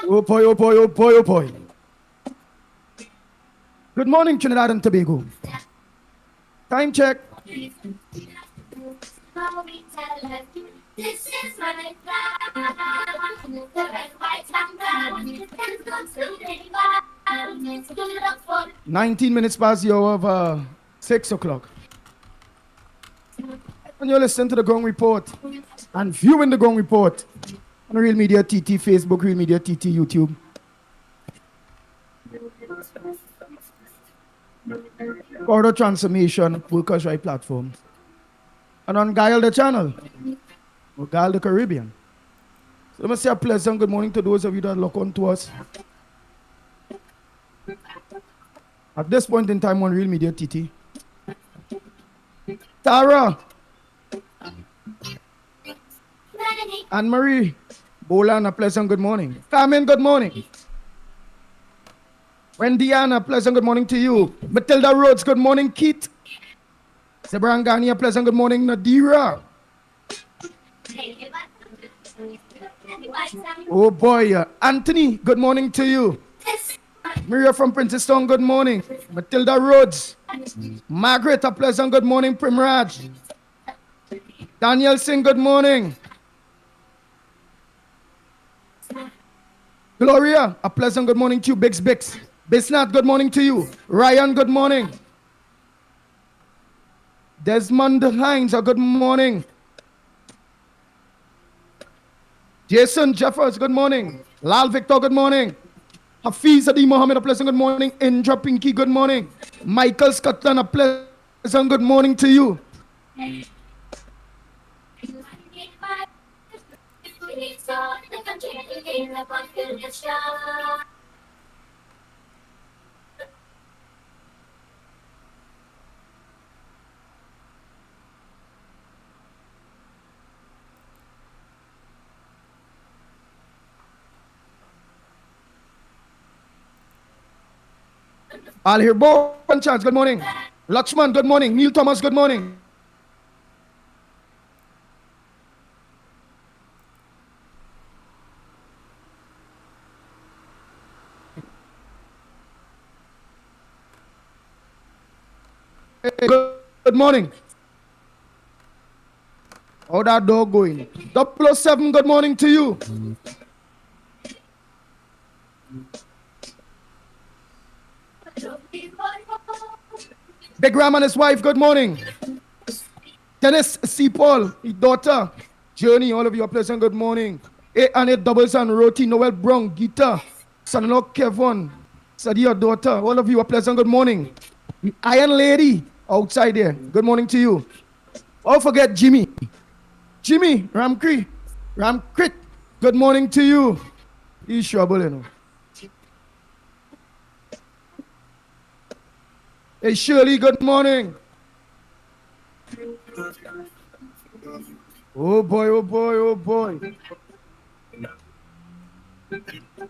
Oh boy, oh boy, oh boy, oh boy. Good morning, Trinidad and Tobago. Time check. This is my plan. 19 minutes past the hour of 6 o'clock. And you're listening to the Gong Report and viewing the Gong Report on Real Media TT Facebook, Real Media TT YouTube. Corridor Transformation Workers' Right Platform. And on Guile the Channel, or Guile the Caribbean. So let me say a pleasant good morning to those of you that look on to us at this point in time on Real Media TT. Tara, Anne-Marie, Bolan, a pleasant good morning. Carmen, good morning. Wendiana, pleasant good morning to you. Matilda Rhodes, good morning. Keith. Sebrangani, a pleasant good morning. Nadira. Oh boy, Anthony, good morning to you. Maria from Princeton, good morning. Matilda Rhodes. Margaret, a pleasant good morning. Primraj. Daniel Singh, good morning. Gloria, a pleasant good morning to you. Bix Bix. Bisnath, good morning to you. Ryan, good morning. Desmond Hines, a good morning. Jason Jeffers, good morning. Lal Victor, good morning. Hafiz Adi Mohammed, a pleasant good morning. Indra Pinky, good morning. Michael Scotland, a pleasant good morning to you. I'll hear Bon Chance, good morning. Lakshman, good morning. Neil Thomas, good morning. Good morning. How that dog going? 007, good morning to you. Big Ram and his wife, good morning. Dennis C. Paul, his daughter. Journey, all of you are pleasant, good morning. And it doubles and Roti, Noel Brown, Gita, son-in-law Kevin, Sadia, daughter, all of you are pleasant, good morning. Iron Lady, outside there, good morning to you. Don't forget Jimmy. Jimmy, Ramkrit, good morning to you. He's trouble, you know. Hey Shirley, good morning. Oh boy, oh boy, oh boy.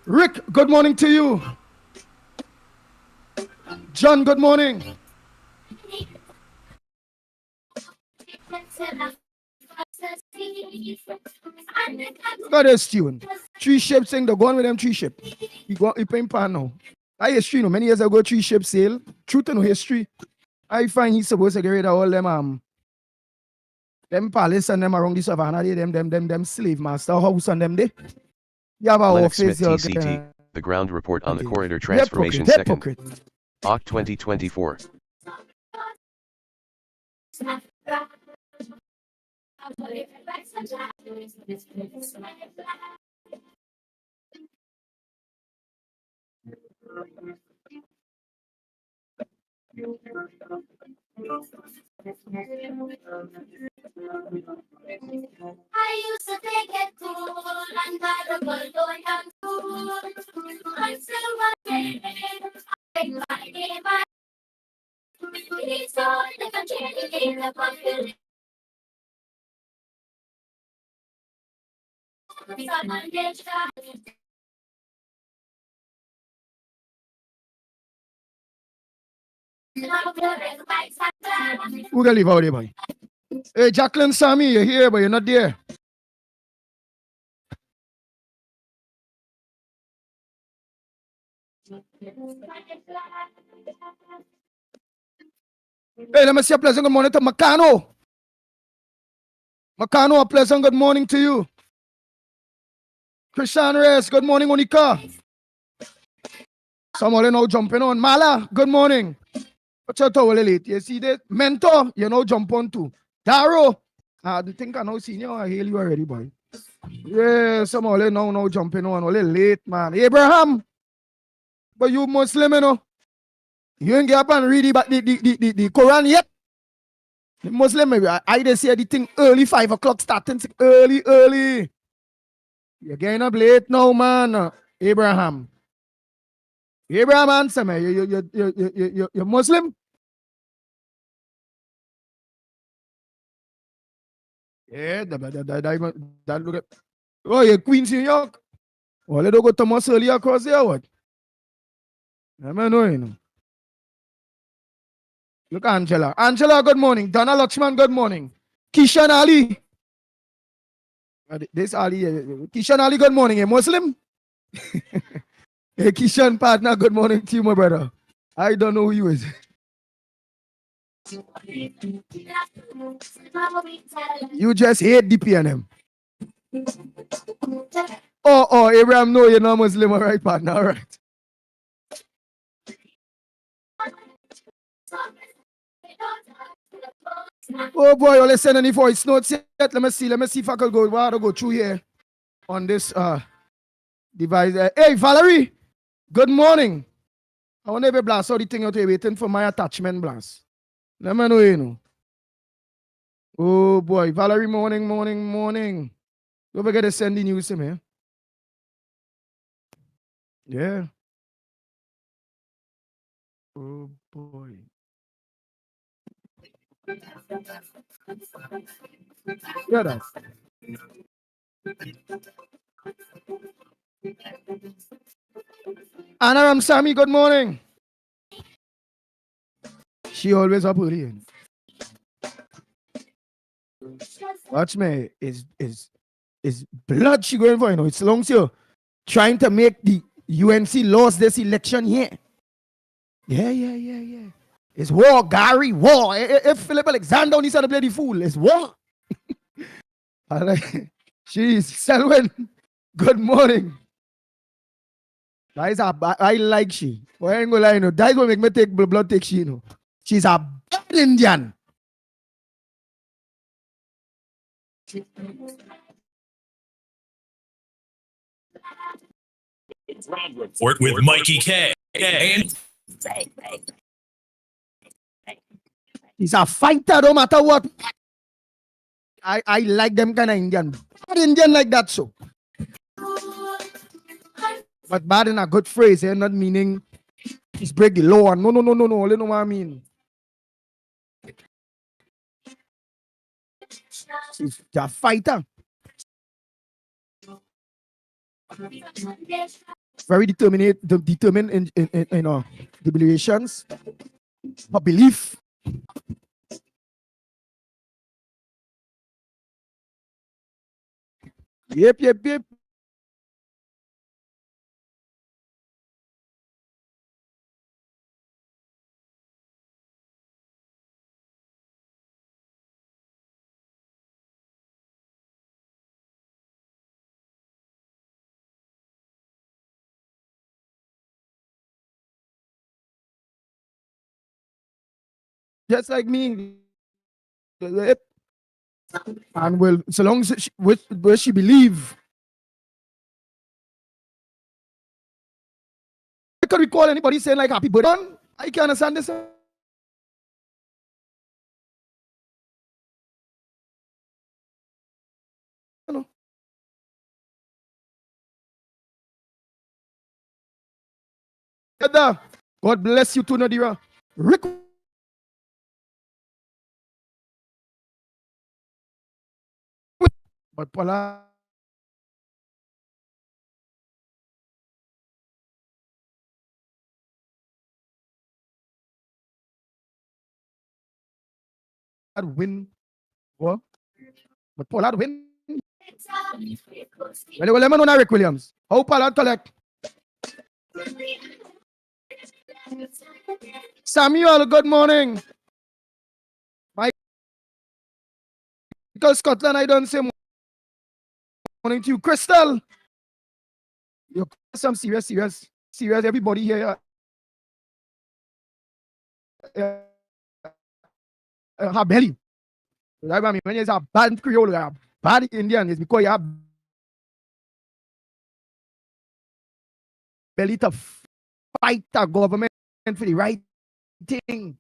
Rick, good morning to you. John, good morning. Look at this tune. Three ships sing, they're going with them three ships. You paying pan now. I history, you know, many years ago, three ships sail. Truth in history. I find he's supposed to get rid of all them palace and them around the savannah, them slave master house and them they. You have a Lennox office. Smith TCT, the ground report on the corridor transformation second. OC 2024. I used to think it cool and that the world going on cool. I'm still running. I like it, it's all the country in the population. Who can leave out there, boy? Hey, Jacqueline Sammy, you're here, but you're not there. Hey, let me say a pleasant good morning to Macano. Macano, a pleasant good morning to you. Christian Reyes, good morning, Monica. Someone now jumping on. Mala, good morning. What's your towel late? You see that? Mentor, you know jump on too. Daro, I think I know senior. I hail you already, boy. Yeah, someone now jumping on. Only late, man. Abraham, but you Muslim, you know. You ain't get up and read the Quran yet. The Muslim, maybe I just say the thing early 5 o'clock starting early. You're getting up late now, man. Abraham, answer me. You're Muslim? Yeah, that look at. Oh, you're Queens, New York. Well, they don't go Thomas early across there, what? I know, you know. Look, Angela. Angela, good morning. Donna Lachman, good morning. Kishan Ali. This Ali. Kishan Ali, good morning. A Muslim? Hey, Kishan partner, good morning to you, my brother. I don't know who you is. You just hate the PNM. Oh, Abraham, no, you're not Muslim, all right, partner, all right. Oh boy, let's send any voice notes yet. Let me see if I can go through here on this device. Hey, Valerie, good morning. I want to blast all the thing out here waiting for my attachment blast. Let me know, you know. Oh boy, Valerie, morning. Don't forget to send the news to me. Yeah. Oh boy. Yeah, that's. Anna Ramsamy, good morning. She always up early. Watch me. Is blood she going for, you know. It's long still trying to make the UNC lose this election here. Yeah. It's war, Gary, war. If Philip Alexander needs to play the fool, it's war. Jeez, Selwyn, good morning. I like she. Well, I ain't gonna lie, you know. That will make me take blood take she, you know. She's a bad Indian. Report with Mikey K. And He's a fighter no matter what. I like them kind of Indian. Bad Indian like that, so. But bad in a good phrase, eh? Not meaning he's break the law. No. Only know what I mean. She's a fighter. Very determined in deliberations. Her belief. Yep. Just like me. Yep. And well, so long as she, where she believe. I can recall anybody saying like happy birthday. I can understand this. God bless you too, Nadira. Rick But Pollard win. What? But Pollard win. Well, let me know Rick Williams. How Pollard collect? Samuel, good morning. Michael Scotland, I don't say morning to you. Crystal, you some serious. Everybody here have belly. I mean, when you're a bad Creole, a bad Indian, it's because you have belly to fight the government for the right thing.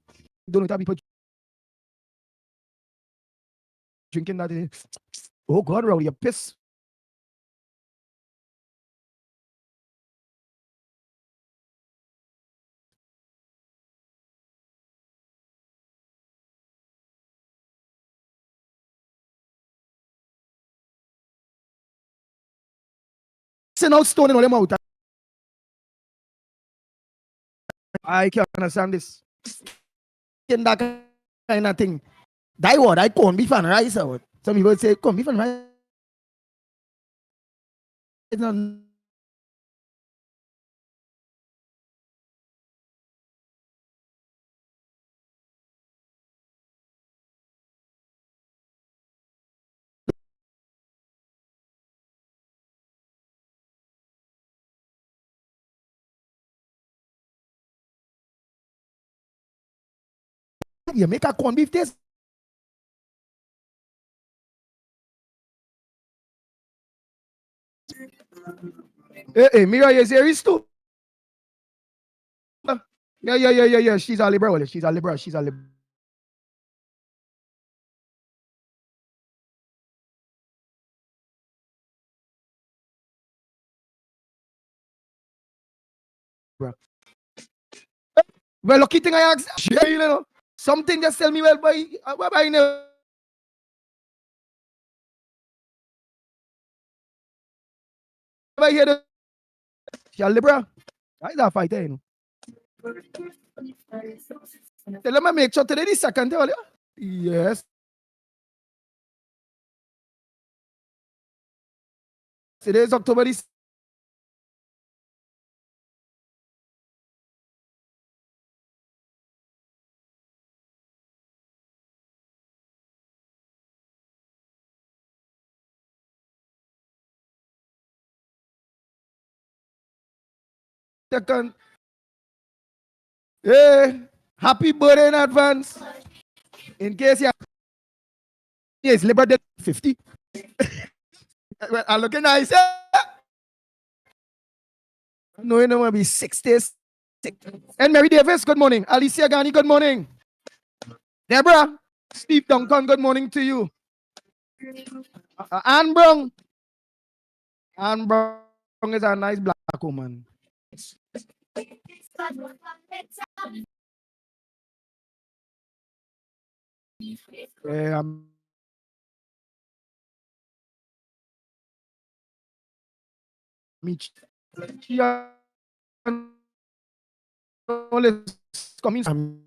Don't have people drinking that. Oh God, Raul, you're pissed. Send out stone in all them out. I can't understand this. In that kind of thing. Die what? I can't be fan rice out. Some people say, can't be fan rice. It's not. You make a corn beef taste. Hey, Mira, you serious too? Yeah. She's a liberal. She's a liberal. Well, lucky thing I asked. You know, something just tell me, well, boy, I never hear the. She's a liberal. That's a fighter, you know. Tell them I make sure today the second. Yes. Today is October the second. Hey, happy birthday in advance. In case you yes, Liberal Day 50. I'm looking nice. No, you know, want to be 60. And Mary Davis, good morning. Alicia Ghani, good morning. Deborah, Steve Duncan, good morning to you. Anne Brown. Anne Brown is a nice black woman. She coming.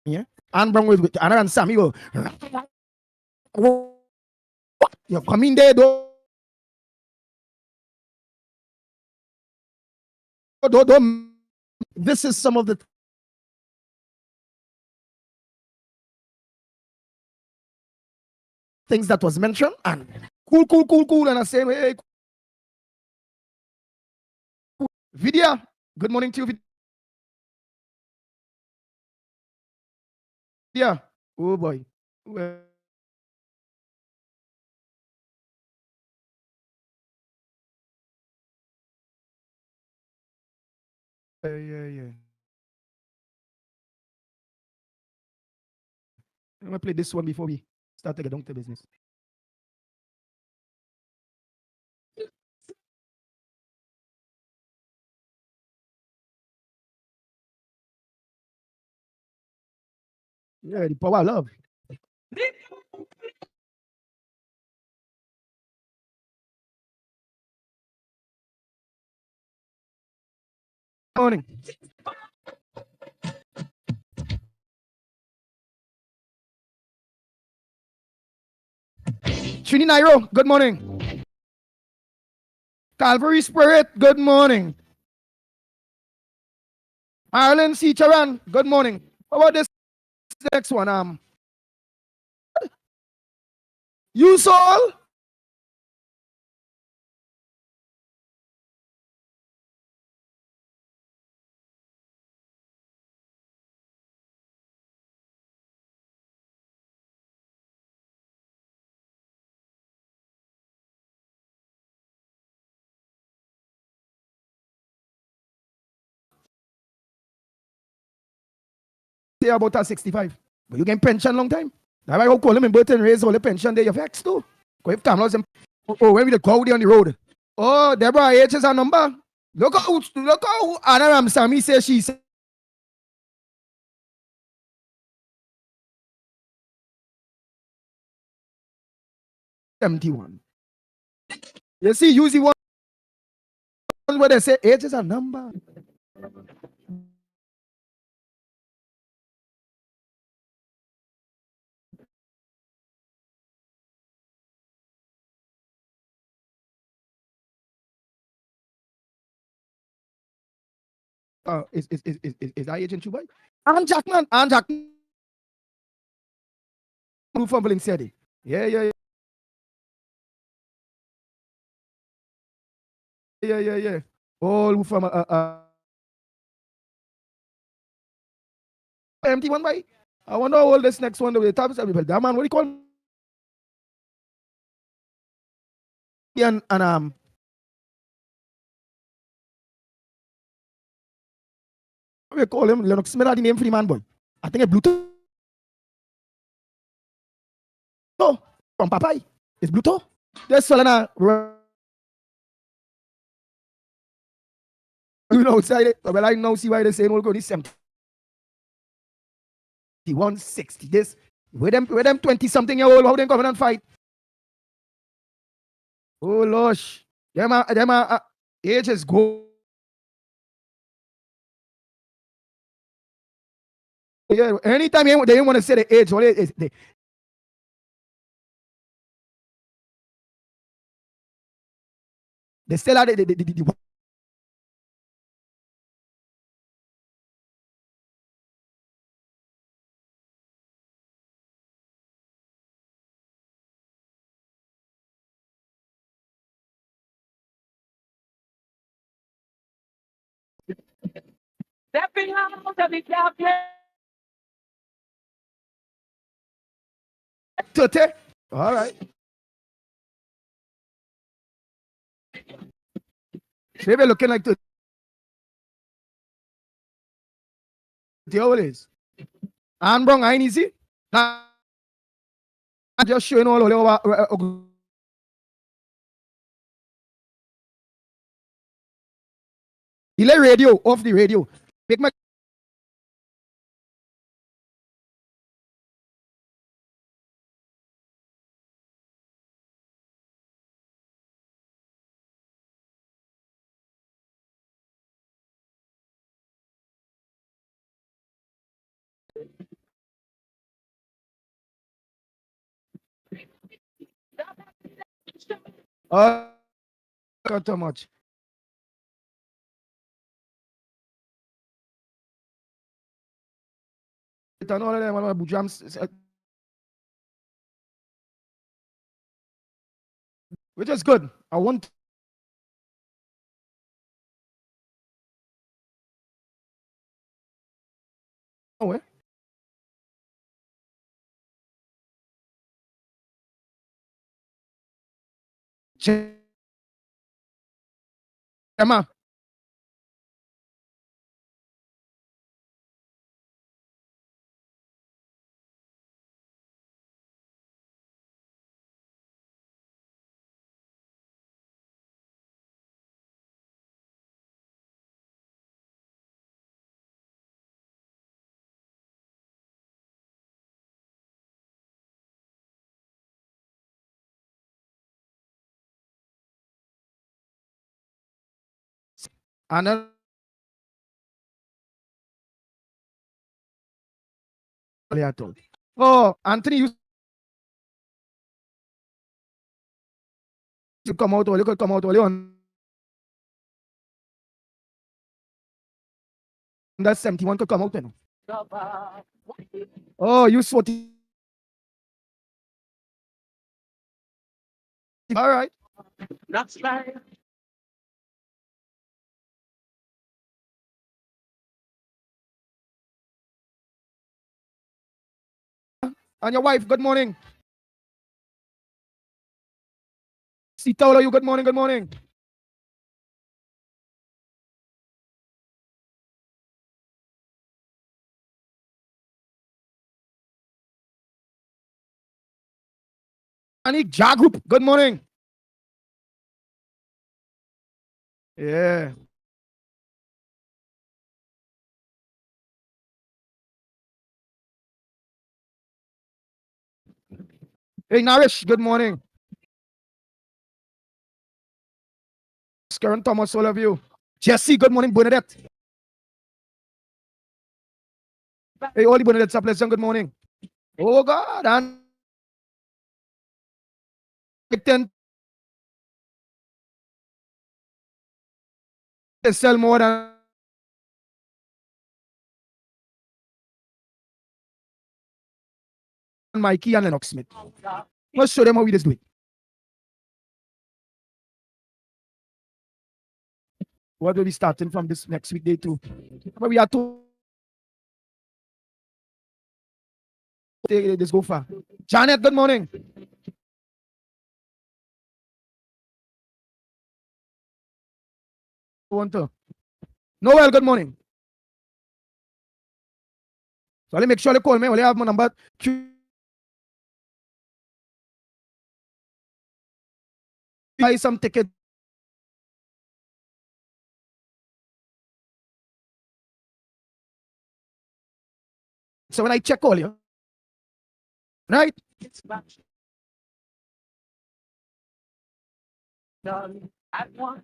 Yeah. Anne Brown with Anna and Sammy go. You're coming there, though. This is some of the things that was mentioned, and cool. And I say, hey, Vidya, good morning to you, Vidya. Oh boy. Well, yeah. I'm gonna play this one before we start to get down to business. Yeah, the power of love. Morning. Trini Nairo, good morning. Calvary Spirit, good morning. Ireland C. Charan, good morning. How about this next one? You Saul? Say about 65. But you get pension long time. That's why I call him in Burton raise all the pension there, you vex too. Because if time lost him, oh, when we the crowd on the road. Oh, Deborah H is her number. Look how Anna Ramsamy says she's 71. You see, usually one where they say age is a number. Is that agent you boy? Ann Jackman move from Valencia. Yeah. All from empty one by. I wonder how old this next one the top people. That man, what do you call me? And we call him Lennox. Smith the name for the man boy. I think a Bluetooth. No, from Papai. It's Bluetooth. There's Solana. You know, outside it. Well, I now see why they say we'll go this 71, 60. This with them 20 something year old, how they come and fight? Oh gosh. Them ages go. Yeah, anytime they want to say the age, they still are the stepping out of the darkness. 30. All right. Maybe looking like 30 always. And Brown, I ain't easy. Now, I'm just showing all over. Delay radio, off the radio. Make my not too much. All of them jams, which is good. I want to know. Emma, And then oh, Anthony used to come out, or you could come out only on that 71 could come out then. Oh, you 40. All right. That's right. And your wife, good morning. Sita, how are you? Good morning, good morning. Anik Ja Group, good morning. Yeah. Hey, Narish, good morning. Karen Thomas, all of you. Jesse, good morning. Bernadette. Hey, all the Bernadette, pleasant, good morning. Oh, God. And 10 they sell more than Mikey and Lennox Smith. Let's show them how we just do it. What will be starting from this next week, day 2? But we are to take this go far. Janet, good morning. Want to? Noel, good morning. So let me make sure they call me. Only have my number. Buy some ticket. So when I check all you, right? It's back. Done at one.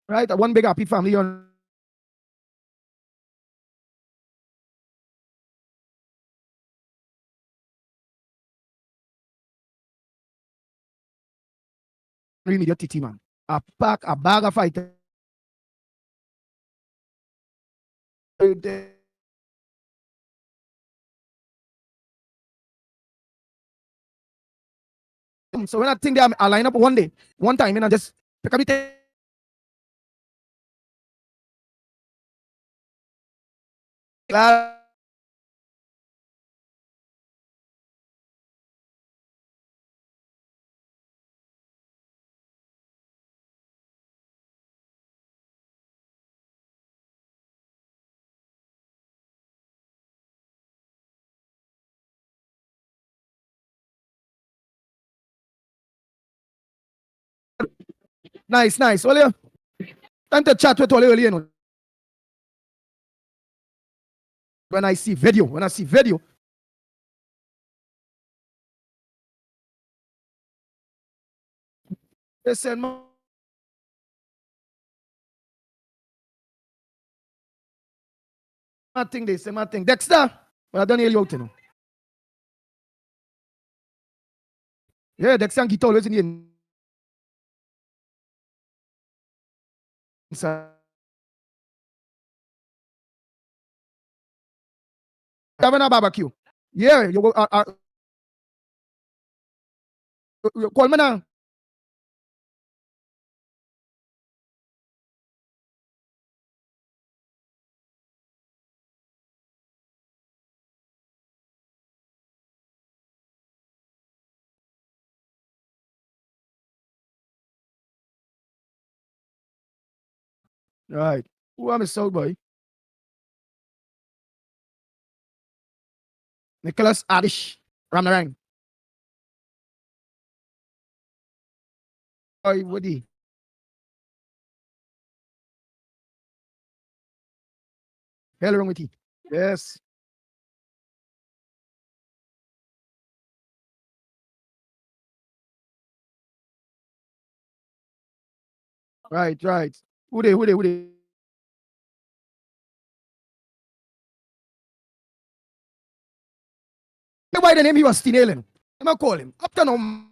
Right? One big happy family on media TT man. A pack, a bag of fighter. So when I think they I line up one day, one time, and I just pick up the nice, nice. Well, yeah. Time to chat with all early, you know. When I see video, they send my thing, they say my thing. Dexter, but I don't hear you out, you know. Yeah, Dexter and Gita always in the inside. Having a barbecue. Yeah, you go, you call me now. Right. Who am I so boy? Nicholas Adish. Ramarang. Boy, Woody. Hell wrong with you. Yes. Right, right. Who they? Why the name he was stealing? I'm gonna call him. Up to now.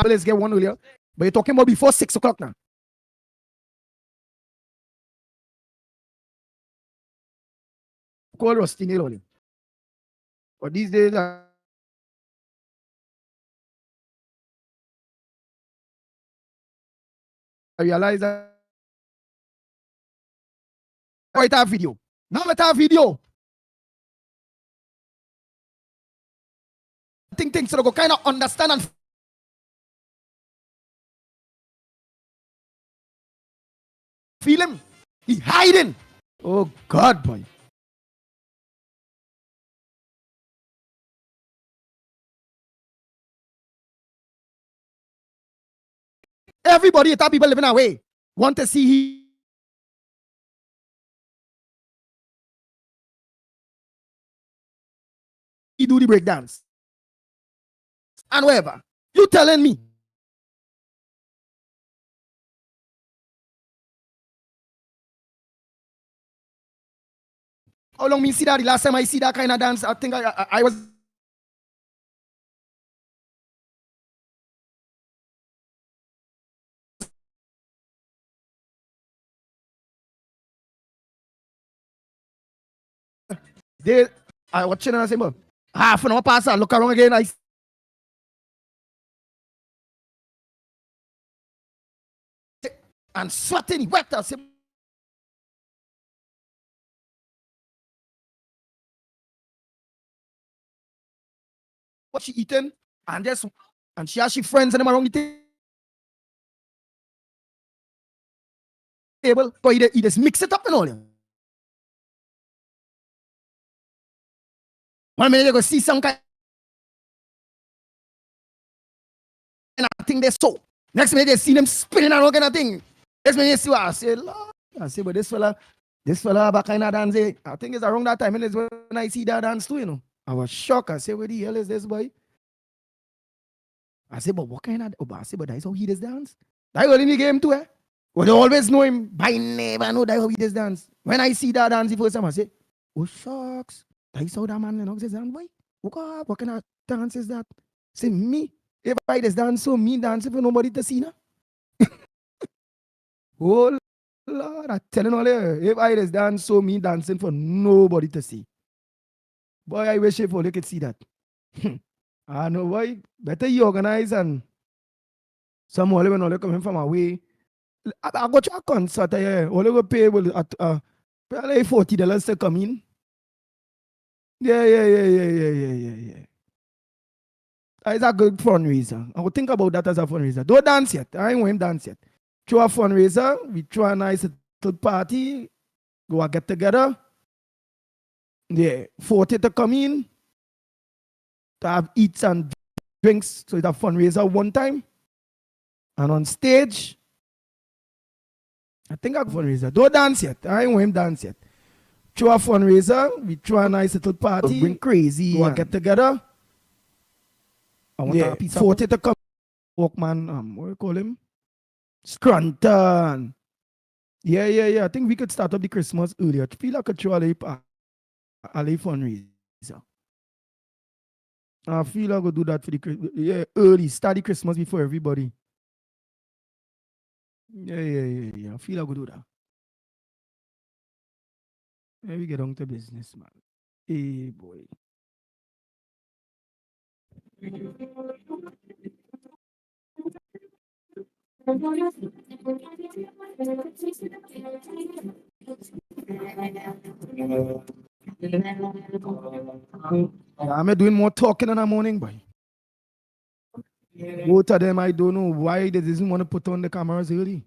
Let's get one earlier. But you're talking about before 6 o'clock now. Call was stealing only. But these days, I realize that I have video. Now let's have video. Things so go kind of understand and feel him. He hiding. Oh God, boy. Everybody, thought people living away want to see he do the breakdance. And whatever. You telling me how long me see that? The last time I see that kind of dance, I think I was there. I watching and I say, but half an hour pass, I look around again. I and sweating, wet. I say, what she eating? And just and she has she friends and them around the table. But he just mix it up and all. 1 minute you go see some kind of thing they so. Next minute they see them spinning and all kind of thing. Next minute you see what I say, Lord. I say, but this fella have a kind of dance. I think it's around that time and it's when I see that dance too, you know. I was shocked. I say, where the hell is this boy? I say, but what kind of I say, but that's how he does dance. That was in the game too, eh? But they always know him by name. I know that how he does dance. When I see that dance the first time, I say, oh shucks. That's how that man Lennox does dance, boy. Oh God, what kind of dance is that? Say me. If I just dance so me dancing for nobody to see now. Oh Lord, I'm telling all you, if I just dance so me dancing for nobody to see. Boy, I wish if you could see that. I know, boy. Better you organize and some all when all coming from away. I go to a concert, yeah. All go pay pay like $40 to come in. Yeah. It's a good fundraiser. I would think about that as a fundraiser. Don't dance yet. I ain't going to dance yet. Through a fundraiser, we throw a nice little party, go and get together. Yeah, 40 to come in, to have eats and drinks. So it's a fundraiser one time. And on stage, I think I fundraiser. Don't dance yet. I ain't going to dance yet. Through a fundraiser, we throw a nice little party, bring crazy, go and get together. I want a piece 40 to come. Walkman, what do you call him? Scranton. Yeah. I think we could start up the Christmas earlier. I feel like a throw a fundraiser. I feel like I could do that for the early. Start the Christmas before everybody. Yeah. I feel like I could do that. Yeah, we get on to business, man. Hey, boy. I'm doing more talking in the morning, boy. Both of them, I don't know why they didn't want to put on the cameras early.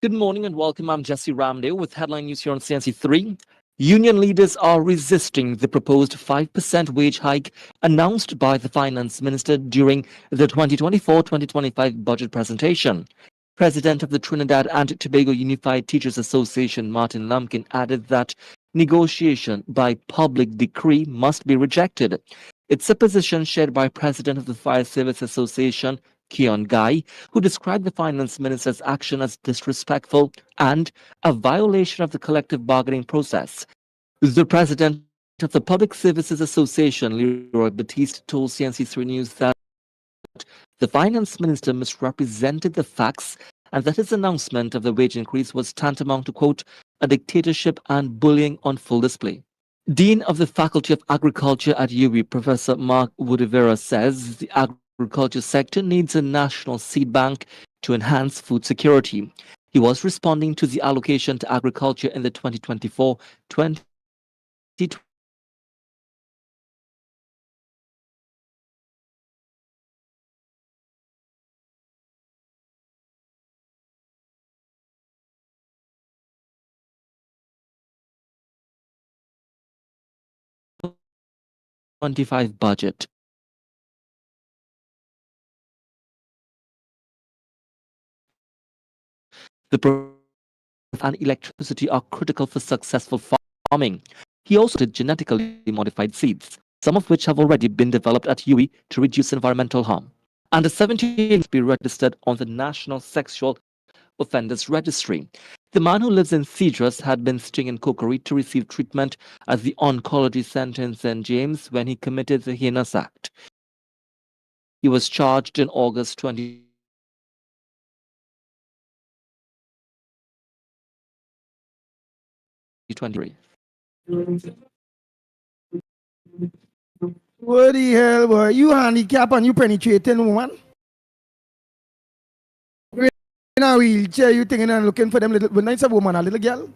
Good morning and welcome. I'm Jesse Ramdale with headline news here on CNC3. Union leaders are resisting the proposed 5% wage hike announced by the finance minister during the 2024-2025 budget presentation. President of the Trinidad and Tobago Unified Teachers Association, Martin Lumpkin, added that negotiation by public decree must be rejected. It's a position shared by President of the Fire Service Association, Keon Guy, who described the finance minister's action as disrespectful and a violation of the collective bargaining process. The president of the Public Services Association, Leroy Batiste, told CNC3 News that the finance minister misrepresented the facts and that his announcement of the wage increase was tantamount to, quote, a dictatorship and bullying on full display. Dean of the Faculty of Agriculture at UWI, Professor Mark Woodivera, says the agriculture sector needs a national seed bank to enhance food security. He was responding to the allocation to agriculture in the 2024-2025 budget. The and electricity are critical for successful farming. He also did genetically modified seeds, some of which have already been developed at UWI to reduce environmental harm. And a 17-year-old be registered on the National Sexual Offenders Registry. The man who lives in Cedros had been staying in Cokery to receive treatment at the Oncology Center in St. James when he committed the heinous act. He was charged in August 2023. What the hell, boy? You handicap and you penetrating woman? In a wheelchair, you thinking and looking for them little, when it's a woman, a little girl?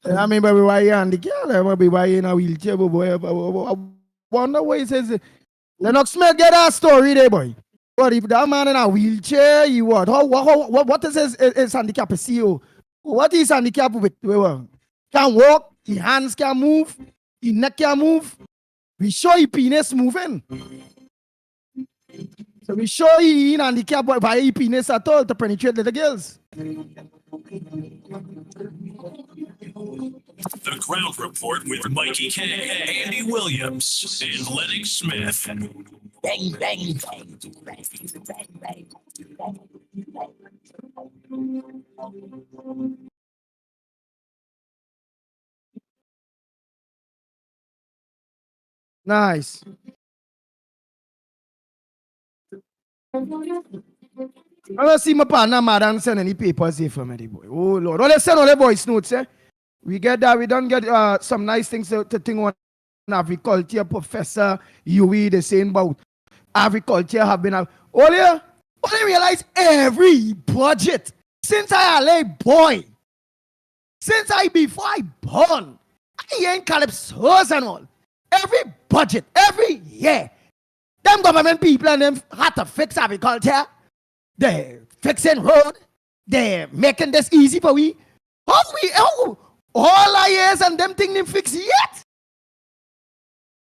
I mean, baby, why you handicap? I mean, why you in a wheelchair, boy? I wonder why he says, Lennox Smith, get that story there, boy. But if that man in a wheelchair, you what? What is his handicap? CEO? What is handicap with? Can't walk, his hands can't move, his neck can't move. We show his penis moving. So we show he in handicap by his penis at all to penetrate little girls. The Ground Report with Mikey K, Andy Williams, and Lennox Smith. Bang, bang, bang, bang, bang, bang. Nice. I don't see my partner madam send any papers here for me, boy. Oh Lord. Oh, let's send all the voice notes, eh? We get that. We don't get some nice things to think on agriculture. Professor Yui, the saying about agriculture have been out. Only realize every budget since I lay boy, since before I born, I ain't calypsos and all. Every budget, every year, them government people and them had to fix agriculture. They're fixing road. They're making this easy for we. How all our years and them thing them fix yet?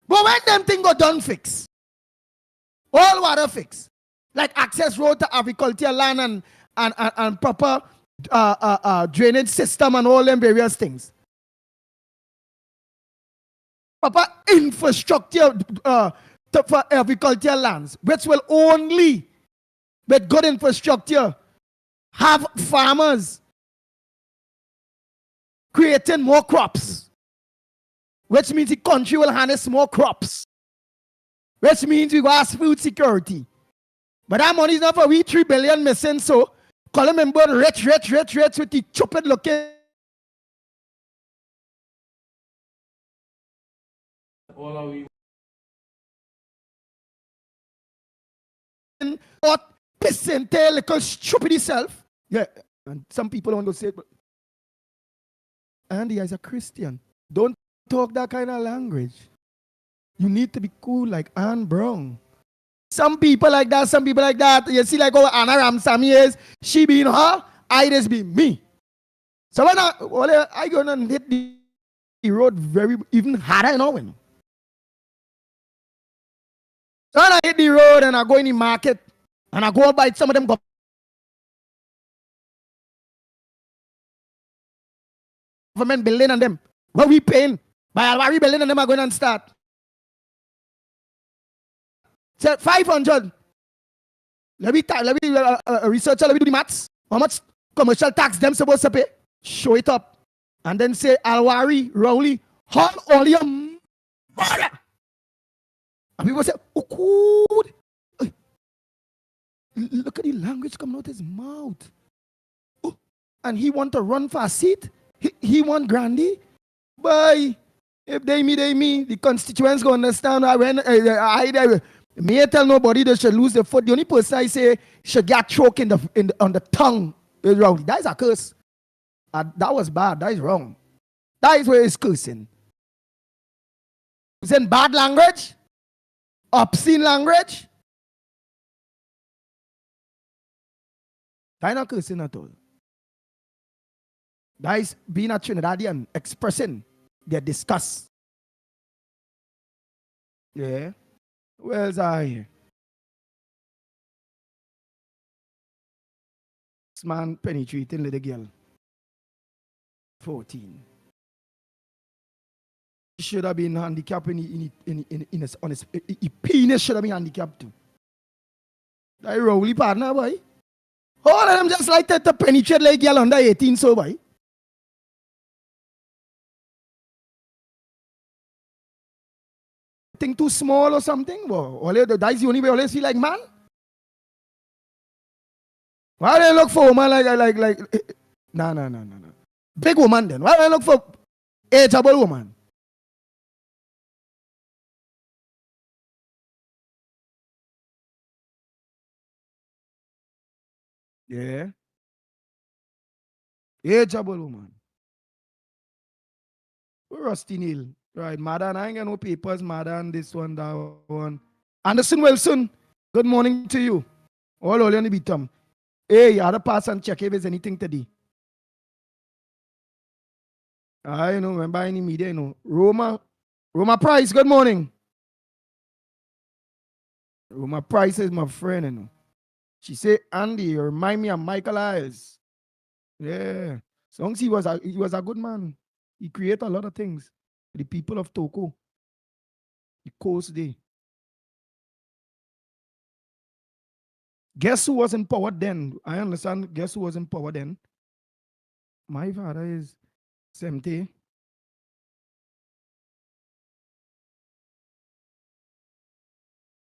But when them thing go done fix, all water fix, like access road to agricultural land and proper drainage system and all them various things. Proper infrastructure for agricultural lands, which will only, with good infrastructure, have farmers creating more crops, which means the country will harness more crops, which means we will have food security. But that money is not for we 3 billion missing, so call him and rich with the stupid looking. All are we Not pissing tail, little stupid self. Yeah, and some people want to say, but Andy is a Christian. Don't talk that kind of language. You need to be cool like Anne Brown. Some people like that. You see, like Anna Ramsamy is, she being her, I just be me. So when I gonna hit the road very even harder, you know when. So when I hit the road and I go in the market and I go buy some of them government building and them. What we paying? By Alwari building and them are going to start. So 500. Let me researcher, let me do the maths. How much commercial tax them supposed to pay? Show it up. And then say, Alwari, Rowley, how all your mother? And people say, oh, good. Look at the language coming out his mouth. Oh, and he want to run for a seat? He want Grandy? Boy, if they me. The constituents go understand when me tell nobody they should lose the foot. The only person I say should get choke on the tongue is Rowley. That is a curse. That was bad. That is wrong. That is where it's cursing. It's in bad language, obscene language. That is not cursing at all. That is being a Trinidadian, expressing their disgust. Yeah. Where's I? This man penetrating little girl. 14. He should have been handicapped on his penis should have been handicapped too. That Rowley partner, boy. All of them just like that to penetrate like girl under 18, so boy. Think too small or something? Well, that is the only way always feel like man. Why do they look for a woman like no. Big woman then. Why do they look for ageable woman? Yeah. Ageable woman. Rusty Neal. Right, madam, I ain't got no papers, madam, this one, that one. Anderson Wilson, good morning to you. All only be Tom. Hey, you had to pass and check if there's anything today. I know, remember any media, you know. Roma Price, good morning. Roma Price is my friend, you know. She said, Andy, you remind me of Michael Ayers. Yeah. So long as he was a good man. He created a lot of things. The people of Toko, the coast day. Guess who was in power then? I understand. Guess who was in power then? My father is 70.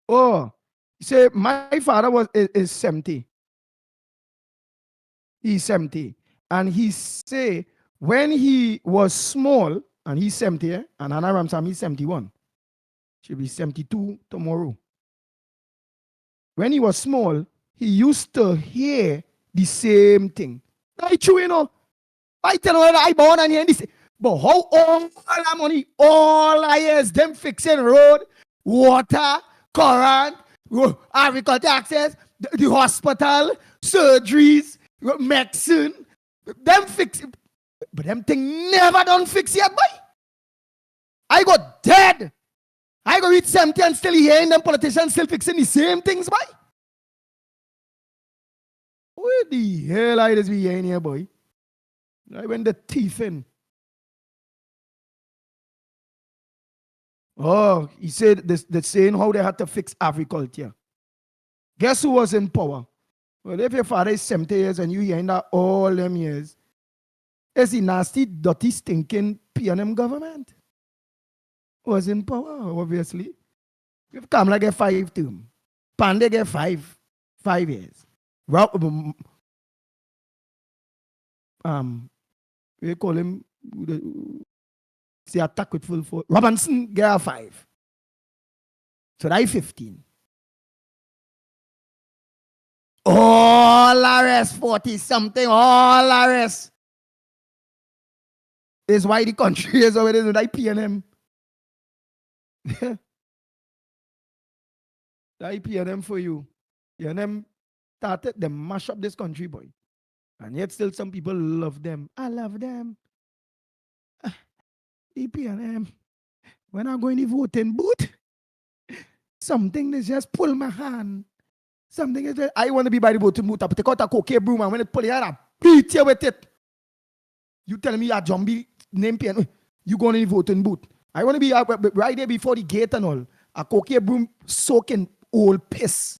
Oh, say my father is 70. He's 70. And he say when he was small, and he's 70, and Anna Ramsam is 71. She'll be 72 tomorrow. When he was small, he used to hear the same thing. I true, you know. I tell you, I born and hear this. But how all that money, all I hear is them fixing road, water, current, agriculture access, the hospital, surgeries, medicine. Them fixing. But them thing never done fix yet, boy. I got dead. I go reach 70 and still hearing them politicians still fixing the same things, boy. Where the hell I just be hearing here, boy? I went the thief in. Oh, he said the saying how they had to fix agriculture. Guess who was in power? Well, if your father is 70 years and you hearing that all them years, it's the nasty, dirty, stinking PNM government. Was in power, obviously. If Kamala get 5 term, Pandey get 5. 5 years. We call him, say attack with full force. Robinson get 5. So that 15. All the rest 40 something, all the rest is why the country is already with IPNM. The IPNM for you. PNM started them mash up this country, boy. And yet still some people love them. I love them. The PNM. When I go in the voting booth, something that just pull my hand. Something is I want to be by the voting booth. I take out a cocaine broom and when it pull it out, I beat you with it. You tell me a zombie name PNM. You go in the voting booth. I want to be right there before the gate and all. A cocaine broom soaking old piss.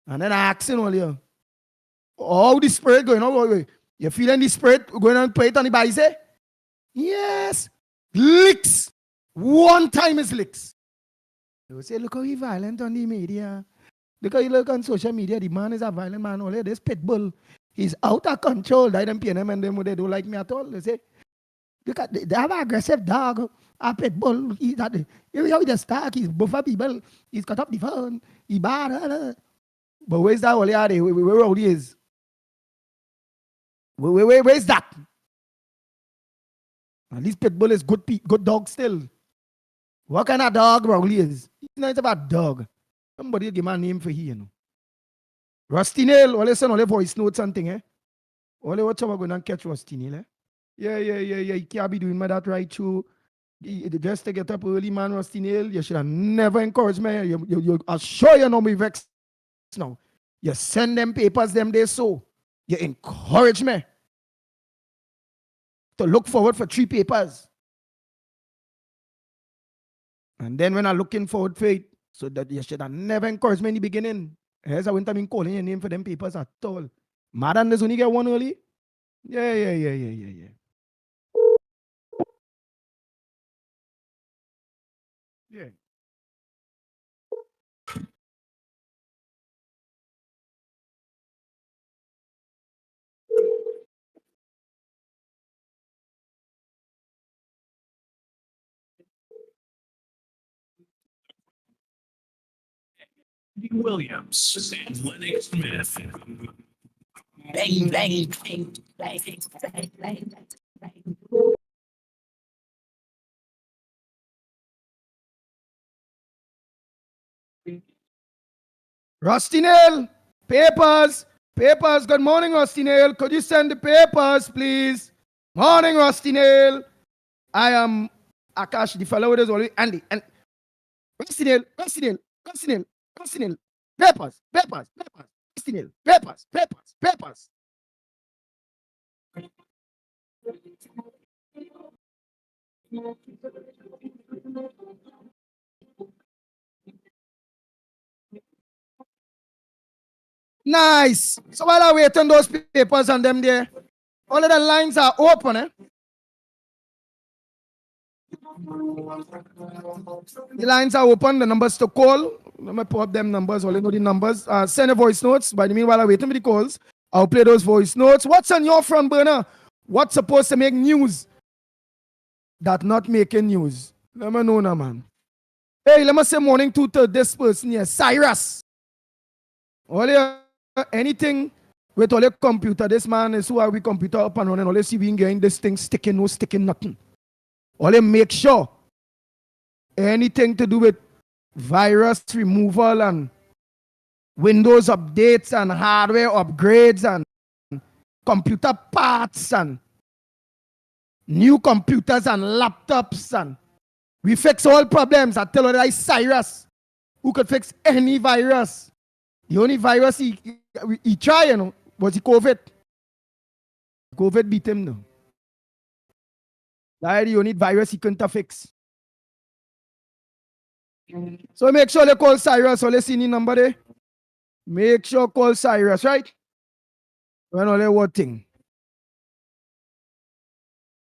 And then I asking all you, how the spirit going on? You feeling the spirit going on play it on the body? Say? Yes. Licks. One time is licks. You say, look how he violent on the media. Look how you look on social media. The man is a violent man. Only this pit bull. He's out of control. They don't PNM and them they don't like me at all. They say, look at they have an aggressive dog. A pit bull. He's just stark. He's buffer people. He's cut up the phone. He bad. But where's that all are they? Where he is? Where's that? At least pit bull is good dog still. What kind of dog Rowley is? He's not about dog. Somebody give my name for he, you know. Rusty Nail, all listen, all voice notes and thing, eh? All the watch over going and catch Rusty Nail, eh? Yeah. You can't be doing that right through. Just to get up early, man, Rusty Nail. You should have never encouraged me. You I'll show you know me vex now. You send them papers, them they so. You encourage me to look forward for 3 papers. And then when I'm looking forward for it, so that you should have never encouraged me in the beginning. As I went to calling your name for them papers at all. Madam, there's only get one early. Yeah. Yeah. Andy Williams and Lennox Smith. Bang, bang, bang, bang, bang, bang, bang. Rusty Nail, papers. Good morning, Rusty Nail. Could you send the papers, please? Morning, Rusty Nail. I am Akash, the fellow is already Andy. And Rusty Nail. Papers. Rusty Nail, papers. Nice. So while I wait on those papers and them there, all of the lines are open, eh? The lines are open, the numbers to call. Let me pull up them numbers, all you know the numbers. Send a voice notes. By the meanwhile, I waiting for the calls. I'll play those voice notes. What's on your front burner? What's supposed to make news that not making news? Let me know now, man. Hey, let me say morning to this person here, Cyrus. All your anything with all your computer, this man is who are we computer up and running. All you see we getting this thing sticking, no sticking, nothing. All you make sure anything to do with virus removal and Windows updates and hardware upgrades and computer parts and new computers and laptops and we fix all problems. I tell you that Cyrus who could fix any virus. The only virus he tried, you know, was the COVID. COVID beat him though. That's the only virus he couldn't fix. So make sure they call Cyrus or let's see the number there. Make sure call Cyrus, right? When all that what thing.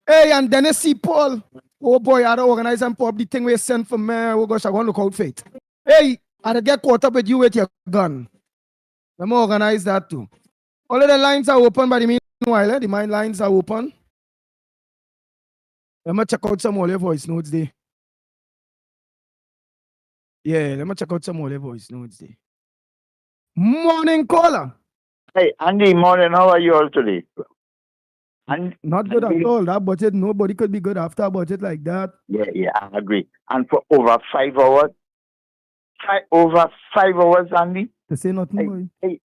Hey, and Dennis C. Paul. Oh boy, I don't organize and pop the thing we send for me. Oh gosh, I want to look out for it. Hey, I get caught up with you with your gun. Let me organize that too. All of the lines are open by the meanwhile. The mind lines are open. Let me check out some of your voice notes there. Yeah, let me check out some of your voice notes there. Morning caller. Hey, Andy, morning. How are you all today? And Not good at all. That budget, nobody could be good after a budget like that. yeah, I agree. And for over 5 hours, over 5 hours, Andy. To say nothing, boy. Hey,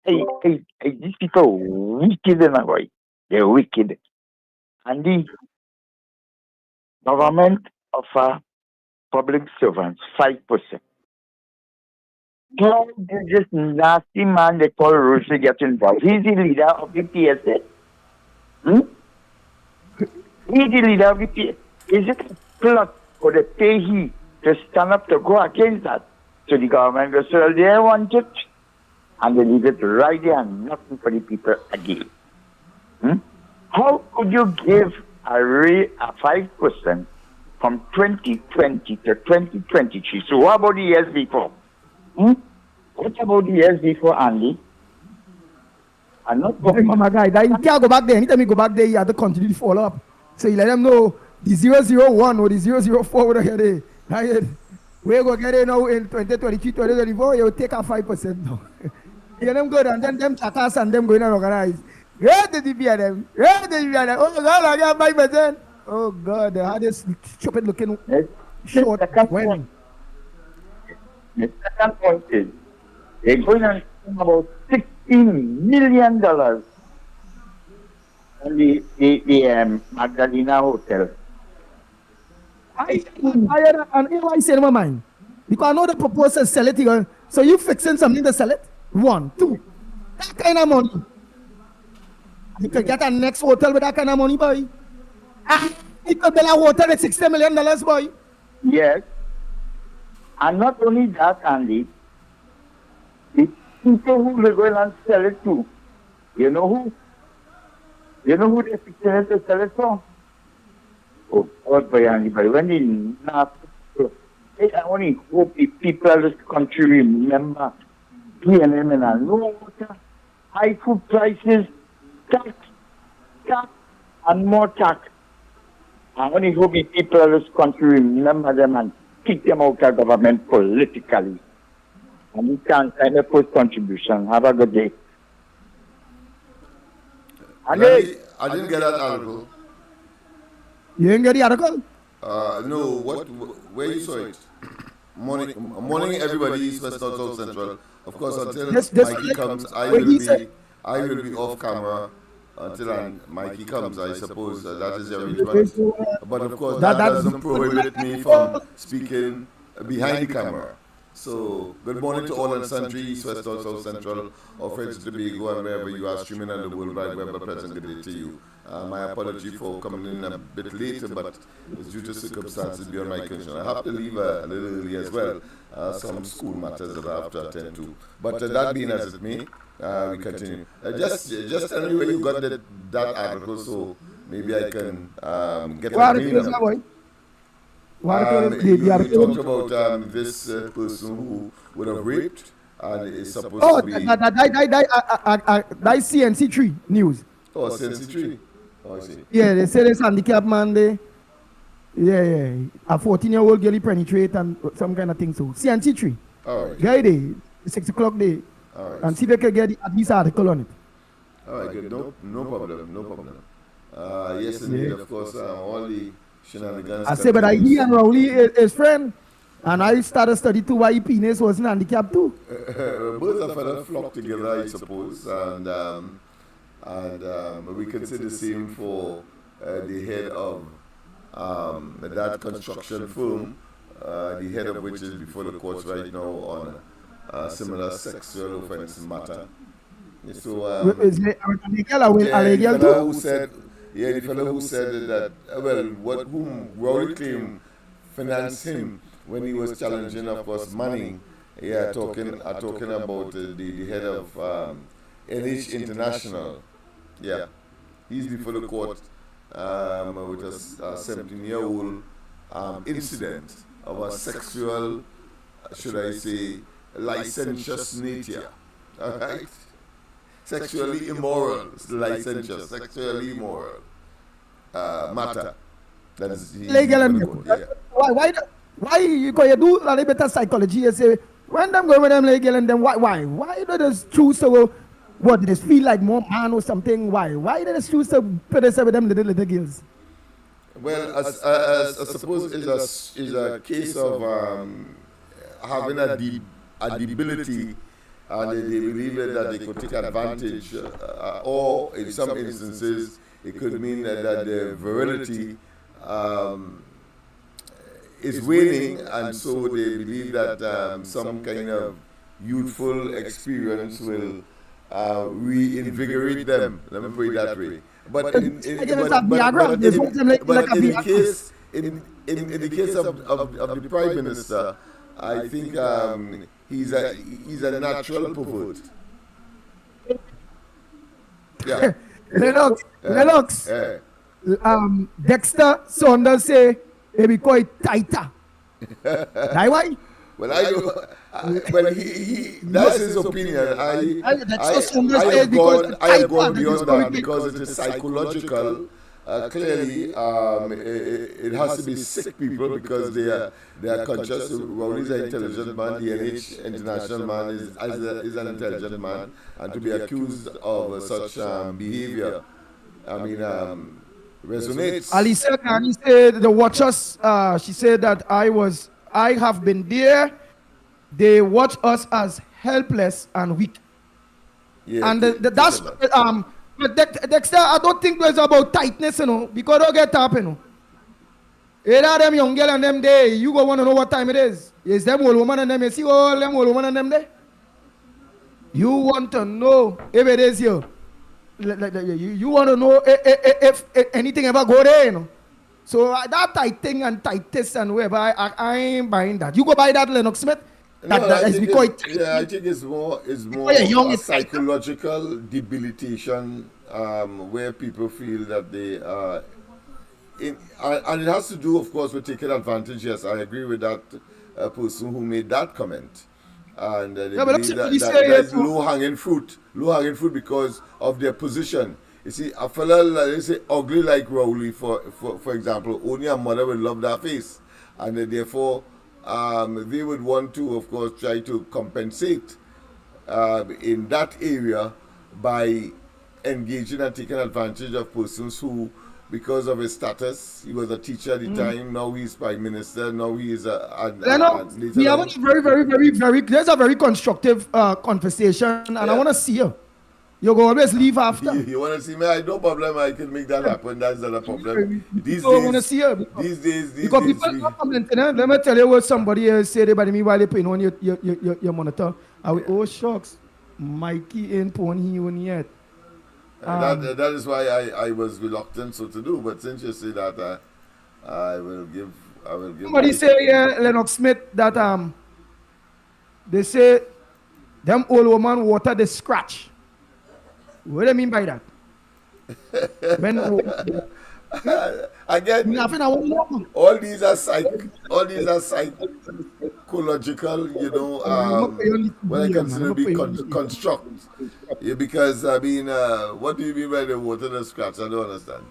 these people are wicked, boy. They're wicked. Andy, government offer public servants 5%. How did this nasty man they call Roshi get involved? He's the leader of the PSA. He's the leader of the PSA. Is it a plot for the payee to stand up to go against that? So the government goes, well, they want it, and they leave it right there and nothing for the people again. How could you give a 5% from 2020 to 2023? So what about the years before? What about the years before, Andy? I'm not Hey, my guy, you can't go back there. Anytime you go back there, you have to continue to follow up. So you let them know the 001 or the 004 over here. We're going to get it now in 2023, 2024. You'll take a 5% now. You them good, and then them chakas and them going to organize. Where did you be at them? Where did you be at them? Oh, God, I got 5%. Oh, God, they had this stupid looking short when. The second point is, they're going to spend about $16 million on the Magdalena Hotel. I had an AYC in my mind. Because I know the proposal sell it here. So you fixing something to sell it? 1, 2. That kind of money. You could get a next hotel with that kind of money, boy. You could build a hotel with $60 million, boy. Yes. And not only that, Andy, the people who will go and sell it to, you know who? You know who they're fixing it to sell it for? Oh, God, boy, Andy, but when they not, I only hope the people of this country remember PNM and low water, high food prices, tax, and more tax. I only hope the people of this country remember them and kick them out of government politically. And you can sign a post contribution. Have a good day. I didn't get that article. You didn't get the article? No, where you saw it? Morning, everybody, East, West, North, South, Central. Of course, until Mikey comes, I will be off camera until Mikey comes, I suppose. That is the arrangement. But of course, that doesn't prohibit me from speaking behind the camera. So, good morning to all and sundry, East, West, North, South, Central, or French Tobago, and wherever you are streaming on the World Wide Web, a pleasant good day to you. My apology for coming in a bit later, but it's due to circumstances beyond my control. I have to leave a little early as well. Some school matters that I have to attend to. But that being as it may, we continue. Just tell me where you got that article, so maybe I can get a name. You talked about this person who would have raped and is supposed to be... That CNC3 news. Oh, CNC3. Oh, I see. Yeah, they say this handicapped man, yeah. A 14-year-old girl penetrate and some kind of thing. So, CNC3. All right. Guy day, 6 o'clock day. All right. And see if they can get at least article on it. All right, good. No problem. Yes, indeed, of course, all the shenanigans. I say, but he and Rowley is friend. And I started studying too why penis wasn't handicapped too. Both of them flock together, I suppose, and we can say the same for the head of that construction firm, the head of which is before the courts right now on a similar sexual offense matter. So, the fellow who said that, whom Rory claimed financed him when he was challenging, of course, Manning. Yeah, talking about the head of NH International. Yeah, he's before the court with a 17-year-old incident of a sexual, should I say, licentious nature. All right. sexually immoral licensure, sexually immoral matter. That is yeah. Why you do a little bit of psychology? You say when them go with them like girl and then why do they choose to what do they feel like more man or something? Why do they choose to put this with them little girls? Well, I suppose is a case of having a debility, and they believe that they could take advantage, or in some instances, it could mean that the virility is waning, and so they believe that some kind of youthful experience will reinvigorate them. Let me put it that way. But in the case of the Prime Minister, I think he's a natural pervert. Yeah. Lennox. Dexter Saunders say it be quite tighter. Why? Well, that's his opinion. I have gone beyond that because it is psychological. Clearly, it has to be sick people because they are conscious. Rowley is an intelligent man. The NH international man is an intelligent man, and to be accused of such behavior, I mean, resonates. Alicia Kani said the watchers. She said that I have been there. They watch us as helpless and weak. Yeah, and that's but Dexter, I don't think it's about tightness, because don't get up, Either them young girl and them day, you go want to know what time it is. Is them old woman and them, you see all them old woman and them there? You want to know if it is you. You want to know if anything ever go there, So that tight thing and tightness and whatever, I ain't buying that. You go buy that, Lennox Smith? I think it's more a psychological debilitation where people feel that they are and it has to do, of course, with taking advantage. Yes, I agree with that person who made that comment. And they believe that is low-hanging fruit because of their position. You see, a fella, let's say, ugly like Rowley, for example, only a mother would love that face. And therefore, they would want to, of course, try to compensate in that area by engaging and taking advantage of persons who, because of his status, he was a teacher at the time, now he's Prime Minister, now he is we have a there's a very constructive conversation, and I want to see you. You go always leave after. You want to see me? I no problem. I can make that happen. That's not a problem. These days, want to see you because people are commenting. Let me tell you what somebody else said about me while they putting on your monitor. Oh shucks, Mikey ain't putting on yet. That is why I was reluctant so to do. But since you say that, I will give. Somebody say Lennox Smith that they say them old woman water the scratch. What do you mean by that? Again, all these are psychological, what I consider to be construct. Yeah, because I mean, what do you mean by the water the scratch? I don't understand.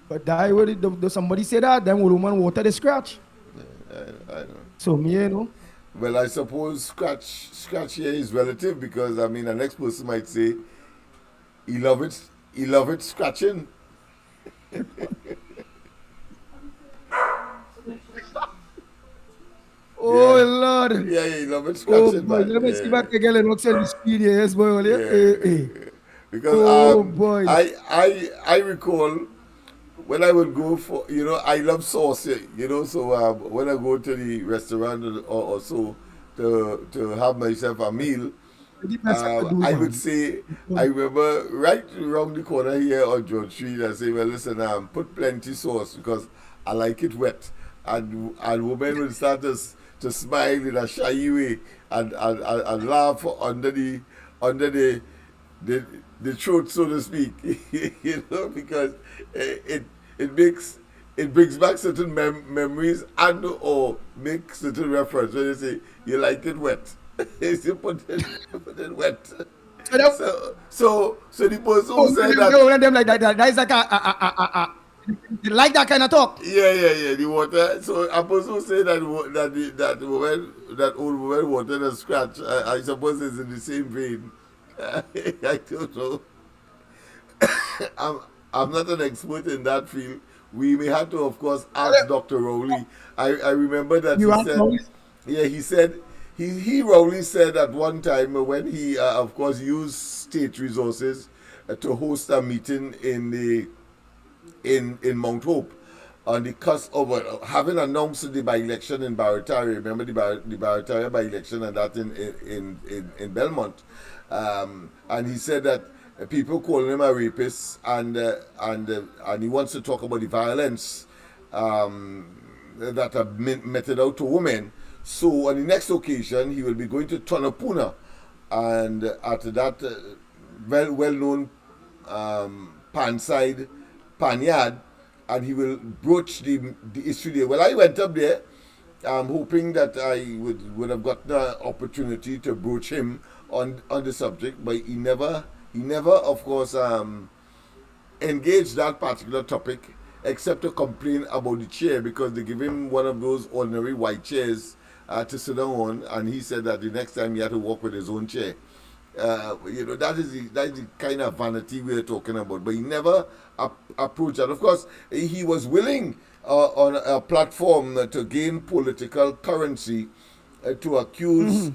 But does somebody say that? Then old woman water the scratch? Yeah, I know. So me, Well, I suppose scratch here is relative because I mean, the next person might say, he love it scratching. Oh Lord! Yeah, he love it scratching. Boy, let me see if I can get Lennox in the speed here, yes, boy. Because I recall when I would go for I love sauce, so when I go to the restaurant or so to have myself a meal. I would say, I remember right around the corner here on George Street, I say, well, listen, put plenty sauce because I like it wet. And women will start to smile in a shy way and laugh under the throat, so to speak, because it brings back certain memories and or makes certain reference when you say you like it wet. You put it wet. So that, So the person who said one that, of them like that is like they like that kind of talk. yeah, the water. So a person who said that that old woman wanted a scratch, I suppose it's in the same vein. I don't know. I'm I'm not an expert in that field. We may have to, of course, ask Dr. Rowley. I remember that You he want said, yeah, he said, he Rowley said at one time when he, of course, used state resources to host a meeting in Mount Hope on the cusp of having announced the by-election in Barataria. Remember the Barataria by-election and that in Belmont. And he said that people calling him a rapist and he wants to talk about the violence that are meted out to women. So on the next occasion, he will be going to Tonapuna, and at that well-known Panside Panyard, and he will broach the issue there. Well, I went up there, hoping that I would have gotten an opportunity to broach him on the subject, but he never, of course, engaged that particular topic, except to complain about the chair, because they give him one of those ordinary white chairs to sit down on, and he said that the next time he had to walk with his own chair. That is the kind of vanity we're talking about. But he never approached that. Of course, he was willing on a platform to gain political currency to accuse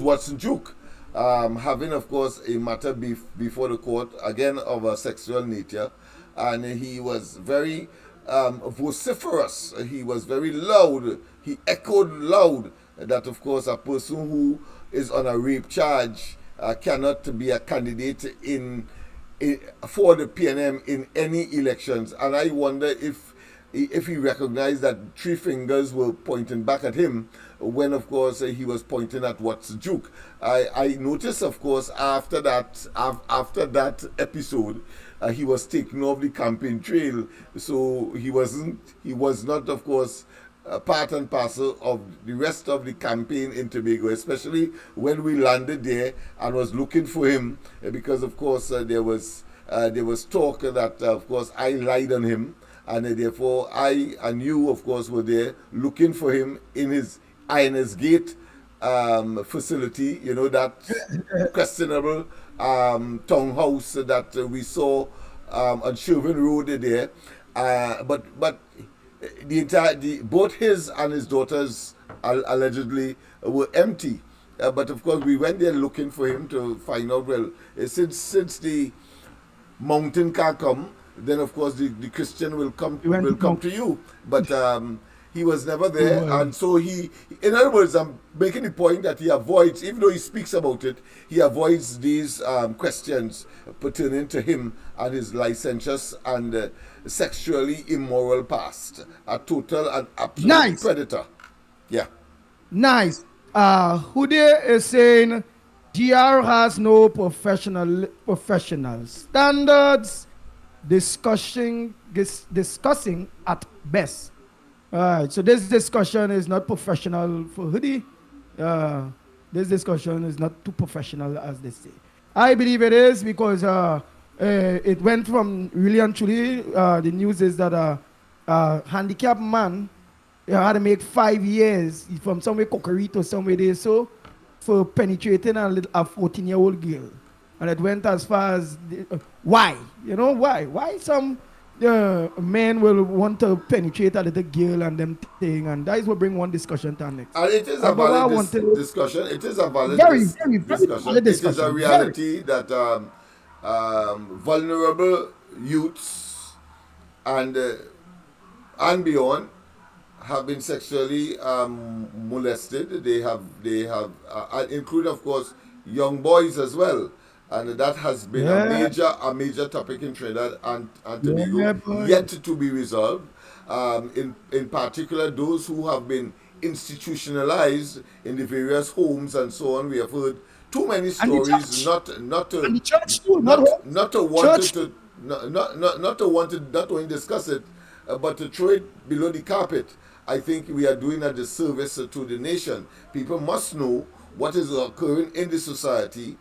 Watson Duke, having, of course, a matter before the court, again of a sexual nature, and he was very vociferous. He was very loud. He echoed loud that, of course, a person who is on a rape charge cannot be a candidate for the PNM in any elections. And I wonder if he recognized that three fingers were pointing back at him when, of course, he was pointing at Watts Duke. I noticed, of course, after that episode, he was taken off the campaign trail, so he was not, of course, part and parcel of the rest of the campaign in Tobago, especially when we landed there and was looking for him, because, of course, there was talk that, of course, I lied on him, and therefore I and you, of course, were there looking for him in his INS Gate facility, that questionable townhouse that we saw on Sherwin Road there. But both his and his daughters allegedly were empty. But of course, we went there looking for him to find out. Well, since the mountain can't come, then of course the Christian will come to you. But he was never there, and so he, in other words, I'm making the point that he avoids, even though he speaks about it, he avoids these questions pertaining to him and his licentious and sexually immoral past. A total and absolute predator. Yeah. Nice. Who there is saying GR has no professional standards, discussing at best. All right, so this discussion is not professional for Hoodie. This discussion is not too professional, as they say. I believe it is because it went from really and truly. The news is that a handicapped man had to make 5 years from somewhere Cocorito, somewhere there, so for penetrating a 14-year-old girl. And it went as far as why? Why? Why some men will want to penetrate a little girl and them thing, and that is what bring one discussion to the next. And it is a valid discussion. It is a valid discussion. Valid It is a reality that vulnerable youths and beyond have been sexually molested. They have including, of course, young boys as well. And that has been a major topic in Trinidad and Tobago, yet to be resolved. In particular, those who have been institutionalized in the various homes and so on. We have heard too many stories, not to only discuss it, but to throw it below the carpet. I think we are doing a disservice to the nation. People must know what is occurring in the society,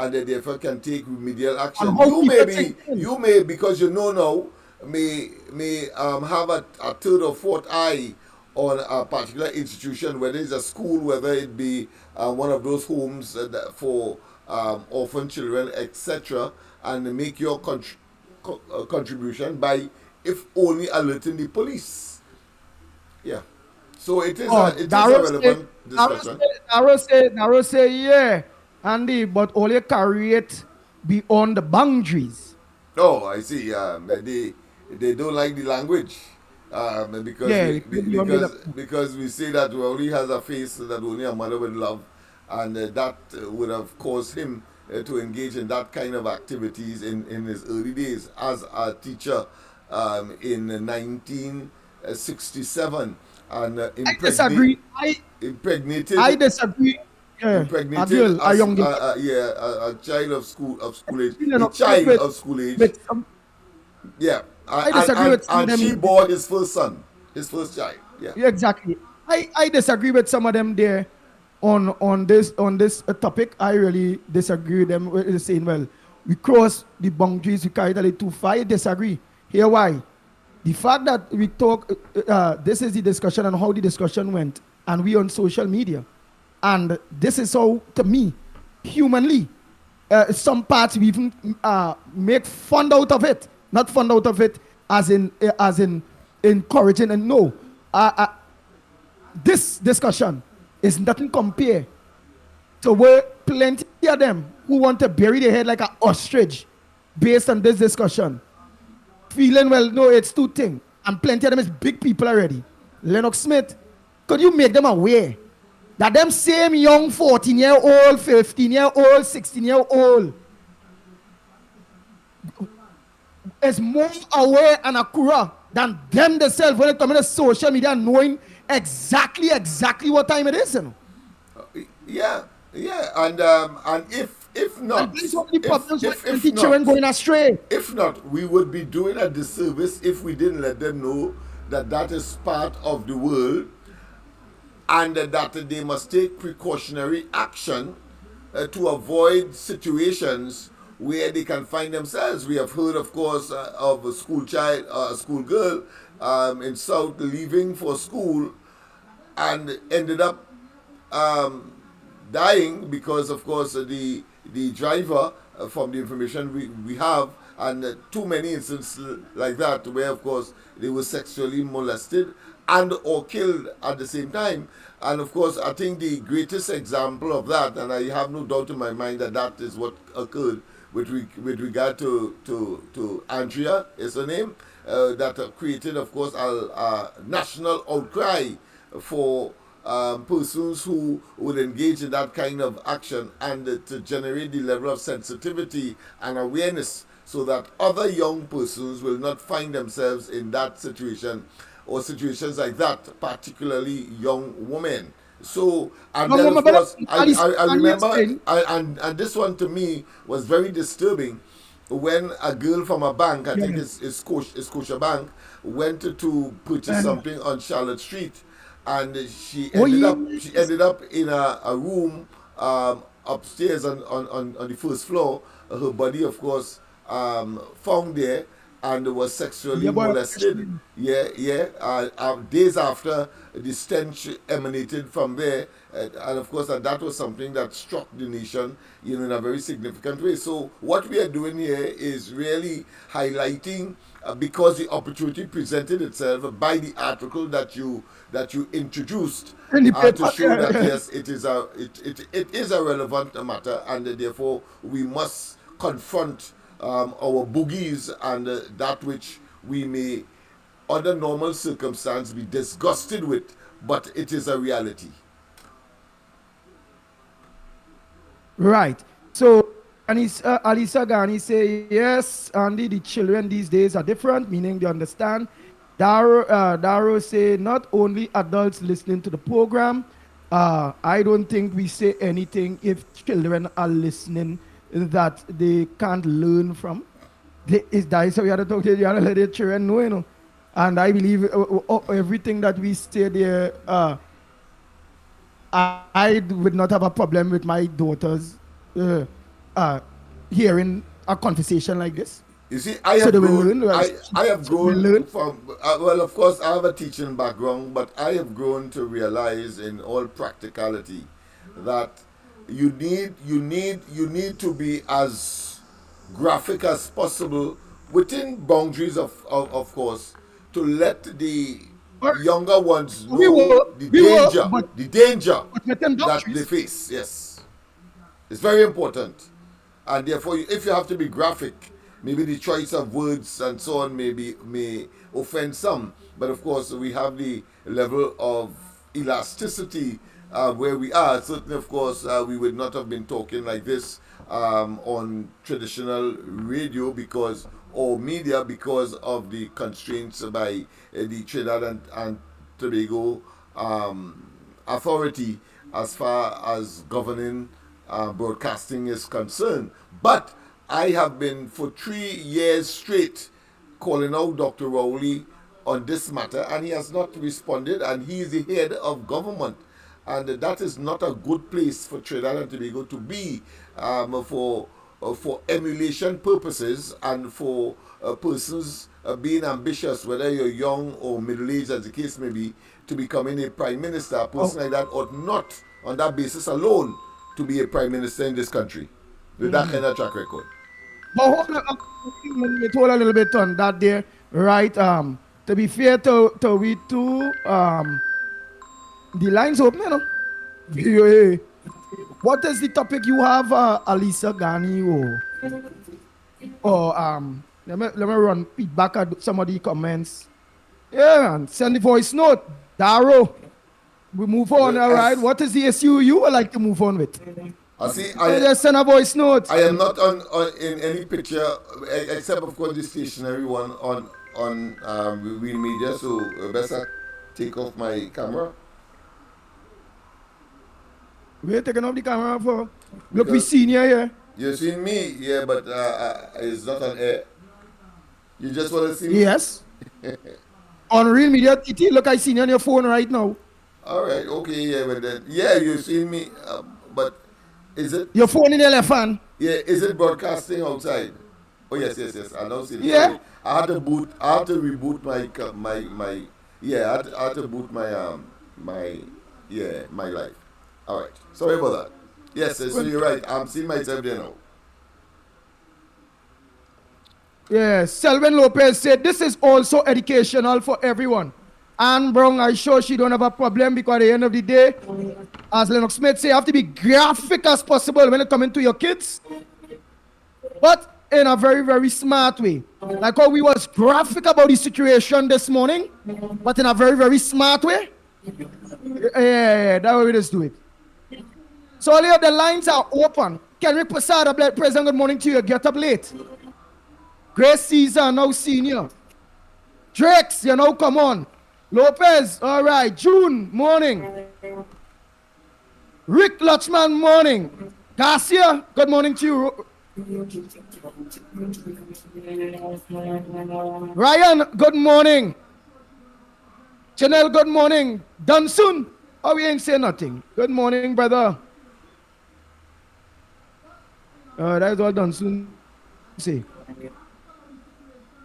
and they therefore can take remedial And action. how You people may think. because you know now, may have a third or fourth eye on a particular institution, whether it's a school, whether it be one of those homes for orphan children, etc., and make your contribution by, if only, alerting the police. Yeah. So it is a relevant discussion. Narrow say, yeah, Andy, but only carry it beyond the boundaries. Oh, I see. They don't like the language because Yeah, because we say that only has a face that only a mother would love, and that would have caused him to engage in that kind of activities in his early days as a teacher in 1967, and I disagree. impregnated. I disagree. Yeah, Impregnated a young girl. a child of school age, You know, a child of school age. Yeah, I disagree with some of and them. she bore his first son, his first child. Yeah, Yeah, exactly. I disagree with some of them there on this topic. I really disagree with them with saying, well, we cross the boundaries, we carried a little too far. I disagree. Here why? The fact that we talk, this is the discussion and how the discussion went, and we on social media, and this is how, to me, humanly, some parts we even make fun out of it, not fun out of it as in encouraging, and no, this discussion is nothing compared to where plenty of them who want to bury their head like an ostrich based on this discussion. Feeling, well, no, it's two things. And plenty of them is big people already. Lennox Smith, could you make them aware that them same young 14-year-old, 15-year-old, 16-year-old is more aware and accurate than them themselves when it comes to social media, knowing exactly what time it is, you know? yeah, and if not, And these are the problems with children going astray. if not, we would be doing a disservice if we didn't let them know that that is part of the world, and that they must take precautionary action to avoid situations where they can find themselves. We have heard, of course, of a school child, a school girl in South leaving for school and ended up dying because, of course, the driver, from the information we have, and too many instances like that where, of course, they were sexually molested and or killed at the same time. And of course, I think the greatest example of that, and I have no doubt in my mind that that is what occurred with regard to Andrea, is her name, that created, of course, a national outcry for persons who would engage in that kind of action, and to generate the level of sensitivity and awareness so that other young persons will not find themselves in that situation or situations like that, particularly young women. So, and then of course, I remember, and this one to me was very disturbing when a girl from a bank, I think it's Scotia Bank, went to purchase something on Charlotte Street, and she ended up in a room upstairs on the first floor. Her body, of course, found there, and was sexually molested. Days after, the stench emanated from there, and of course, that was something that struck the nation, in a very significant way. So what we are doing here is really highlighting, because the opportunity presented itself by the article that you introduced, to show that yes, it is a relevant matter, and therefore we must confront our boogies and that which we may, under normal circumstance, be disgusted with, but it is a reality. Right. So, and Alisa Ghani say, yes, Andy, the children these days are different, meaning they understand. Daro say, not only adults listening to the program, I don't think we say anything if children are listening that they can't learn from. That is how we have to talk to you, have to let the children know, And I believe everything that we say there, I would not have a problem with my daughters hearing a conversation like this. You see, I So have they will grown. learn. I have So they will grown learn. from. Well, of course, I have a teaching background, but I have grown to realize, in all practicality, that you need to be as graphic as possible within boundaries of course, to let the Or younger ones we know the were, danger, but within that they boundaries. face. Yes, it's very important. And therefore, if you have to be graphic, maybe the choice of words and so on may offend some. But of course, we have the level of elasticity where we are. Certainly, of course, we would not have been talking like this on traditional radio because or media because of the constraints by the Trinidad and Tobago authority as far as governing broadcasting is concerned. But I have been for 3 years straight calling out Dr. Rowley on this matter, and he has not responded, and he is the head of government. And that is not a good place for Trinidad and Tobago to be for emulation purposes and for persons being ambitious, whether you're young or middle-aged, as the case may be, to becoming a prime minister. A person like that ought not, on that basis alone, to be a prime minister in this country with that kind of track record. But let me hold a little bit on that there, right? To be fair to we two, the lines open, you know. Yeah. What is the topic you have, Alisa Gani, or let me run feedback at some of the comments. Yeah, and send the voice note. Daro, we move on, Well, all right? What is the issue you would like to move on with? See, Just send a voice note. I am not on in any picture except of course the stationary one on real media. So best I take off my camera. We're taking off the camera for. Look, we senior here. You seen me, yeah, but it's not on air. You just want to see me? Yes. On real media, TT, look, I seen you on your phone right now. All right, okay, yeah, but then yeah, you seen me, but is it? Your phone in your left hand. Yeah, is it broadcasting outside? Oh yes. I don't see it. Yeah. Sorry. I had to reboot my. Yeah, I had to boot my life. All right. Sorry about that. Yes, so you're right. I'm seeing myself there now. Yeah, Selwyn Lopez said this is also educational for everyone. Anne Brown, I'm sure she don't have a problem because at the end of the day, as Lennox Smith say, you have to be graphic as possible when it comes to your kids. But in a very, very smart way. Like how we was graphic about the situation this morning, but in a very, very smart way. Yeah, that way we just do it. So earlier the lines are open. Kenrick Posada, President, good morning to you. Get up late. Grace Caesar, now senior. Drex, you know, come on. Lopez, all right. June, morning. Rick Lutchman, morning. Garcia, good morning to you. Ryan, good morning. Chanel, good morning. Dunson, oh, we ain't say nothing. Good morning, brother. That's all Dunson say.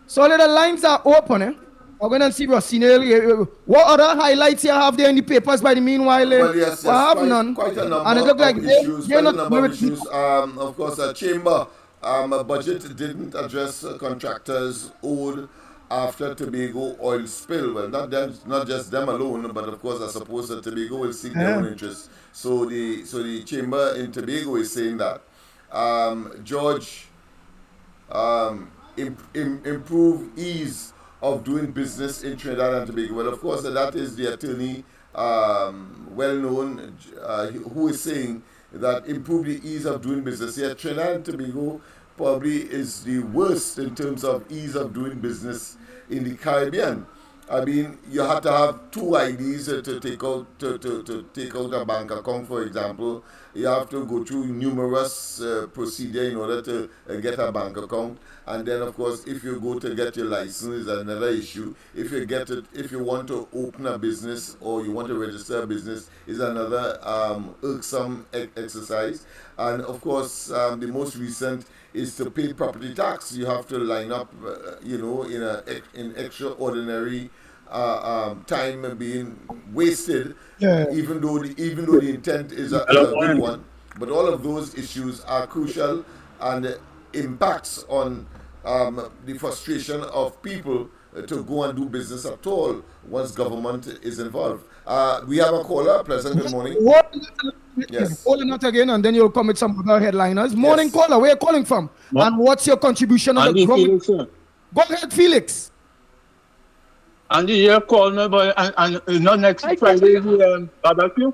So the lines are open, eh? We're going to see Rossini. What other highlights you have there in the papers by the meanwhile? Well, yes, I have none. Quite a number And it look like of issues. they're Quite a not number of issues. Of course, a chamber budget didn't address contractors owed after Tobago oil spill. Well, not just them alone, but of course, I suppose that Tobago will seek their own interest. So the chamber in Tobago is saying that George improve ease of doing business in Trinidad and Tobago. Well, of course, that is the attorney, well known, who is saying that improve the ease of doing business. Yeah, Trinidad and Tobago probably is the worst in terms of ease of doing business in the Caribbean. I mean, you had to have two IDs to take out to take out a bank account, for example. You have to go through numerous procedure in order to get a bank account. And then, of course, if you go to get your license, is another issue. If you get it, if you want to open a business or you want to register a business, is another irksome exercise. And of course, the most recent is to pay property tax. You have to line up, in extraordinary time being wasted, even though the intent is a good one. But all of those issues are crucial and impacts on the frustration of people to go and do business at all once government is involved. We have a caller. Pleasant good morning. Yes. Hold it again, and then you'll come with some other headliners. Morning, Yes. caller. Where are you calling from? And what's your contribution on the ground? Felix, sir. Go ahead, Felix. Andy, you call me, but and not next Friday, barbecue?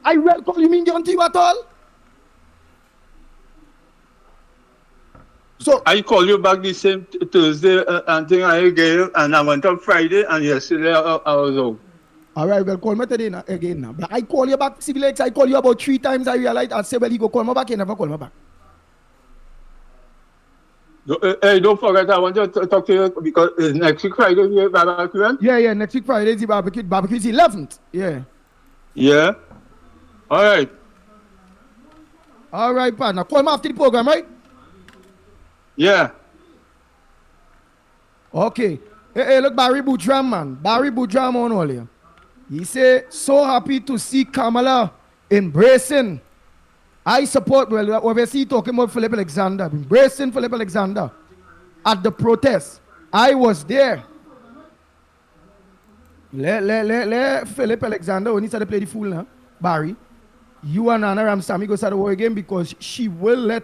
I will call you. Mean John at all? So I call you back the same Thursday and thing I gave, and I went up Friday, and yesterday I was out. all right, well, call me today again now. But I call you back, Civil X. I call you about 3 times. I realized I say, well, he go call me back. He never call me back. Hey, don't forget, I want to talk to you because it's next week Friday, we have barbecue. Right? Yeah, next week Friday is the barbecue. Barbecue is 11th. Yeah. Yeah. All right. All right, partner. Call me after the program, right? Yeah. Okay. Hey, look, Barry Boudram, man. Barry Boudram on all here. He say, so happy to see Kamala embracing. I support, well, obviously talking about Philip Alexander, embracing Philip Alexander at the protest. I was there. Let Philip Alexander, when he started to play the fool now, Barry, you and Anna Ramsamy go start the war again because she will let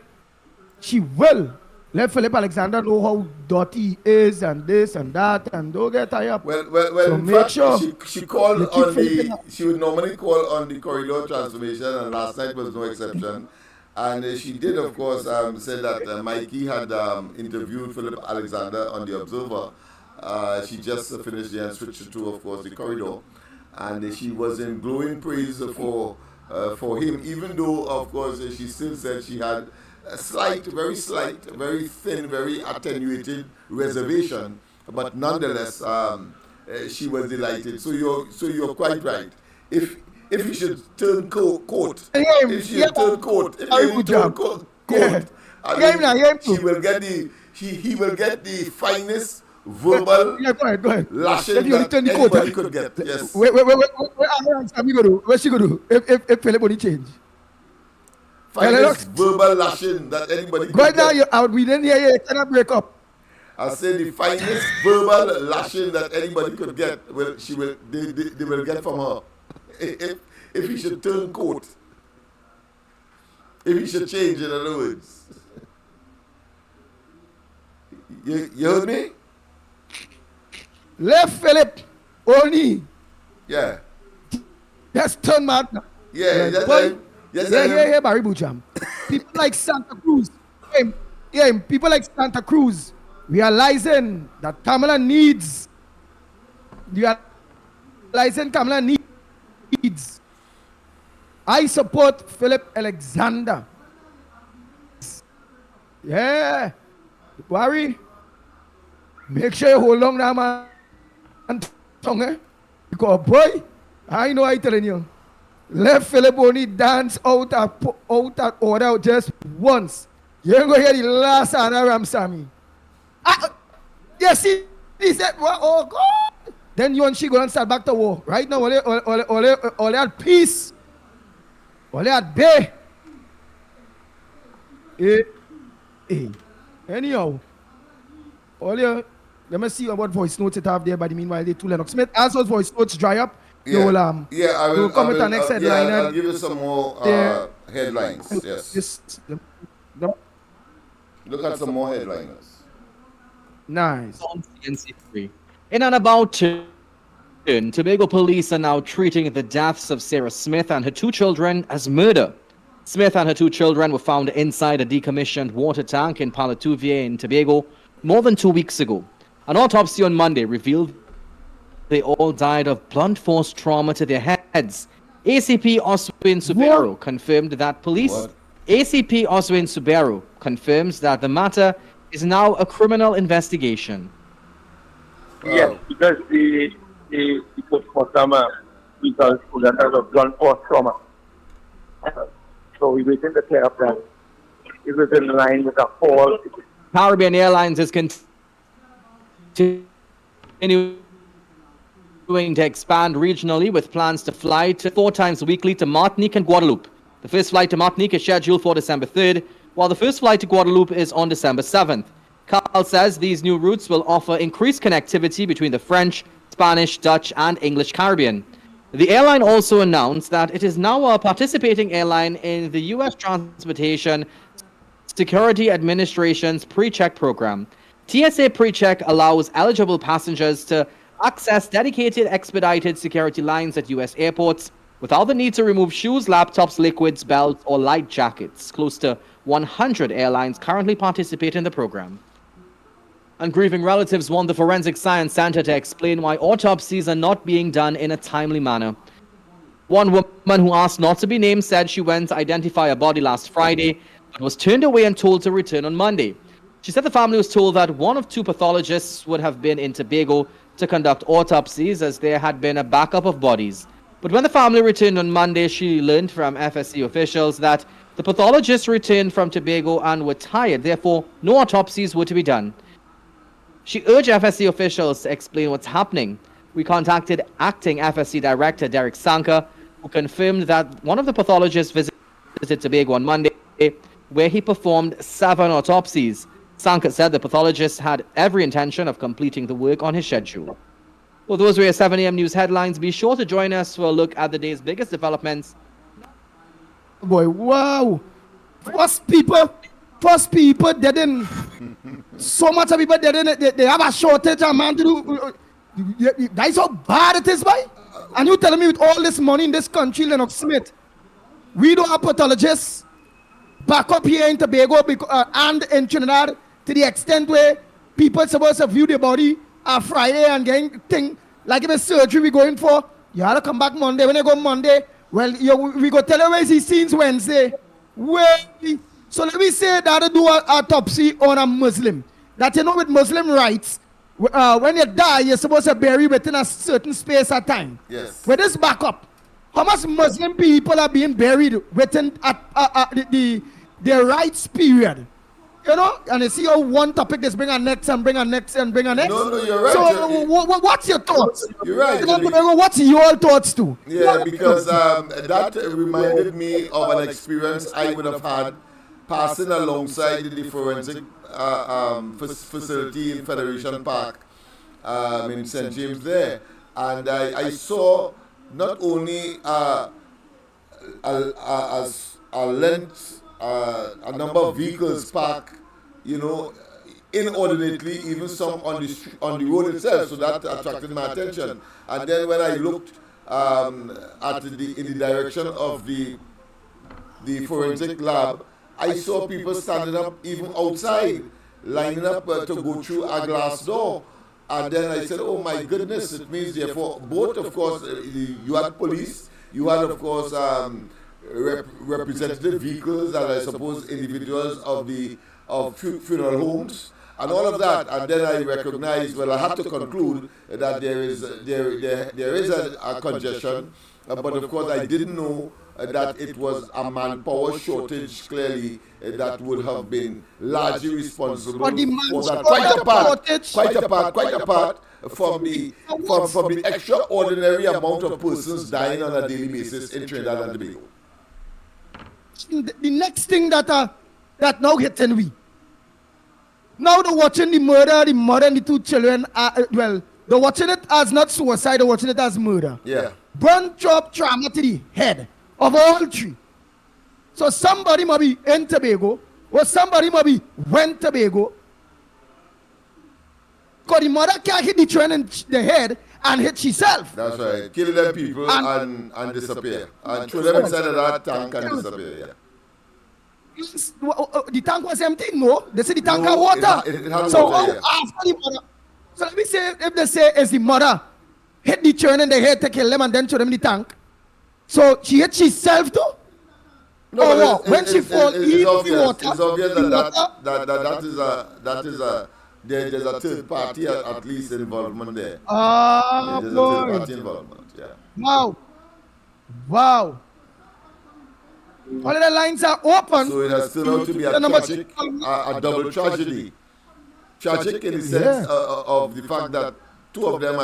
Philip Alexander know how dirty he is and this and that, and don't get tired up. Well. So In make fact, sure she called you keep on Philip the. She would normally call on the corridor transformation, and last night was no exception. And she did, of course, say that Mikey had interviewed Philip Alexander on the Observer. She just finished there and switched to, of course, the corridor, and she was in glowing praise for him, even though, of course, she still said she had a slight, very thin, very attenuated reservation, but nonetheless, she was delighted. So you're quite right. If you should turn coat, if she should turn coat, he will get he will get the finest verbal go ahead. lashing If you that turn the coat, anybody could get. Yes. Wait, what's she gonna do? If Philip only change? Finest verbal lashing that anybody could Right now, get. you're out. We didn't hear you. You cannot break up. I say the finest verbal lashing that anybody could get. Well, they will get from her. If he should turn coat, if he should change, in other words. You heard me? Left Philip only. Yeah. Just turn mad. Yeah, Yes, Barry Boudram. People like Santa Cruz. People like Santa Cruz realizing that Kamala needs. I support Philip Alexander. Yeah. Worry. Make sure you hold on now, man. Tongue, eh? Because, boy, I know I telling you. Let Philip only dance out of order just once. You ain't gonna hear the last Anna Ramsamy. Yes, he said, well, oh God. Then you and she go and start back to war. Right now, all at peace. All at bay. Anyhow, let me see what voice notes it have there by the meanwhile they two Lennox Smith. As those voice notes dry up, I will come with the next headline. I'll give you some more headlines. Yes. Look at some more headliners. Nice. On CNC3. In and about turn, Tobago police are now treating the deaths of Sarah Smith and her 2 children as murder. Smith and her 2 children were found inside a decommissioned water tank in Palatuvie in Tobago more than 2 weeks ago. An autopsy on Monday revealed they all died of blunt force trauma to their heads. ACP Oswin Suberu confirmed that police. What? ACP Oswin Suberu confirms that the matter is now a criminal investigation. Yes, because the postmortem results that has a blunt force trauma. So we waiting to clear up that. It was in line with a fall. Caribbean Airlines is continuing to expand regionally with plans to fly 4 times weekly to Martinique and Guadeloupe. The first flight to Martinique is scheduled for December 3rd, while the first flight to Guadeloupe is on December 7th. Carl says these new routes will offer increased connectivity between the French, Spanish, Dutch, and English Caribbean. The airline also announced that it is now a participating airline in the U.S. Transportation Security Administration's PreCheck program. TSA PreCheck allows eligible passengers to access dedicated expedited security lines at U.S. airports without the need to remove shoes, laptops, liquids, belts, or light jackets. Close to 100 airlines currently participate in the program. And grieving relatives want the Forensic Science Center to explain why autopsies are not being done in a timely manner. One woman who asked not to be named said she went to identify a body last Friday, but was turned away and told to return on Monday. She said the family was told that one of 2 pathologists would have been in Tobago to conduct autopsies as there had been a backup of bodies. But when the family returned on Monday, she learned from FSC officials that the pathologists returned from Tobago and were tired, therefore no autopsies were to be done. She urged FSC officials to explain what's happening. We contacted acting FSC Director Derek Sanka, who confirmed that one of the pathologists visited Tobago on Monday, where he performed 7 autopsies. Sanka said the pathologist had every intention of completing the work on his schedule. Well, those were your 7 a.m. news headlines. Be sure to join us for a look at the day's biggest developments. Boy, wow. First people, they didn't. So much of people, they have a shortage of man to do. That's how bad it is, boy. And you telling me with all this money in this country, Lennox Smith, we don't have pathologists back up here in Tobago and in Trinidad to the extent where people supposed to view the body on Friday and getting thing like if it's surgery we going for. You have to come back Monday. When you go Monday, well, we go tell you where he scenes Wednesday. So let me say that to do an autopsy on a Muslim. That you know with Muslim rights, when you die, you're supposed to bury within a certain space at time. Yes. With this backup, how much Muslim people are being buried within their rights period? You know, and you see how one topic is bring a next and bring a next and bring a next. No, you're right. So what's your thoughts? You're right. What's your thoughts too? Yeah, because that reminded me of an experience I would have had passing alongside the forensic facility in Federation Park in St. James there. And I saw not only a number of vehicles parked, you know, inordinately, even some on the road itself, so that attracted my attention. And then when I looked in the direction of the forensic lab, I saw people standing up even outside, lining up to go through a glass door. And then I said, oh my goodness, it means therefore both, of course, you had police, you had, of course, representative vehicles and I suppose individuals of funeral homes and all of that. And then I recognized, well, I have to conclude that there is a congestion, but of course I didn't know that it was a manpower shortage clearly that would have been largely responsible for that. Quite apart from the extraordinary amount of persons dying on a daily basis in Trinidad and Tobago. The next thing that now hitting we. Now they're watching the murder and the 2 children. Well, they're watching it as not suicide, they're watching it as murder. Yeah. Burn job trauma to the head of all 3. So somebody might be in Tobago, or somebody might be went Tobago. Because the mother can't hit the train in the head and hit herself. That's right. Kill them people and disappear. And throw them inside of that tank and disappear, yeah. The tank was empty? No. They say the tank had water. It had So water, yeah. after the mother, so let me say, if they say it's the mother hit the churn in the head to kill them and then throw them in the tank. So she hit herself too? No, or but what? When she fall in the water, it's obvious that is a there's a third party at least involvement there. There's a third party involvement. Yeah. Wow. All of the lines are open. So it has turned out to be a tragic, a double tragedy. Tragic in the sense of the fact that two of them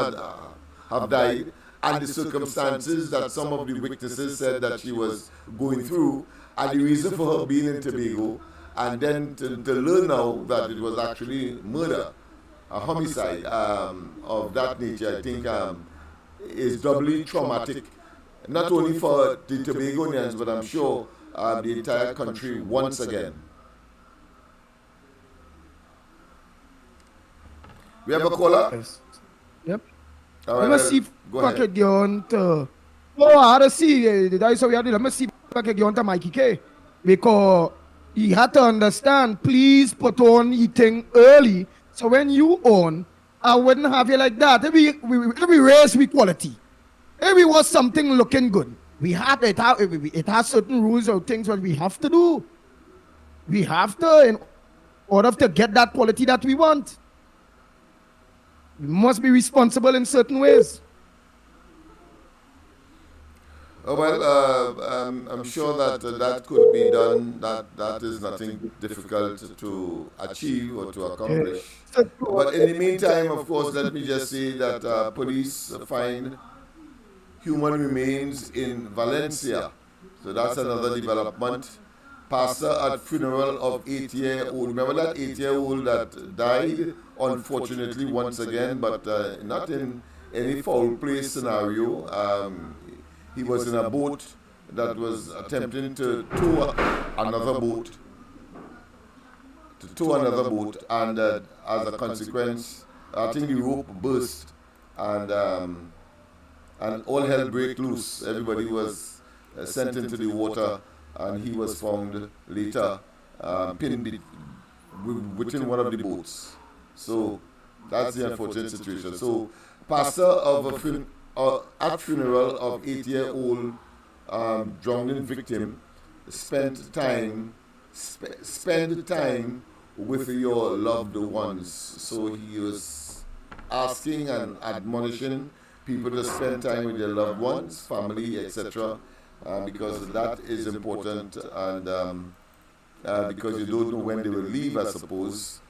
have died, and the circumstances that some of the witnesses said that she was going through, and the reason for her being in Tobago, and then to learn now that it was actually murder, a homicide of that nature, I think is doubly traumatic, not only for the Tobagonians, but I'm sure the entire country once again. We have a caller? Yep. All Let right, me see if go I ahead. can get on to... Oh, I had to see. That's how we had it. Let me see if I can get on to Mikey K. Because he had to understand, please put on eating early. So when you own, I wouldn't have you like that. Every race with quality. Every was something looking good. We had it has certain rules or things that we have to do. We have to in order to get that quality that we want. We must be responsible in certain ways. Oh, well, I'm sure that that could be done. That is nothing difficult to achieve or to accomplish. But in the meantime, of course, let me just say that police find human remains in Valencia. So that's another development. Pastor at funeral of 8-year-old. Remember that 8-year-old that died, unfortunately, once again, but not in any foul play scenario. He was in a boat that was attempting to tow another boat. And as a consequence, I think the rope burst, and all hell broke loose. Everybody was sent into the water, and he was found later pinned within one of the boats. So that's the unfortunate situation. So, pastor of at funeral of 8-year-old drowning victim, spend time with your loved ones. So he was asking and admonishing people to spend time with their loved ones, family, etc., because that is important, and because you don't know when they will leave, I suppose,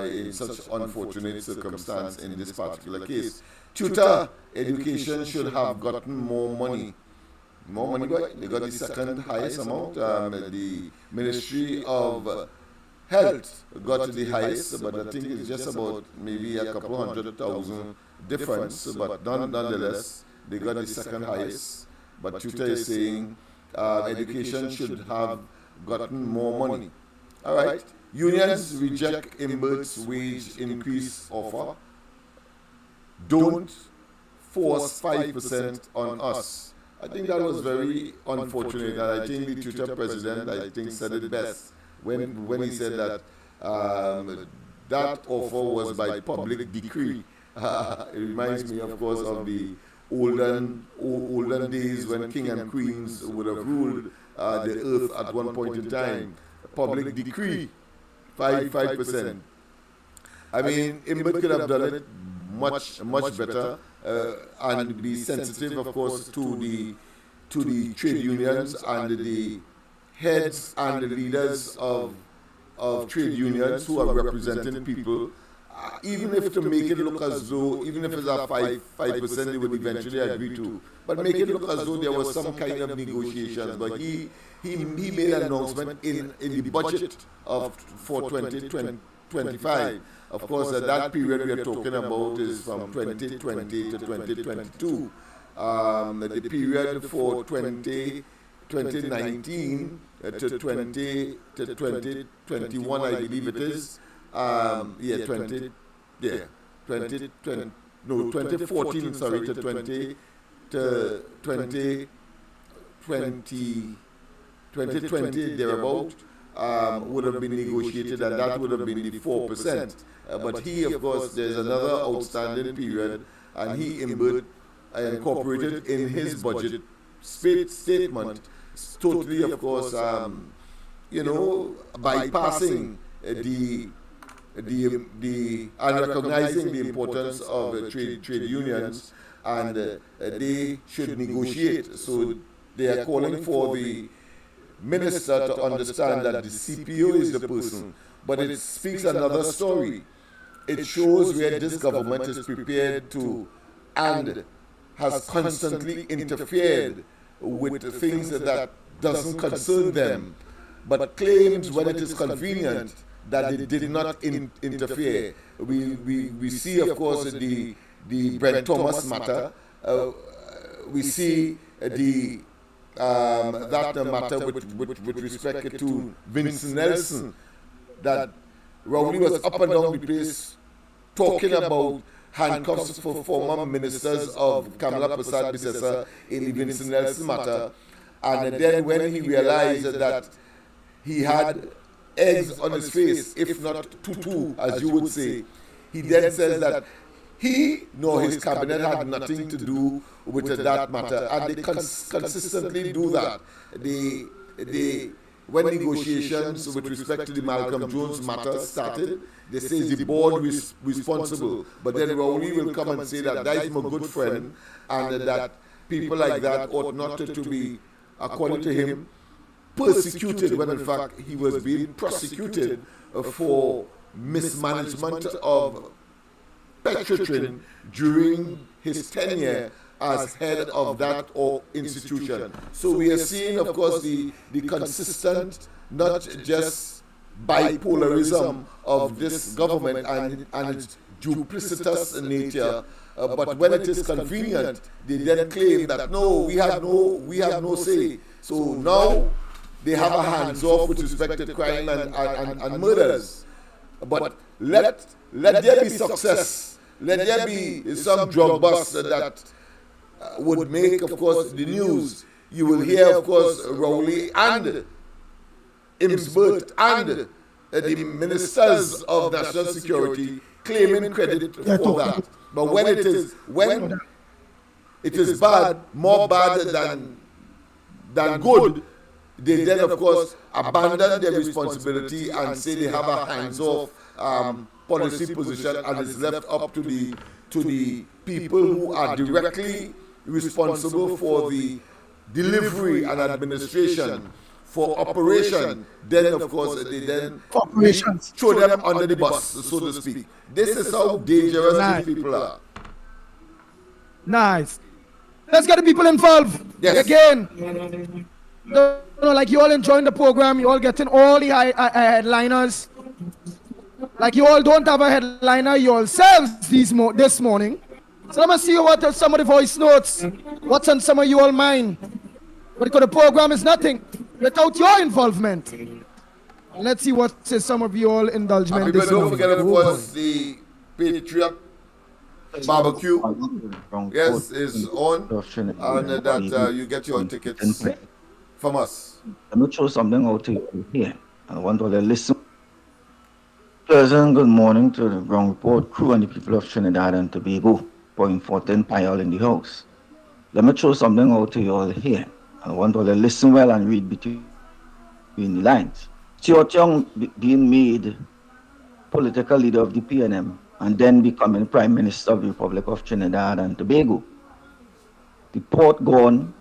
in such unfortunate circumstance in this particular case. Tutor education should have gotten more money. They got the second highest amount. The Ministry of Health got the highest, but I think it's just about maybe a couple 100,000 difference. But nonetheless, they got the second highest. But Tutor is saying education should have gotten more money. All right. Unions reject Imbert's wage increase offer. Don't force 5% on us. I think that was very unfortunate, and I think the Twitter president, I think, said it best when he said that that offer was by public decree. It reminds me, of course, of the olden days when king and queens would have ruled the earth at one point in time. Public decree, 5%. I mean, Imbert could have done it much better, and be sensitive, of course, to the trade unions and the heads and the leaders of trade unions who are representing people. Even if to make it look as though, even if it's a 5%, they would eventually agree to. But make it look as though there was some kind of negotiations. But he made an announcement in the budget for 2025. Of course, that period we are talking about is from 2020 to 2022. The period for 2019 to 2021, I believe it is. 2014, sorry, to 2020, thereabout, would have been negotiated, and that would have been the 4%. But he, of course, there's another outstanding period, and he, Imbert, incorporated in his budget statement, totally, of course, bypassing the and recognizing the importance of trade unions, and they should negotiate. So they are calling for the minister to understand that the CPO is the person, but it speaks another story. It shows where this government is prepared to and has constantly interfered with things that doesn't concern them, but claims when it is convenient that they did not interfere. We see, of course, the Brent Thomas matter. We see the that matter with respect to Vincent Nelson, that Rowley was up and down the place talking about handcuffs for former ministers of Kamala Prasad Bisesa in the Vincent Nelson matter. And then when he realized that he had eggs on his face, if not tutu, as you would say, he then says that he nor his cabinet had nothing to do with that matter. And they consistently do that. When negotiations with respect to the Malcolm Jones matter started, they say the board was responsible. But then Rowley will come and say that is my good friend, and that people like that ought not to be, according to him, persecuted, when in fact he was being prosecuted for mismanagement of Petrotrin during his tenure as head of that institution. So we are seeing, of course, the consistent, not just bipolarism of this government and its duplicitous nature. But when it is convenient, they then claim that no, we have no say. So now they have a hands off with respect to crime and murders. But let there be success. Let there be some drug bust that would make, of course, the news. You will hear, of course, Rowley and Imsbert and the ministers of national security claiming credit for that. But when it is bad, more bad than good, they then, of course, abandon their responsibility and say they have a hands-off policy position, and it's left up to the people who are directly responsible for the delivery and administration, for operation. Then, of course, they then throw them under the bus, so to speak. This is how dangerous these people are. Nice. Let's get the people involved. Yes. Again. Like you all enjoying the program, you all getting all the headliners. Like you all don't have a headliner yourselves this morning. So let me see what some of the voice notes, what's on some of you all mind. Because the program is nothing without your involvement. Let's see what says some of you all indulgement this Don't morning. forget, of course, the Patriot barbecue. Yes, is on, and that you get your tickets from us. Let me throw something out to you here. I want all to listen. Pleasant good morning to the ground report crew and the people of Trinidad and Tobago. Point 14 Pile in the house. Let me throw something out to you all here. I want all to listen well and read between the lines. Chiot Young being made political leader of the PNM and then becoming Prime Minister of the Republic of Trinidad and Tobago. The port gone,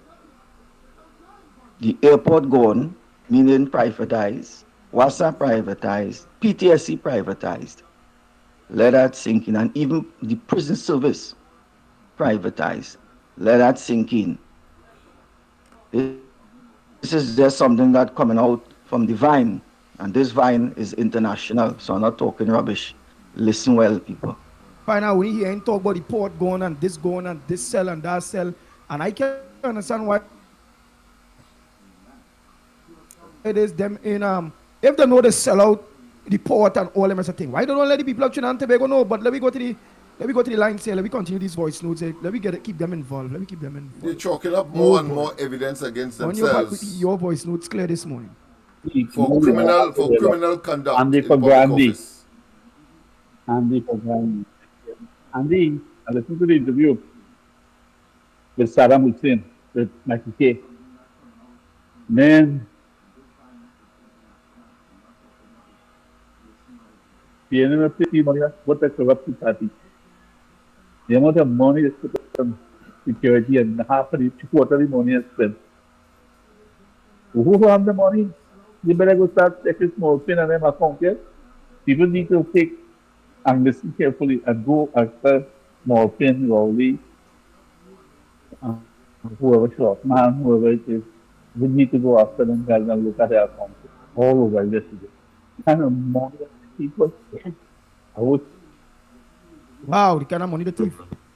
the airport gone, meaning privatized, WASA privatized, PTSC privatized. Let that sink in. And even the prison service privatized. Let that sink in. This is just something that coming out from the vine. And this vine is international. So I'm not talking rubbish. Listen well, people. Find out when he ain't talk about the port going and this cell and that cell. And I can understand why it is them in if they know they sell out the port and all them as a thing. Why don't let the people of Trinidad and Tobago know? But let me go to the line say, let me continue these voice notes. Let me keep them involved. Let me keep them involved. They're chalking up more and more evidence against themselves. Your voice notes clear this morning. For criminal conduct. Andy for Grandy. Andy, I listened to the interview. with Saddam Hussein, with Mikey K. Man, tienen a pretty money, what a corrupted party. The amount of money is put on security and half of the quarter of the money is spent. Who have the money? You better go start taking small pin and them account here. People need to take and listen carefully and go after small pin, Rowley, whoever short man, whoever it is. We need to go after them guys and look at their accounts all over this. Kind of money people. I would. Wow, the kind of money the thief.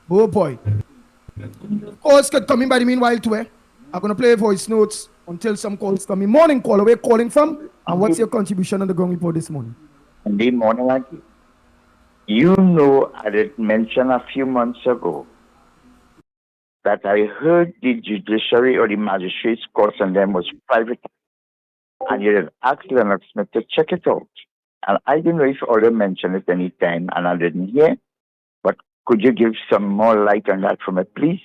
Oh boy. Calls could come in by the meanwhile too. I'm gonna play voice notes until some calls come in. Morning caller, where calling from? And what's your contribution on the ground report this morning? Good morning, Auntie. You know, I did mention a few months ago that I heard the judiciary or the magistrates courts and them was private. And you had asked Lennox Smith to check it out. And I didn't know if Order mentioned it any time, and I didn't hear. But could you give some more light on that from it, please?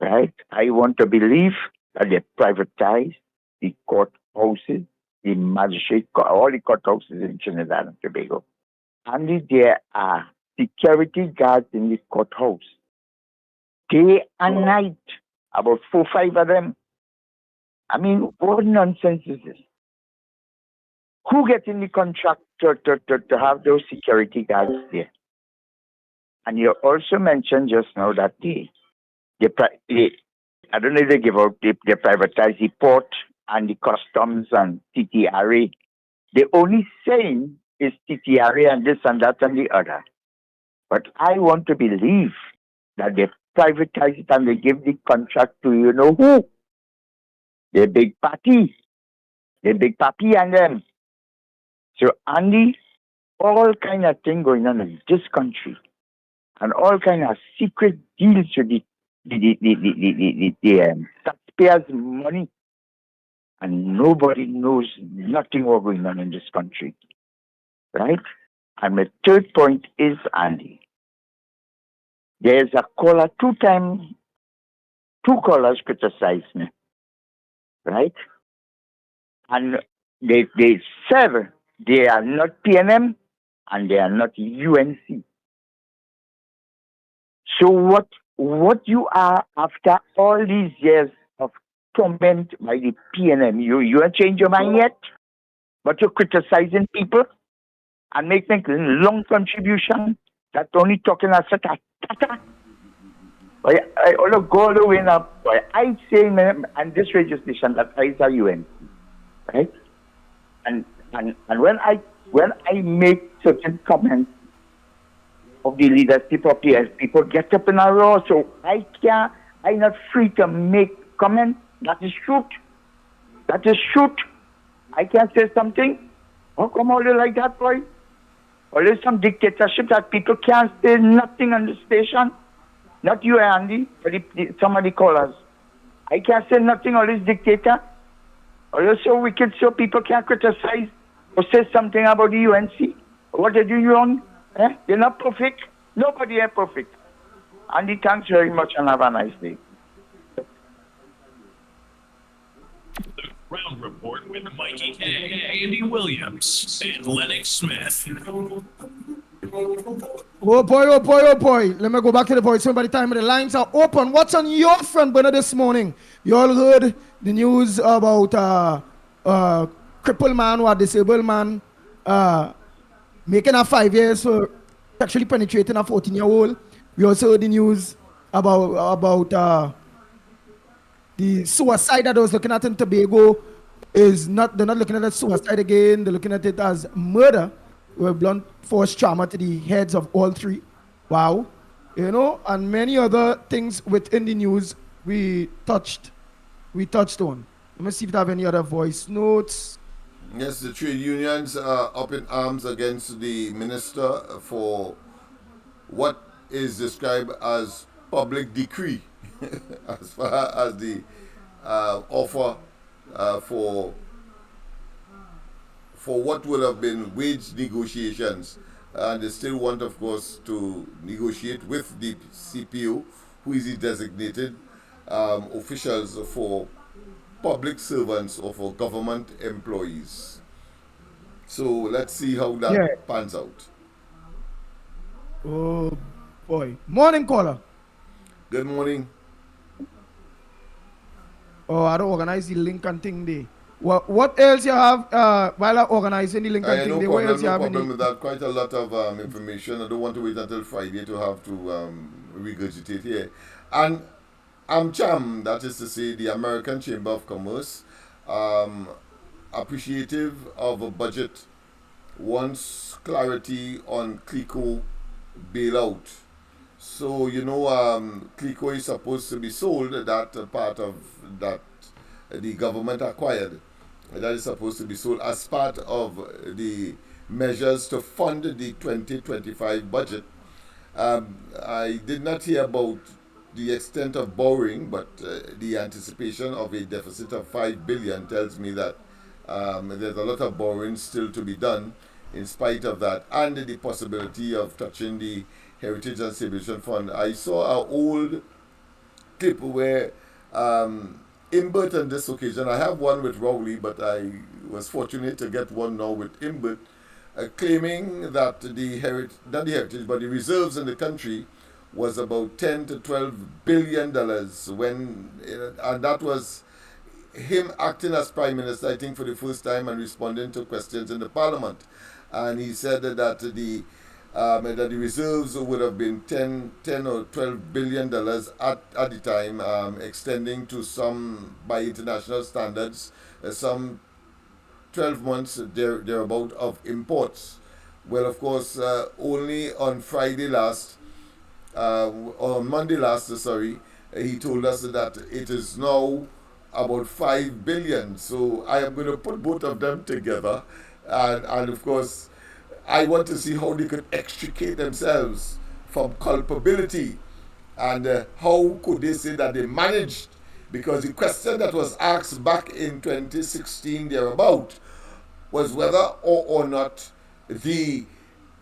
Right? I want to believe that they privatize the courthouses, the magistrate, all the courthouses in Trinidad and Tobago. Only there are security guards in the courthouse, day and night, about 4 or 5 of them. I mean, what nonsense is this? Who gets in the contract to have those security guards there? And you also mentioned just now that I don't know if they give out, they privatize the port and the customs and TTRA. The only saying is TTRA and this and that and the other. But I want to believe that they privatize it and they give the contract to you know who? The big party. The big papi and them. So Andy, all kind of thing going on in this country. And all kind of secret deals with the taxpayers' money. And nobody knows nothing what's going on in this country. Right? And my third point is, Andy, there's a caller, two callers criticized me. Right? And they said they are not PNM and they are not UNC. So what you are after all these years of torment by the PNM, you have changed your mind yet? But you're criticizing people and making long contribution that only talking as a tata. I all go all the way up. I say, and this radio station that I is a UNC, right? And when I make certain comments of the leadership of the people get up in a row, so I'm not free to make comments. That is truth. That is truth. I can't say something. How come all like that, boy? Or there's some dictatorship that people can't say nothing on the station. Not you, Andy, but somebody call us. I can't say nothing on this dictator. Or you're so wicked so people can't criticize or say something about the UNC. What they do wrong? They're not perfect. Nobody is perfect. Andy, thanks very much and have a nice day. The Ground Report with Mikey K, Andy Williams, and Lennox Smith. Oh boy. Let me go back to the voice. By the time the lines are open, what's on your front burner this morning? You all heard the news about crippled man or disabled man making a 5 years for sexually penetrating a 14-year-old. We also heard the news about the suicide that I was looking at in Tobago. They're not looking at it as suicide again. They're looking at it as murder with blunt force trauma to the heads of all three. Wow. And many other things within the news we touched on. Let me see if I have any other voice notes. Yes, the trade unions are up in arms against the minister for what is described as public decree as far as the offer for what would have been wage negotiations. And they still want, of course, to negotiate with the CPU, who is the designated officials for public servants or for government employees. So let's see how that pans out. Oh boy. Morning, caller. Good morning. Oh, I don't organize the Lincoln thing there. What else you have while I'm organizing the Lincoln thing there? What else you have in with that. Quite a lot of information. I don't want to wait until Friday to have to regurgitate here. And AmCham, that is to say the American Chamber of Commerce, appreciative of a budget, wants clarity on CLICO bailout. So, CLICO is supposed to be sold, that part of that the government acquired. That is supposed to be sold as part of the measures to fund the 2025 budget. I did not hear about the extent of borrowing, but the anticipation of a deficit of 5 billion tells me that there's a lot of borrowing still to be done in spite of that, and the possibility of touching the Heritage and Celebration Fund. I saw an old clip where Imbert on this occasion, I have one with Rowley, but I was fortunate to get one now with Imbert, claiming that not the heritage, but the reserves in the country was about $10 to $12 billion and that was him acting as Prime Minister, I think, for the first time and responding to questions in the Parliament. And he said that the reserves would have been 10 or $12 billion at the time, extending to some, by international standards, some 12 months thereabout of imports. Well, of course, only on Monday last, he told us that it is now about 5 billion. So I am going to put both of them together, and of course, I want to see how they could extricate themselves from culpability, and how could they say that they managed, because the question that was asked back in 2016 thereabout was whether or not the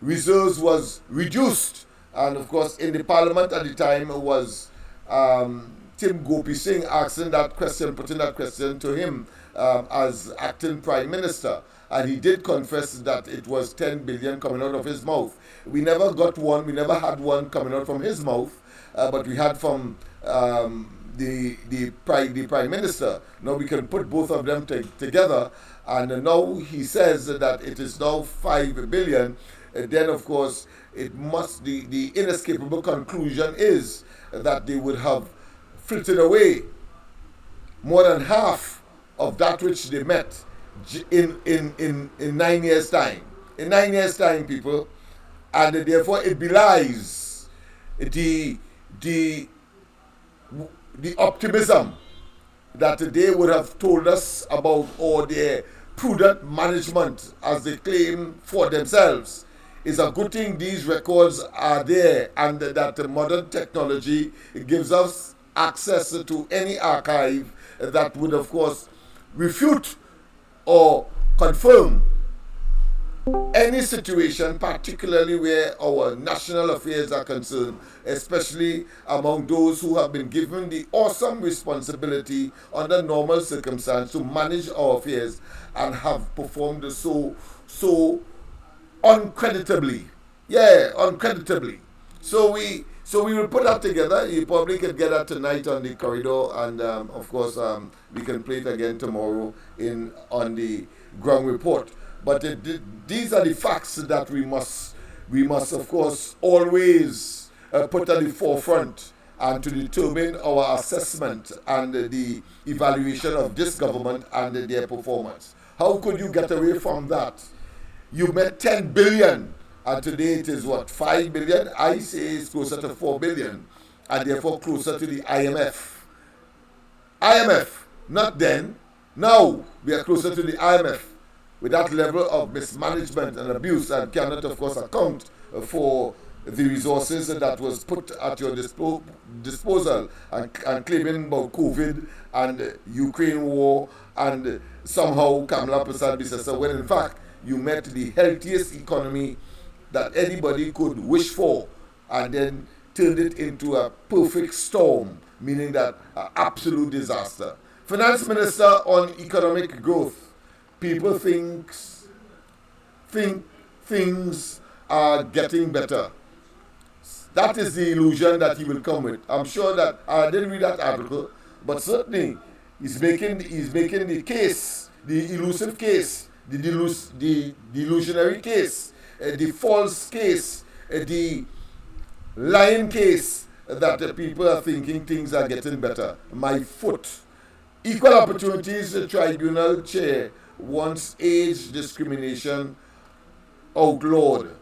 reserves was reduced. And of course, in the Parliament at the time was Tim Gopi Singh asking that question, putting that question to him as acting Prime Minister. And he did confess that it was 10 billion coming out of his mouth. We never got one, we never had one coming out from his mouth, but we had from the Prime Minister. Now we can put both of them together, and now he says that it is now 5 billion. Then of course it must, the inescapable conclusion is that they would have filtered away more than half of that which they met in 9 years' time. In 9 years' time, people, and therefore it belies the optimism that they would have told us about, or their prudent management, as they claim for themselves. It's a good thing these records are there, and that modern technology gives us access to any archive that would, of course, refute or confirm any situation, particularly where our national affairs are concerned, especially among those who have been given the awesome responsibility under normal circumstances to manage our affairs and have performed so uncreditably. Yeah, uncreditably. So we will put that together. You probably can get that tonight on the corridor, and of course we can play it again tomorrow on the ground report. But these are the facts that we must of course always put at the forefront, and to determine our assessment and the evaluation of this government and their performance. How could you get away from that? You met 10 billion, and today it is what, 5 billion? I say it's closer to 4 billion, and therefore closer to the IMF. Not then. Now we are closer to the IMF with that level of mismanagement and abuse, and cannot, of course, account for the resources that was put at your disposal, and claiming about COVID and Ukraine war, and somehow Kamala Prasad Bisasa, when in fact you met the healthiest economy that anybody could wish for, and then turned it into a perfect storm, meaning that absolute disaster. Finance Minister on economic growth. People think things are getting better. That is the illusion that he will come with. I'm sure that I didn't read that article, but certainly he's making the case, the elusive case, the delusionary case, the false case, the lying case that the people are thinking things are getting better. My foot. Equal Opportunities Tribunal Chair wants age discrimination outlawed.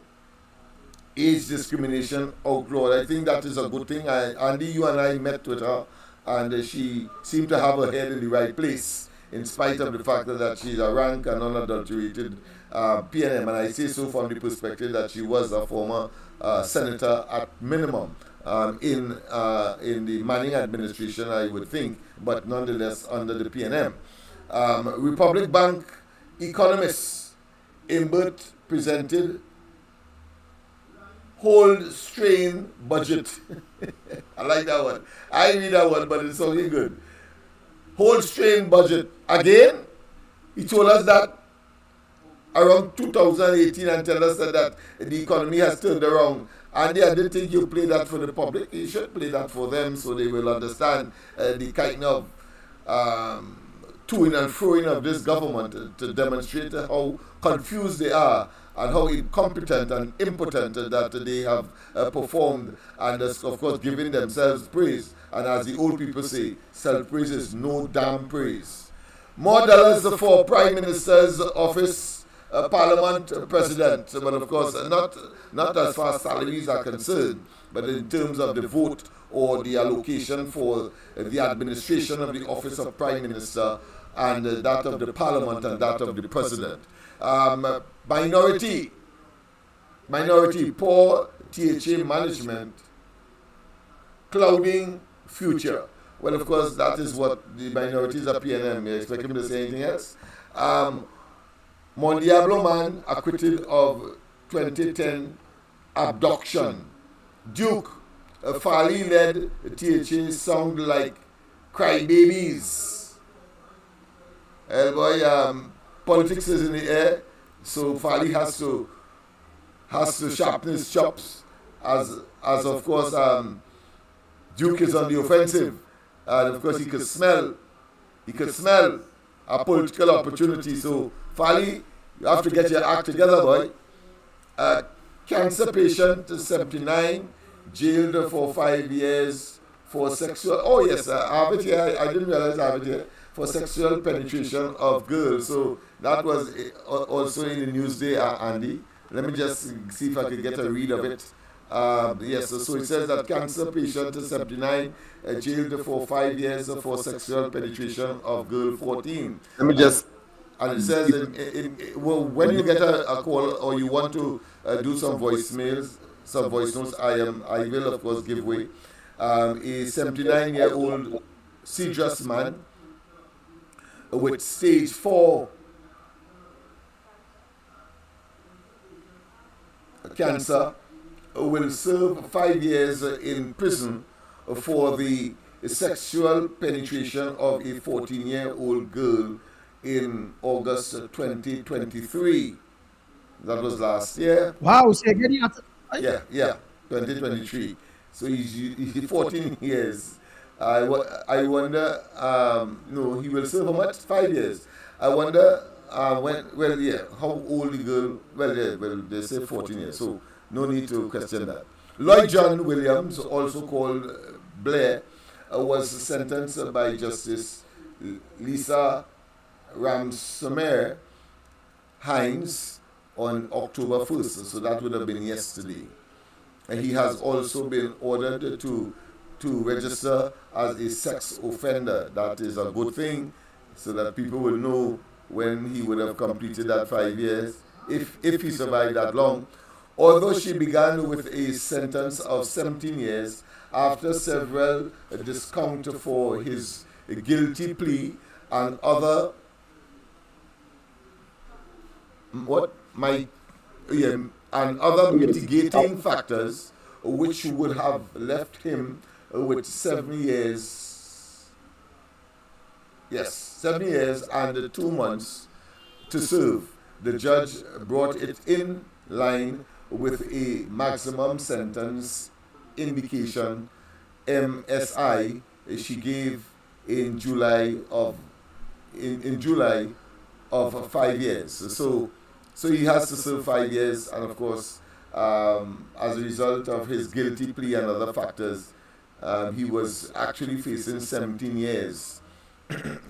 Age discrimination outlawed. I think that is a good thing. Andy, you and I met with her, and she seemed to have her head in the right place, in spite of the fact that she's a rank and unadulterated PNM. And I say so from the perspective that she was a former senator at minimum in the Manning administration, I would think, but nonetheless under the PNM. Republic Bank economists, Imbert presented hold strain budget. I like that one. I read that one, but it's only good. Hold strain budget. Again, he told us that around 2018 and tell us that the economy has turned around. And I didn't think you play that for the public. You should play that for them so they will understand the kind of toing and froing of this government to demonstrate how confused they are and how incompetent and impotent that they have performed, and of course giving themselves praise. And as the old people say, self-praise is no damn praise. More dollars for Prime Minister's office, Parliament, President, but of course not as far as salaries are concerned, but in terms of the vote or the allocation for the administration of the office of Prime Minister and that of the Parliament and that of the President. Minority, poor THA management, clouding future. Well, of course, that is what the minorities of PNM, you expect him to say anything else? Mondiablo man acquitted of 2010 abduction. Duke, Farley-led THA sound like crybabies. Boy, politics is in the air, so Farley has to sharpen his chops, as of course Duke is on the offensive, and of course he could smell a political opportunity. So Farley, you have to get your act together, boy. Cancer patient, 79, jailed for 5 years for sexual. Oh yes, I have it here. I didn't realize I have it here. For sexual penetration of girls. So that was also in the Newsday, Andy. Let me just see if I can get a read of it. Yes, so it says that cancer patient 79 jailed for 5 years for sexual penetration of girl 14. Let me just. And it says when you get a call or you want to do some voicemails, some voice notes, I will of course give way. A 79-year-old Cedrus man with stage 4 cancer will serve 5 years in prison for the sexual penetration of a 14-year-old girl in August 2023. That was last year. Wow, so you're getting at Yeah, 2023. So he's 14 years. I wonder, no, he will serve how much? 5 years. I wonder how old the girl, they say 14 years, so no need to question that. Lloyd John Williams, also called Blair, was sentenced by Justice Lisa Ramsomere Hines on October 1st, so that would have been yesterday. And he has also been ordered to register as a sex offender. That is a good thing, so that people will know when he would have completed that 5 years, if he survived that long. Although she began with a sentence of 17 years after several discount for his guilty plea and other mitigating factors, which would have left him with 7 years. Yes, 7 years and 2 months to serve. The judge brought it in line with a maximum sentence indication MSI she gave in July of 5 years. So he has to serve 5 years, and of course, as a result of his guilty plea and other factors, he was actually facing 17 years.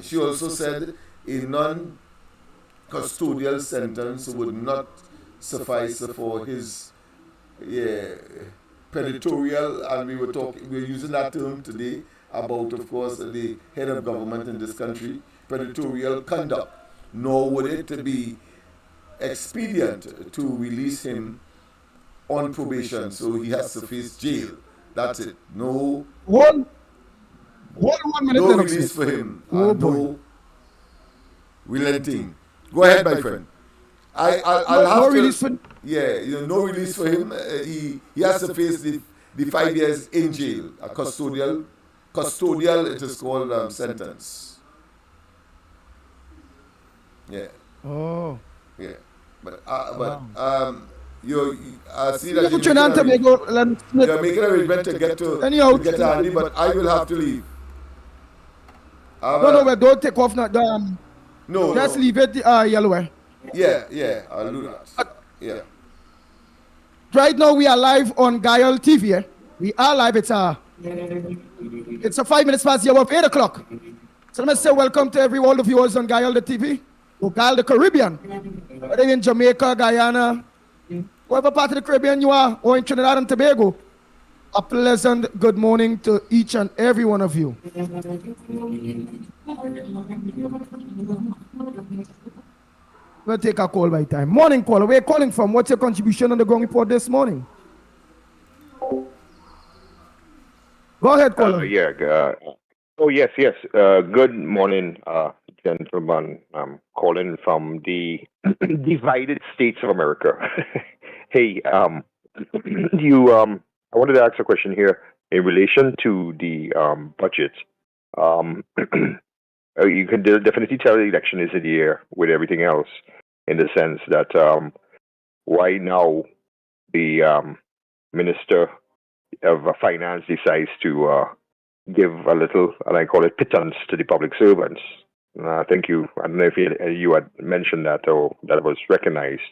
She also said a non-custodial sentence would not suffice for his predatorial, and we were using that term today about, of course, the head of government in this country, predatorial conduct. Nor would it be expedient to release him on probation, so he has to face jail. That's it. No. One minute. No release for him. No relenting. Go ahead, my friend. I'll have to. Release for, no release for him. He has to face the 5 years in jail, a custodial it is called sentence. Yeah. Oh. Yeah. But you see that you're making arrangement to get to Andy, but I will have to leave. No, don't take off now. No, just leave it yellow. Yeah, I'll do that. Yeah. Right now we are live on Guile TV. We are live. It's a 5 minutes past the hour of 8 o'clock. So let me say welcome to all the viewers on Guile the TV, or Guile the Caribbean. Whether in Jamaica, Guyana, whatever part of the Caribbean you are, or in Trinidad and Tobago, a pleasant good morning to each and every one of you. We'll take a call by time. Morning caller, where are you calling from? What's your contribution on the ground report this morning? Go ahead, caller. Yes. Good morning, gentlemen. I'm calling from the divided states of America. Hey, I wanted to ask a question here in relation to the budget. You can definitely tell the election is a year with everything else, in the sense that why now the Minister of Finance decides to give a little, and I call it pittance, to the public servants. I think I don't know if you had mentioned that, or that was recognized,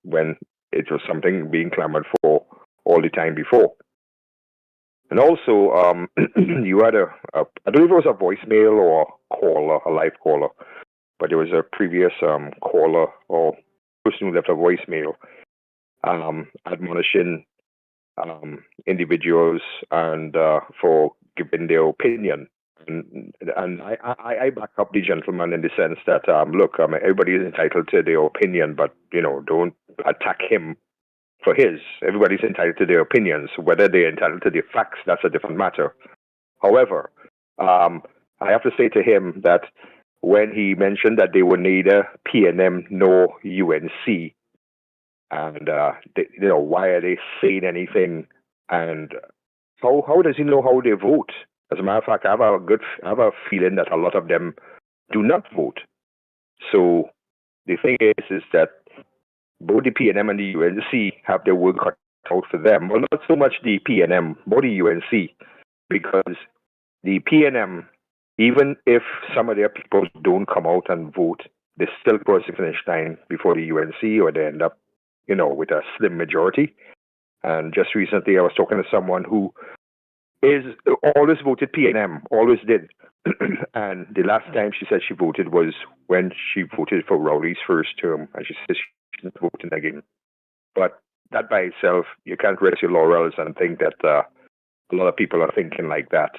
when it was something being clamored for all the time before. And also, you had I don't know if it was a voicemail or a caller, a live caller, but there was a previous caller or person who left a voicemail admonishing individuals and for giving their opinion. And I back up the gentleman in the sense that, look, everybody is entitled to their opinion, but, don't attack him for his. Everybody's entitled to their opinions. Whether they're entitled to the facts, that's a different matter. However, I have to say to him that when he mentioned that they were neither PNM nor UNC, and why are they saying anything, and how does he know how they vote? As a matter of fact, I have a feeling that a lot of them do not vote. So the thing is that both the PNM and the UNC have their work cut out for them. Well, not so much the PNM, but the UNC, because the PNM, even if some of their people don't come out and vote, they still cross the finish line before the UNC, or they end up, with a slim majority. And just recently, I was talking to someone who is always voted PNM, always did. And the last time she said she voted was when she voted for Rowley's first term, and she says she's not voting again. But that by itself, you can't rest your laurels and think that a lot of people are thinking like that,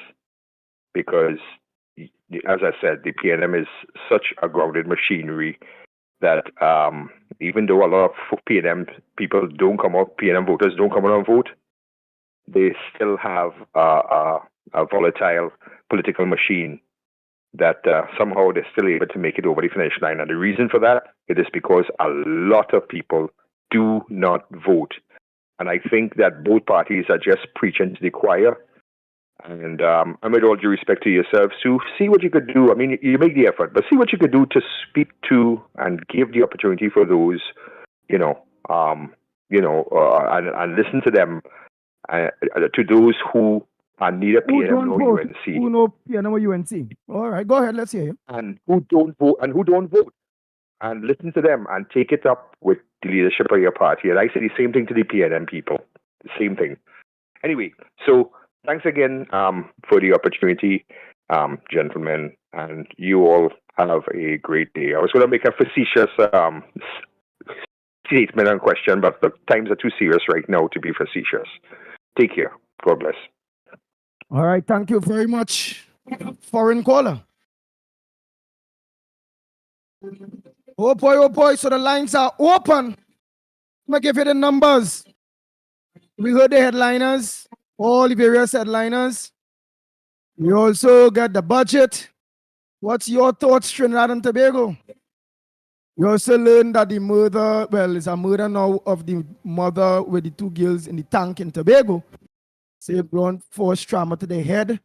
because, as I said, the PNM is such a grounded machinery that even though a lot of PNM people don't come out, PNM voters don't come out and vote, they still have a volatile political machine that somehow they're still able to make it over the finish line. And the reason for that, it is because a lot of people do not vote. And I think that both parties are just preaching to the choir. And with all due respect to yourself, Sue, see what you could do. I mean, you make the effort, but see what you could do to speak to and give the opportunity for those, and listen to them, to those who are neither PNM nor UNC. Who know PNM or UNC? All right, go ahead. Let's hear you. And who don't vote. And listen to them and take it up with the leadership of your party. And I say the same thing to the PNM people. The same thing. Anyway, so thanks again for the opportunity, gentlemen. And you all have a great day. I was going to make a facetious statement and question, but the times are too serious right now to be facetious. Take care. God bless. All right. Thank you very much. Foreign caller. Oh boy. So the lines are open. I'm going to give you the numbers. We heard the headliners, all the various headliners. We also got the budget. What's your thoughts, Trinidad and Tobago? We also learned that the murder, well, it's a murder now of the mother with the two girls in the tank in Tobago. So brought force trauma to the head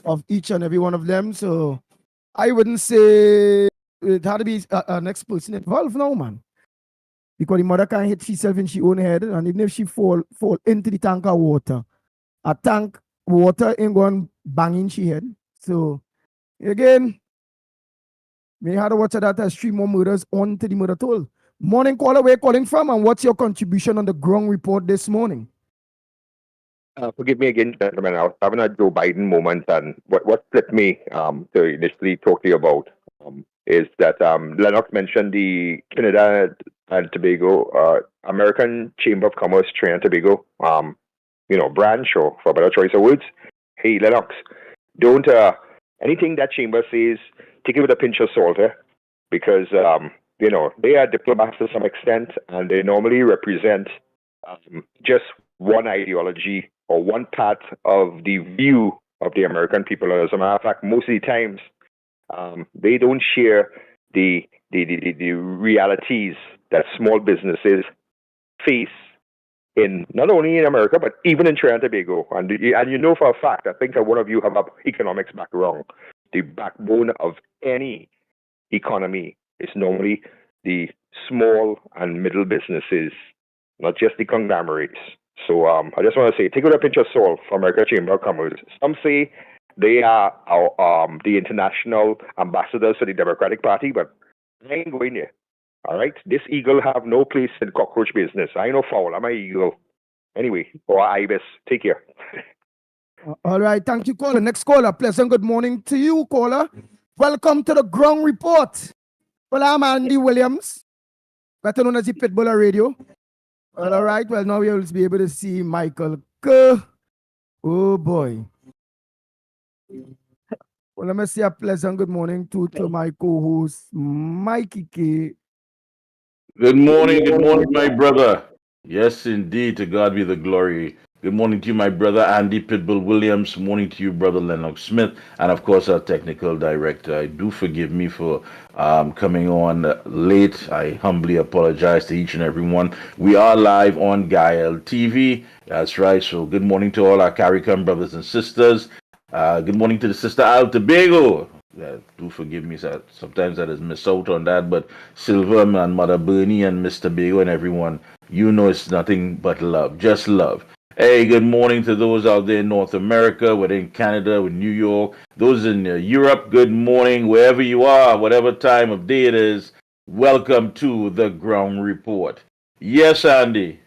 of each and every one of them. So I wouldn't say it had to be a next person involved now, man. Because the mother can't hit herself in her own head, and even if she fall into the tank of water, a tank water ain't going banging she head. So again, we had to watch that as 3 more murders on to the murder toll. Morning caller, where you calling from, and what's your contribution on the ground report this morning? Forgive me again, gentlemen. I was having a Joe Biden moment, and what flipped me to initially talk to you about is that Lennox mentioned the Trinidad and Tobago American Chamber of Commerce Trinidad and Tobago branch, or for a better choice of words. Hey, Lennox, don't anything that chamber says, take it with a pinch of salt, because they are diplomats to some extent, and they normally represent just one ideology or one part of the view of the American people. As a matter of fact, most of the times they don't share the realities that small businesses face in not only in America but even in Trinidad and Tobago. And you know for a fact, I think that one of you have an economics background. The backbone of any economy is normally the small and middle businesses, not just the conglomerates. So I just want to say, take it with a pinch of salt for American Chamber of Commerce. Some say they are the international ambassadors for the Democratic Party, but I ain't going there. All right? This eagle have no place in cockroach business. I ain't no fowl. I'm an eagle. Anyway, or ibis. Take care. All right. Thank you, caller. Next caller. Pleasant good morning to you, caller. Welcome to the ground report. Well, I'm Andy Williams, better known as the Pitbuller Radio. Well, all right. Well, now we will be able to see Michael K. Oh, boy. Well, let me say a pleasant good morning to my co-host, Mikey K. Good morning, my brother. Yes, indeed, to God be the glory. Good morning to you, my brother, Andy Pitbull Williams. Morning to you, brother Lennox Smith, and of course, our technical director. Do forgive me for coming on late. I humbly apologize to each and every one. We are live on Gael TV. That's right. So good morning to all our CARICOM brothers and sisters. Good morning to the sister Al Tobago. Do forgive me, sometimes I just miss out on that, but Silver and Mother Bernie and Mr. Tobago and everyone, you know it's nothing but love, just love. Hey, good morning to those out there in North America, within Canada, with New York, those in Europe, good morning, wherever you are, whatever time of day it is, welcome to the Ground Report. Yes, Andy.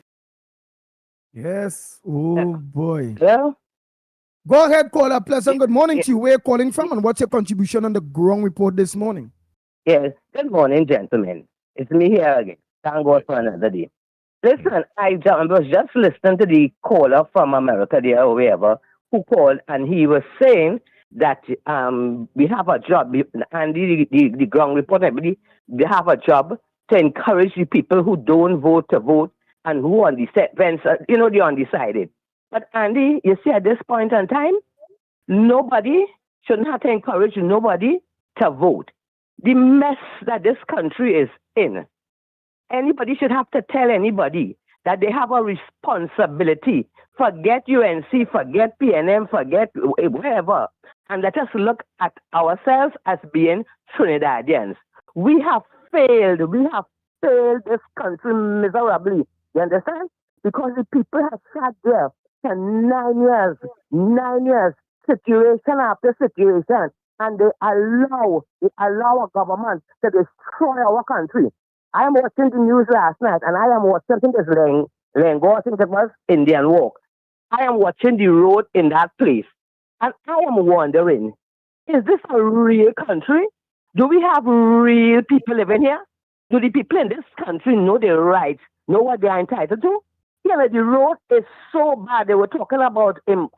Yes, oh boy. Hello? Go ahead, caller. Pleasant good morning to you. Where are you calling from, and what's your contribution on the ground report this morning? Yes, good morning, gentlemen. It's me here again. Thank God for another day. Listen, I was just listening to the caller from America there or wherever who called, and he was saying that we have a job, and the ground report, everybody, they have a job to encourage the people who don't vote to vote and who on the fence, the undecided. But Andy, you see, at this point in time, nobody shouldn't have to encourage nobody to vote. The mess that this country is in, anybody should have to tell anybody that they have a responsibility. Forget UNC, forget PNM, forget wherever. And let us look at ourselves as being Trinidadians. We have failed. We have failed this country miserably. You understand? Because the people have sat there for 9 years, situation after situation, and they allow a government to destroy our country. I am watching the news last night, and I am watching, I think it's Lengo, I think it was Indian Walk. I am watching the road in that place, and I am wondering, is this a real country? Do we have real people living here? Do the people in this country know their rights, know what they are entitled to? Yeah, the road is so bad. They were talking about thing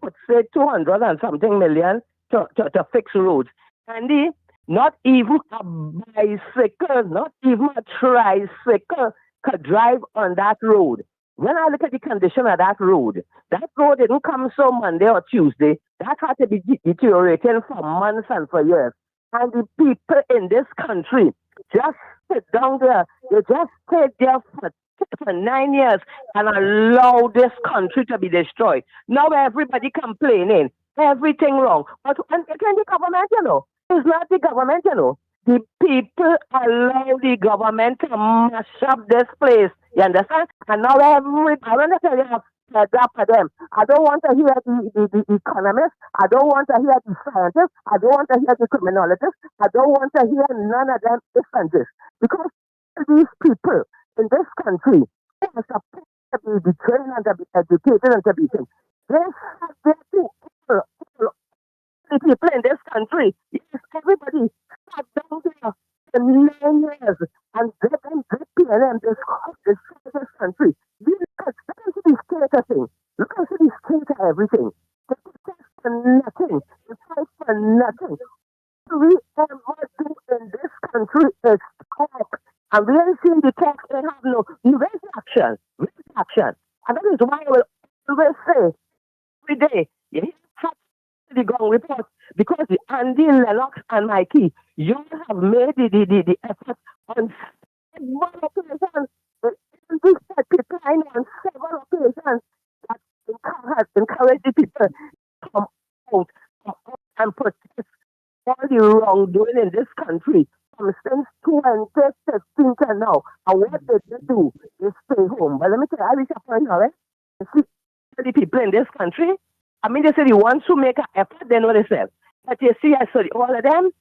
put say 200 and something million to fix roads. And not even a bicycle, not even a tricycle could drive on that road. When I look at the condition of that road didn't come so Monday or Tuesday. That had to be deteriorating for months and for years. And the people in this country just sit down there. They just stay there for 9 years and allow this country to be destroyed. Now everybody complaining, everything wrong. But and again, the government, it's not the government, The people allow the government to mash up this place. You understand? And now I want to tell you that for them. I don't want to hear the economists. I don't want to hear the scientists. I don't want to hear the criminologists. I don't want to hear none of them differences. Because these people in this country, they are supposed to be trained and to be educated and to be things. They have their the people in this country. Yes, everybody sat down there for 9 years and let them drip PNM this country. Look at the state of things. Look at the state of everything. They protest for nothing. They fight for nothing. We ever do in this country is talk. And we ain't seen the talk, they have no action. And that is why I will always say every day, you have the ground report because Andy, Lennox, and Mikey, you have made the effort on several occasions. This people I know on several occasions that has encouraged the people to come out and protest all the wrongdoing in this country from since 2015 to now. And what they do is stay home. But let me tell you, I reach a point now, right? See the people in this country. I mean, they say the ones who make an effort, they know themselves. But you see, I saw all of them,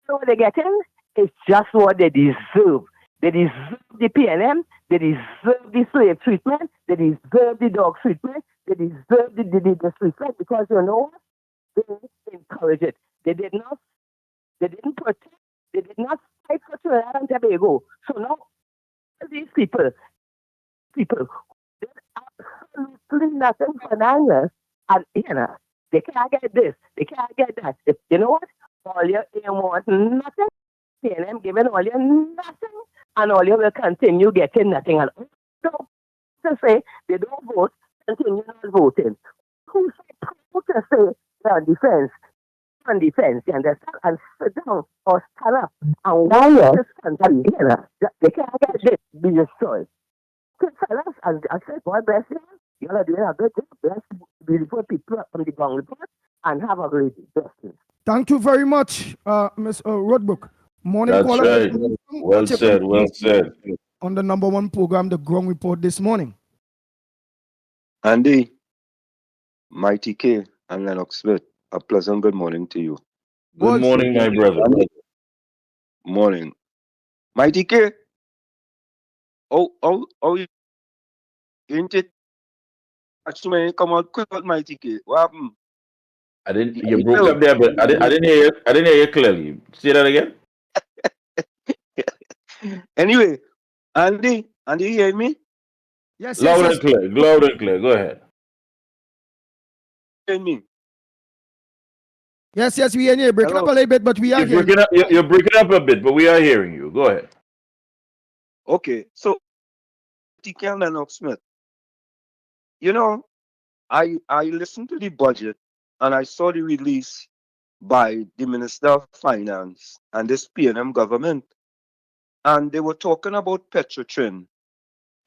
so what they're getting is just what they deserve. They deserve the PNM, they deserve the slave treatment, they deserve the dog treatment, they deserve the disrespect because you know what? They encourage it. They didn't protect, they did not fight for Trinidad and Tobago. So now these people did absolutely nothing for 9 years. And they can't get this, they can't get that. You know what? All you want nothing, PNM giving all you nothing, and all you will continue getting nothing. And so to say they don't vote, continue not voting. Who's so proud to say they're on defense, you understand? And sit down or stand up and watch this country, they can't get this, be destroyed. Good fellas, and I said, God bless you. You're doing a good job. Bless beautiful people from the ground report and have a great day. Thank you very much, Ms. Roadbrook. Morning That's caller. right. Well said. Well said. On the number one program, the Ground Report this morning. Andy, Mighty K, and Lennox Smith, a pleasant good morning to you. Good morning, my brother. Morning. Mighty K, oh, you ain't it? Actually, come out quick out, Mighty K. What happened? You broke up there, but I didn't hear you. I didn't hear you clearly. Say that again. Anyway, Andy, you hear me? Yes, loud and clear. Loud and clear. Go ahead. Hear me? Yes, we hear you. Breaking up a little bit, but we are hearing you. You're breaking up a bit, but we are hearing you. Go ahead. Okay, so TK and Lennox Smith, you know, I listened to the budget and I saw the release by the Minister of Finance and this PNM government. And they were talking about Petrotrin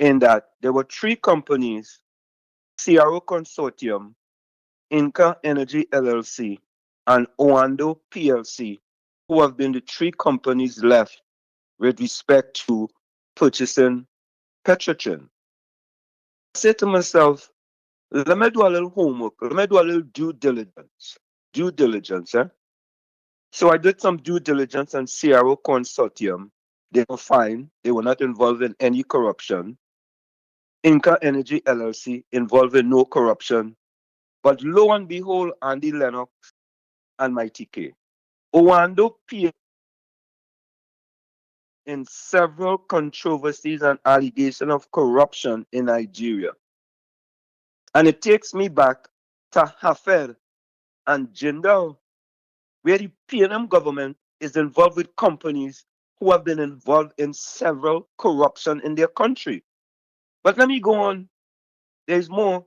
in that there were three companies, CRO Consortium, Inca Energy LLC, and Oando PLC, who have been the three companies left with respect to purchasing Petrotrin. I said to myself, let me do a little homework, let me do a little due diligence. Due diligence, eh? So I did some due diligence on CRO Consortium. They were fine. They were not involved in any corruption. Inca Energy LLC involved in no corruption. But lo and behold, Andy Lennox and Mighty K. Oando P in several controversies and allegations of corruption in Nigeria. And it takes me back to Hafer and Jindal, where the PNM government is involved with companies who have been involved in several corruption in their country. But let me go on. There's more.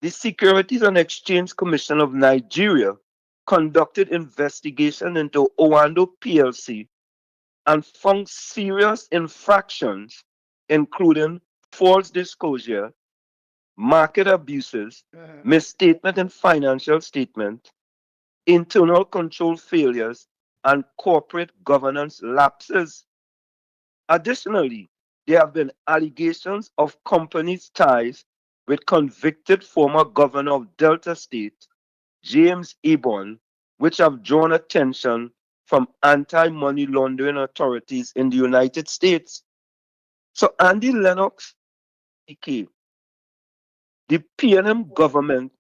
The Securities and Exchange Commission of Nigeria conducted investigation into Oando PLC and found serious infractions, including false disclosure, market abuses, misstatement in financial statement, internal control failures, and corporate governance lapses. Additionally, there have been allegations of companies' ties with convicted former governor of Delta State, James Ebon, which have drawn attention from anti-money laundering authorities in the United States. So Andy Lennox, the PNM government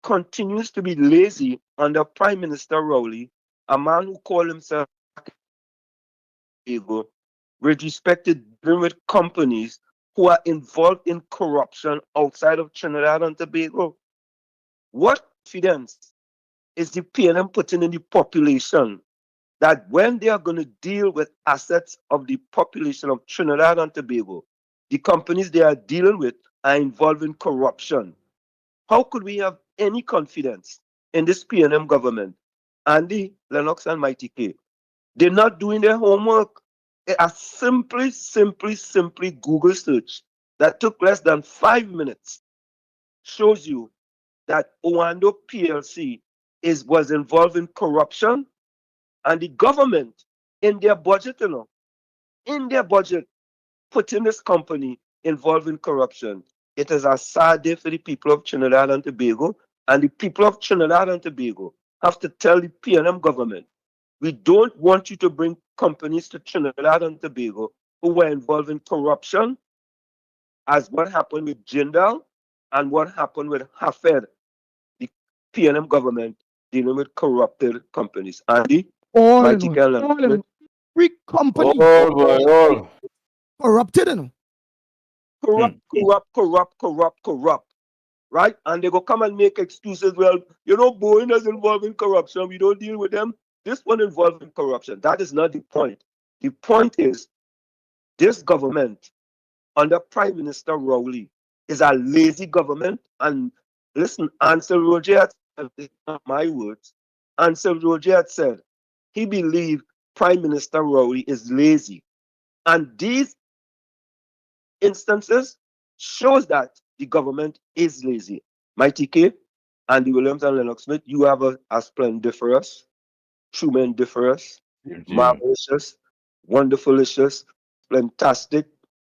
continues to be lazy under Prime Minister Rowley, a man who called himself ego, with respect to dealing with companies who are involved in corruption outside of Trinidad and Tobago. What confidence is the PNM putting in the population that when they are going to deal with assets of the population of Trinidad and Tobago, the companies they are dealing with are involved in corruption? How could we have any confidence in this PNM government? Andy, Lennox, and Mighty K, they're not doing their homework. A simply Google search that took less than 5 minutes shows you that Oando PLC was involved in corruption, and the government in their budget, putting this company involved in corruption. It is a sad day for the people of Trinidad and Tobago, and the people of Trinidad and Tobago have to tell the PNM government, we don't want you to bring companies to Trinidad and Tobago who were involved in corruption, as what happened with Jindal and what happened with Hafed, the PNM government dealing with corrupted companies. Andy, Mighty K, three companies. All. Corrupted, you know. Corrupt. Right? And they go come and make excuses. Well, Boeing is involved in corruption. We don't deal with them. This one involved in corruption. That is not the point. The point is this government under Prime Minister Rowley is a lazy government. And listen, Ansel Roger, these are my words. Ansel Roger had said he believed Prime Minister Rowley is lazy. And these instances shows that the government is lazy. Mighty K, Andy Williams, and Lennox Smith, you have a splendiferous, tremendous, marvelous, wonderfulicious, fantastic,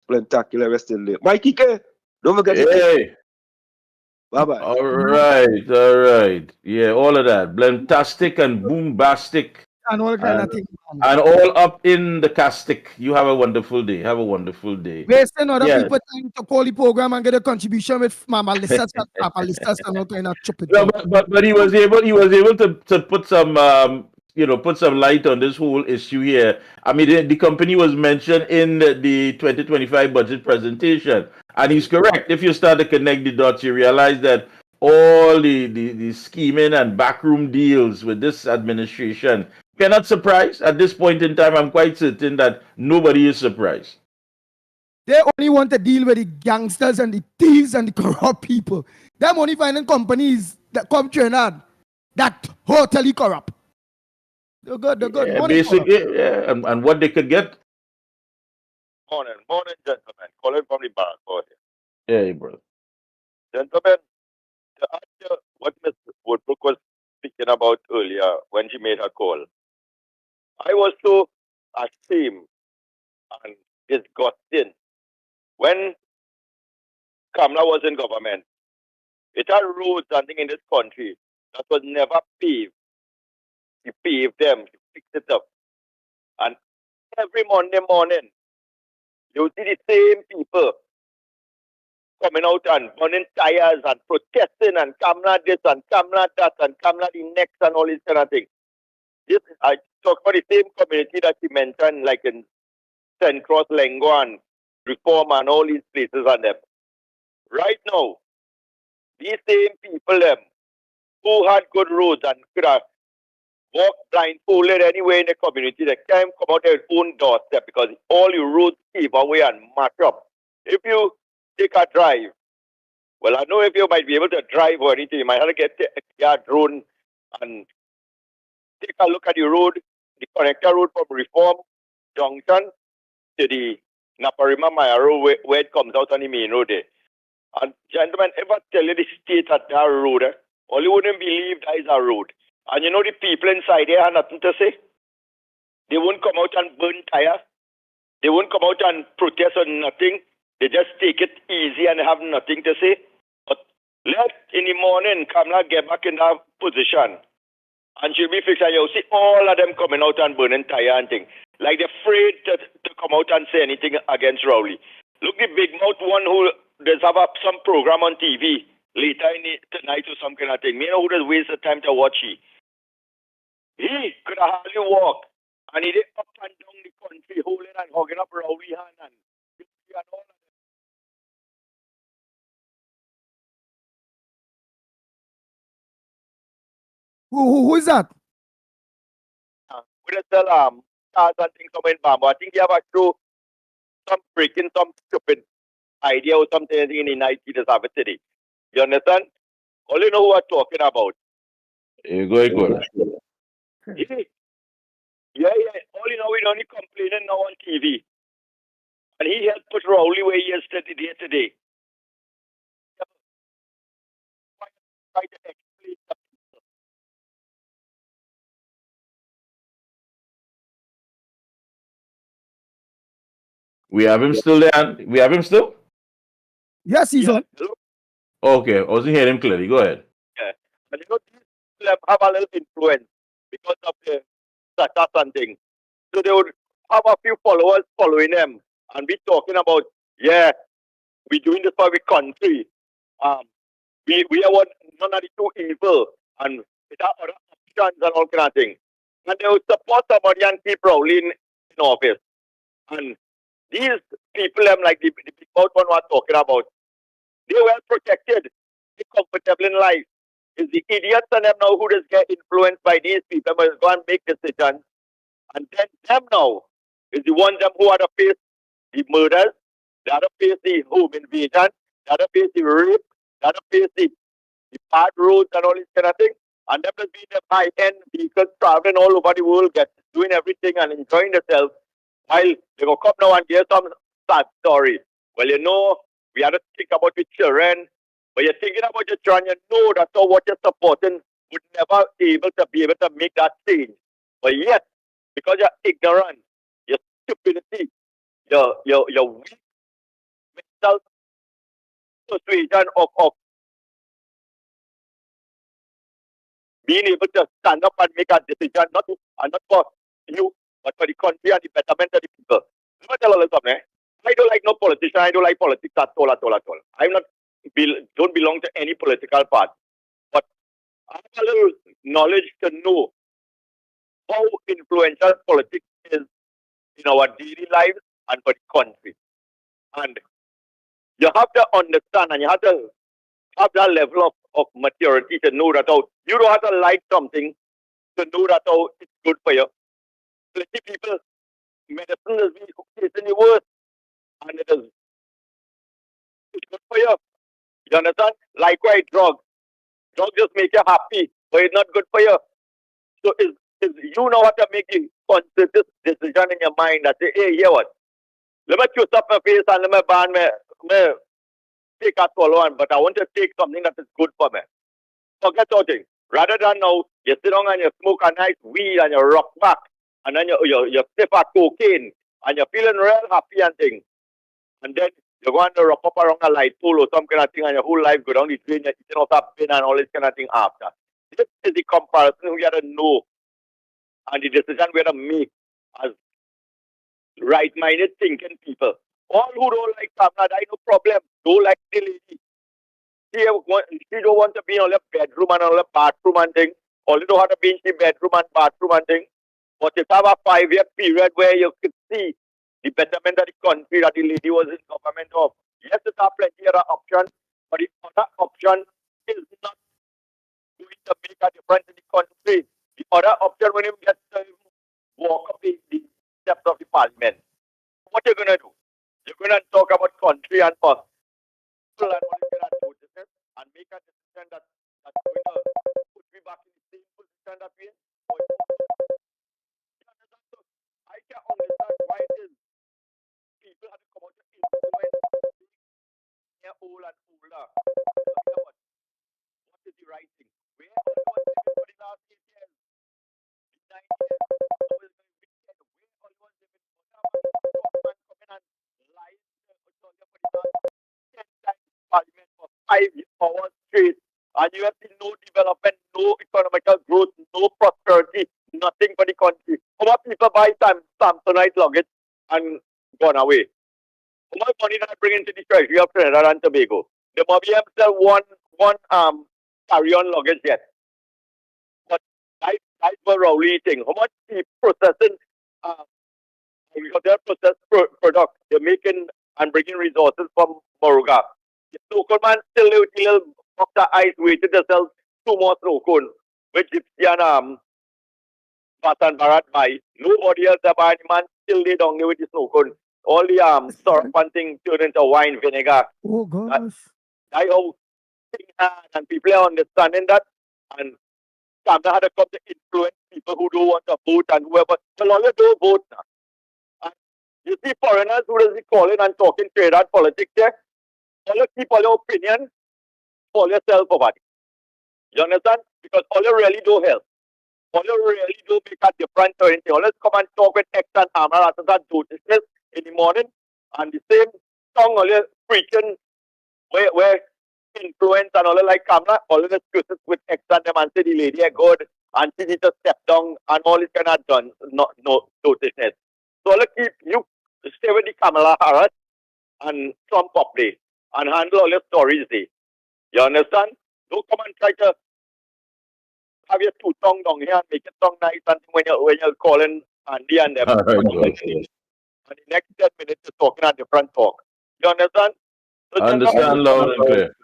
spectacular rest of the day. Mikey K, don't forget it. Bye-bye. All right. Yeah, all of that. Blentastic and boombastic. And all kind of things. And all up in the castic. You have a wonderful day. Have a wonderful day. Wasting other people time to call the program and get a contribution with Mama Listas and Papa Listas and all kind of stupid. No, but he was able to put some put some light on this whole issue here. I mean, the company was mentioned in the 2025 budget presentation, and he's correct. If you start to connect the dots, you realize that all the scheming and backroom deals with this administration. You're not surprised at this point in time. I'm quite certain that nobody is surprised. They only want to deal with the gangsters and the thieves and the corrupt people. Them only finding companies that come to Trinidad that totally corrupt. They're good. Yeah, basically, and what they could get Morning, gentlemen. Calling from the bar. Yeah, brother. Gentlemen, to answer what Mr. Woodbrook was speaking about earlier when she made her call, I was so ashamed and disgusted when Kamala was in government. It had roads and things in this country that was never paved. She paved them, she fixed it up. And every Monday morning, you see the same people coming out and burning tires and protesting and Kamala this and Kamala that and Kamala the next and all these kind of things. This, I talk about the same community that you mentioned, like in St. Cross, Lengo and Reform and all these places and them. Right now, these same people them who had good roads and could have walked blindfolded anywhere in the community, they can't come out their own doorstep because all your roads cave away and mash up. If you take a drive, well, I know if you might be able to drive or anything, you might have to get a drone and take a look at the road, the connector road from Reform Junction to the Naparima Maya Road where it comes out on the main road there. And gentlemen, if I tell you the state of that road, all you wouldn't believe that is a road. And you know the people inside there have nothing to say. They won't come out and burn tires. They won't come out and protest or nothing. They just take it easy and have nothing to say. But let in the morning Kamala get back in that position and she'll be fixed. And you'll see all of them coming out and burning tire and things. Like they're afraid to come out and say anything against Rowley. Look, the big mouth one who does have some program on TV later tonight or some kind of thing. You know who does waste the time to watch he? He could have hardly walk. And he did up and down the country, holding and hugging up Rowley hand and all of that. Who is that? We just tell cars and things coming back. But I think he have a show some breaking some stupid idea or something in the night he just have it today. You understand? All you know who I'm talking about. You go ahead. Yeah. All you know, we only complaining now on TV. And he helped put Rowley where he is today. Try to explain that. We have him still there. We have him still? Yes, he's on. Okay, I wasn't hearing him clearly. Go ahead. Yeah. And you know, these people have a little influence because of the status and things. So they would have a few followers following them and be talking about, yeah, we're doing this for our country. We are none of the two evil and it have other options and all kind of things. And they would support somebody and keep Rowley in office. And these people, like the big mouth one was talking about, they're well protected, they're comfortable in life. It's the idiots and them now who just get influenced by these people must go and make decisions. And then them now is the ones them who are to face the murders, they are to face the home invasion, they are to face the rape, they are to face the bad roads and all this kind of thing. And them just being the high-end vehicles traveling all over the world, doing everything and enjoying themselves. While they go come now and hear some sad story. Well, you know, we have to think about the children. But you're thinking about your children, you know that what you're supporting would never be able to make that change. But yet, because you're ignorant, your stupidity, your weak mental persuasion of being able to stand up and make a decision, not for you, but for the country and the betterment of the people. Let me tell you something. I don't like no politician. I don't like politics at all. I'm not don't belong to any political party. But I have a little knowledge to know how influential politics is in our daily lives and for the country. And you have to understand and you have to have that level of maturity to know that out. You don't have to like something to know that out it's good for you. Plenty people, medicine is facing the worst and it's good for you. You understand? Likewise, drugs. Drugs just make you happy, but it's not good for you. So is you know how to make a conscious decision in your mind that say, hey, here what? Let me choose up my face and let me ban me take a swallow on, but I want to take something that is good for me. Forget all things. Rather than now, you sit down and you smoke a nice weed and you rock back, and then you sniff a cocaine, and you're feeling real happy and things. And then you're going to rock up around a light pole or some kind of thing, and your whole life go down the drain, you're eating out a bin and all this kind of thing after. This is the comparison we gotta know, and the decision we gotta make as right-minded thinking people. All who don't like Kamala, I no problem. Don't like the lady. She don't want to be in all the bedroom and all the bathroom and thing. Only don't have to be in the bedroom and bathroom and thing. But it have a 5-year period where you could see the betterment of the country that the lady was in government of. Yes, it have plenty of options, but the other option is not going to make a difference in the country. The other option when you get to walk up the steps of the parliament. What you're gonna do? You're gonna talk about country and us. And make a decision that's going to put me back in the same position that we're in. I can understand why it is people have to come out to influence they're old and older. What is the right thing? Where was living for the last 8 years? 9 years? How is it going to be? Where was living? Man come in and lie for the last 10 times parliament for 5 hours straight. And you have seen no development, no economical growth, no prosperity, nothing for the country. How much people buy Samsonite luggage and gone away? How much money did I bring into the treasury of Trinidad and Tobago? The Mobby sell one carry-on luggage yet. But that's what Rowley thing. How much processing their processed product they're making and bringing resources from Moruga. The local man still live till after ice waited to sell 2 more snow cone, which Gypsy and Batan Barat buy. Nobody else buy. The man still lay down there with the snow cone. All the syrup and thing turned into wine vinegar. Oh gosh. That's how things hard and people are understanding that. And Kamala had to come to influence people who don't want to vote and whoever. Well, all you do vote now. And you see foreigners who does be calling and talking trade and politics there. All you keep all your opinion for yourself over it. You understand? Because all you really do help. All you really do make a difference or anything. All you come and talk with X and Hammer after that notices in the morning. And the same song all you preaching where influence and all you like Kamala, all you excuses with X and them and say the lady are good and she needs to step down and all this kind of done no notices. So all you keep you stay with the Kamala Harris and Trump up there and handle all your stories there. You understand? Don't come and try to have your 2 tongue down here and make it tongue nice and when you're calling Andy and them. All right, and the next 10 minutes you're talking a different talk. You understand? So understand loud and clear.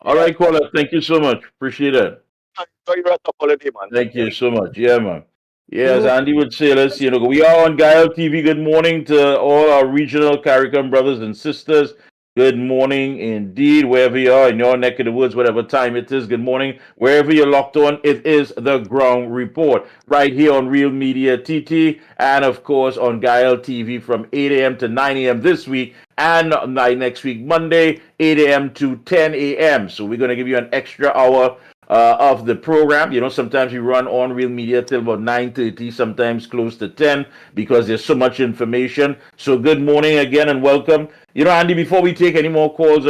All right, caller. Thank you so much. Appreciate it. Enjoy the rest of holiday, man. Thank you so much. Yeah, man. Yeah, as Andy would say, we are on Gael TV. Good morning to all our regional CARICOM brothers and sisters. Good morning indeed, wherever you are in your neck of the woods, whatever time it is. Good morning, wherever you're locked on. It is the Ground Report right here on Real Media TT and, of course, on Gael TV from 8 a.m. to 9 a.m. this week and next week, Monday, 8 a.m. to 10 a.m. So we're going to give you an extra hour of the program. Sometimes we run on Real Media till about 9:30, sometimes close to 10 because there's so much information. So good morning again and welcome. Andy, before we take any more calls,